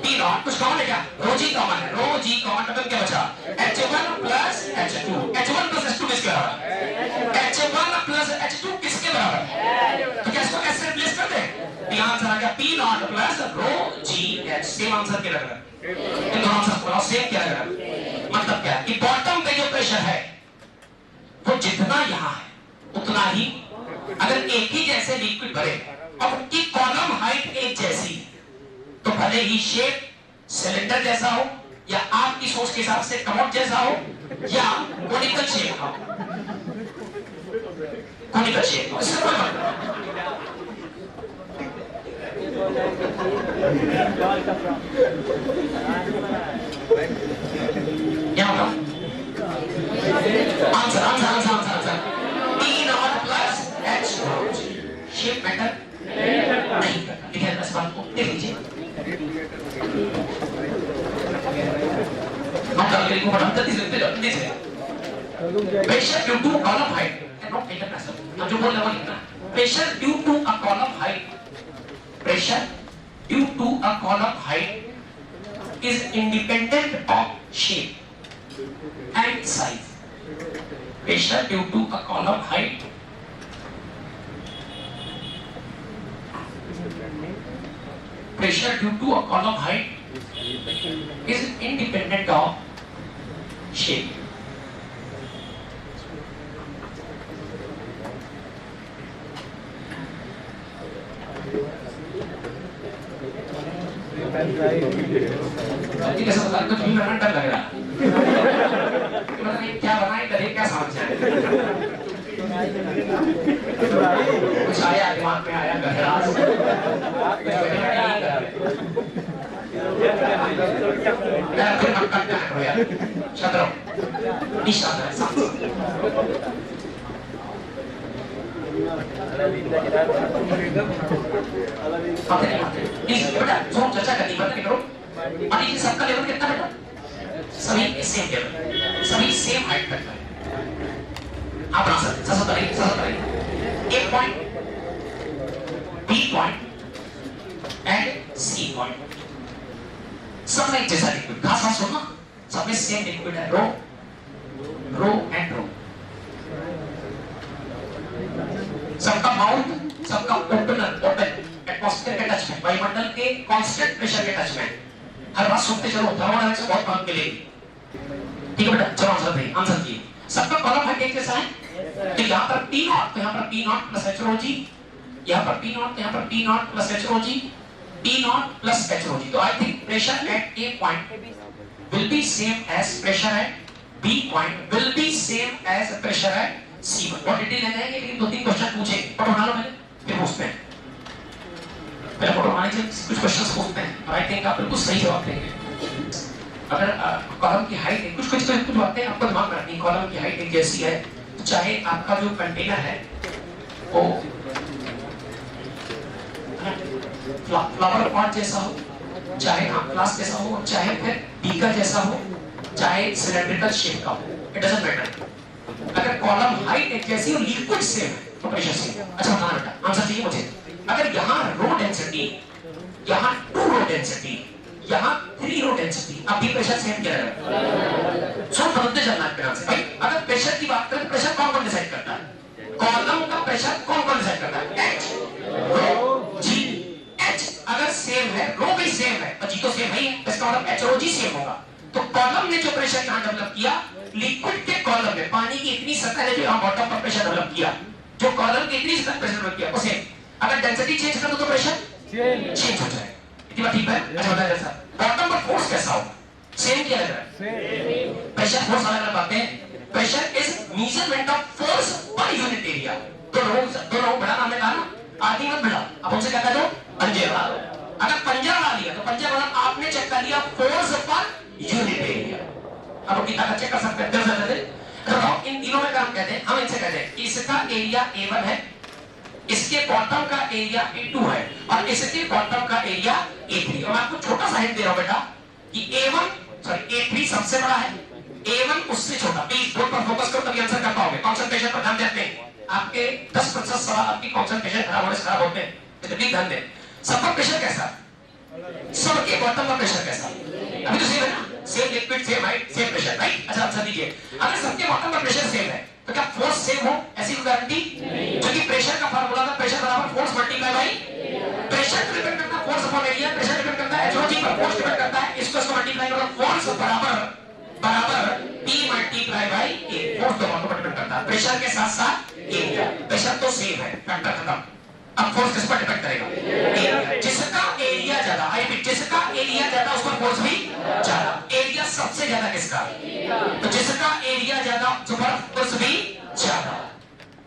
पी नॉट कुछ कॉमन है क्या, रो जी कॉमन है, रो जी कॉमन मतलब क्या बचा, h1 plus h2, h1 plus h2 किसके बराबर है, h1 प्लस h2 किसके बराबर है, तो क्या इसको कैसे रिप्लेस कर दे, यहाँ आंसर आ गया P not plus row ji H. Same answer क्या लग रहा है, इन दोनों आंसर को सेम क्या लग रहा है, मतलब क्या कि बॉटम पे जो प्रेशर है वो जितना यहाँ है उतना ही, अगर एक ही जैसे लिक्विड भरे और उनकी कॉलम हाइट एक जैसी, तो भले ही शेप सिलेंडर जैसा हो या आपकी सोच के हिसाब से कमोड जैसा हो या कोनिकल शेप हो, कोनिकल शेप हो, इससे कोई मतलब यहाँ answer P not plus H साल के लिए ऊपर जल्दी से जल्दी से pressure due to column height can not taken as हम जो बोल रहे हैं वो लिखना pressure due to a column height pressure due to a column height is independent of shape and size. Pressure due to a column height pressure due to a column height is independent of shape. जल्दी कैसे बता कुछ भी करना डर लग रहा पता नहीं क्या बनाए करे क्या समझ जाए कुछ आया दिमाग में आया गहराज मैं फिर मक्का क्या हो यार शतरों निशान है सांस प्लीज बेटा जोर चर्चा करनी बंद करो और ये सबका लेवल कितना बेटा सभी सेम लेवल सभी सेम हाइट तक है आप आंसर सब बताइए A point B point and C point सब में एक जैसा लिक्विड खास बात सुनना सब में सेम लिक्विड है रो एंड रो सबका माउथ सबका ओपन एटमॉस्फेयर के टच में वायुमंडल के कांस्टेंट प्रेशर के टच में हर बात सुनते चलो थर्मोडायनामिक्स बहुत मार्क मिलेगी ठीक है बेटा चलो आंसर दिए सबका कॉलम हाइट एक जैसा है तो यहाँ पर P नॉट तो यहाँ पर P नॉट प्लस HOG यहाँ पर P नॉट तो यहाँ पर P not plus HOG P not plus HOG तो I think pressure at A point will be same as pressure at B point will be same as pressure at C point बहुत detail लेना है लेकिन दो तीन question पूछे photo बना लो पहले फिर पूछते हैं पहले फोटो बनाने से कुछ क्वेश्चंस पूछते हैं और आई थिंक आप बिल्कुल सही जवाब देंगे अगर कॉलम की हाइट है कुछ बातें आपको दिमाग में रखनी कॉलम की हाइट एक जैसी है चाहे आपका जो कंटेनर है वो फ्लावर पॉट जैसा हो चाहे ग्लास जैसा हो चाहे फिर बीकर जैसा हो चाहे सिलेंड्रिकल शेप का हो इट डजंट मैटर अगर कॉलम हाइट एक जैसी और लिक्विड सेम है तो प्रेशर सेम अच्छा बताना बेटा आंसर चाहिए मुझे अगर यहाँ रो डेंसिटी यहाँ 2 रो डेंसिटी यहाँ 3 रो डेंसिटी अब भी प्रेशर सेम क्या रहेगा सब बदलते चलना है से भाई अगर प्रेशर की बात करें प्रेशर कौन डिसाइड करता है कॉलम का प्रेशर कौन डिसाइड करता है H रो G H अगर सेम है रो भी सेम है तो G तो सेम है इसका मतलब H रो G सेम होगा तो कॉलम ने जो प्रेशर यहाँ डेवलप किया लिक्विड के कॉलम में पानी की इतनी सतह है जो यहाँ बॉटम पर प्रेशर डेवलप किया जो कॉलम की इतनी सतह प्रेशर डेवलप किया उसे अगर डेंसिटी चेंज कर दो तो प्रेशर चेंज हो जाएगा इतनी बात ठीक है अच्छा बताइए जैसा बॉटम पर फोर्स कैसा होगा सेम क्या लग रहा है प्रेशर फोर्स अलग बातें pressure is measurement of force per unit area तो रो बड़ा नाम है कहा ना आदि मत बड़ा अब उनसे क्या कहते हो पंजे बड़ा अगर पंजा बना लिया तो पंजा मतलब आपने चेक कर लिया फोर्स पर यूनिट एरिया अब उनकी ताकत चेक कर सकते हैं इन तीनों में काम कहते हैं हम इनसे कहते हैं इसका एरिया A1 है इसके बॉटम का एरिया A2 है और इसके बॉटम का एरिया A3 और मैं आपको छोटा सा हिंट दे रहा हूं बेटा कि A3 सबसे बड़ा है A1 उससे छोटा प्लीज बोर्ड पर फोकस करो तभी आंसर कर पाओगे कंसंट्रेशन पर ध्यान देते हैं आपके 10% सवाल आपकी कंसंट्रेशन खराब होने से खराब होते हैं तो ध्यान दें सबका प्रेशर कैसा सबके बॉटम का प्रेशर कैसा अभी तो सेम है ना same liquid same height same pressure right अच्छा आंसर दीजिए अगर सबके बॉटम का प्रेशर सेम है तो क्या फोर्स सेम हो ऐसी कोई गारंटी क्योंकि प्रेशर का फार्मूला था प्रेशर बराबर force multiply by pressure depend करता है force upon area pressure depend करता है HOG पर फोर्स डिपेंड करता है इसको मल्टीप्लाई करो फोर्स बराबर P multiply by A force दोनों को डिपेंड करता है प्रेशर के साथ एरिया प्रेशर तो सेम है फैक्टर खत्म अब फोर्स किस पर डिपेंड करेगा जिसका एरिया ज्यादा आई मीन जिसका एरिया ज्यादा उस पर फोर्स भी ज्यादा एरिया सबसे ज्यादा किसका तो जिसका एरिया ज्यादा उस पर फोर्स भी ज्यादा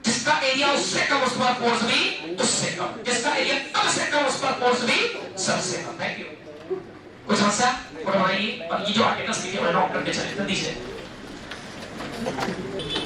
जिसका एरिया उससे कम उस पर फोर्स भी उससे कम जिसका एरिया कम से कम उस पर फोर्स भी सबसे कम थैंक यू कोई समस्या और ये जो आर्टिकल्स लिखे मैं नोट करके चले जल्दी से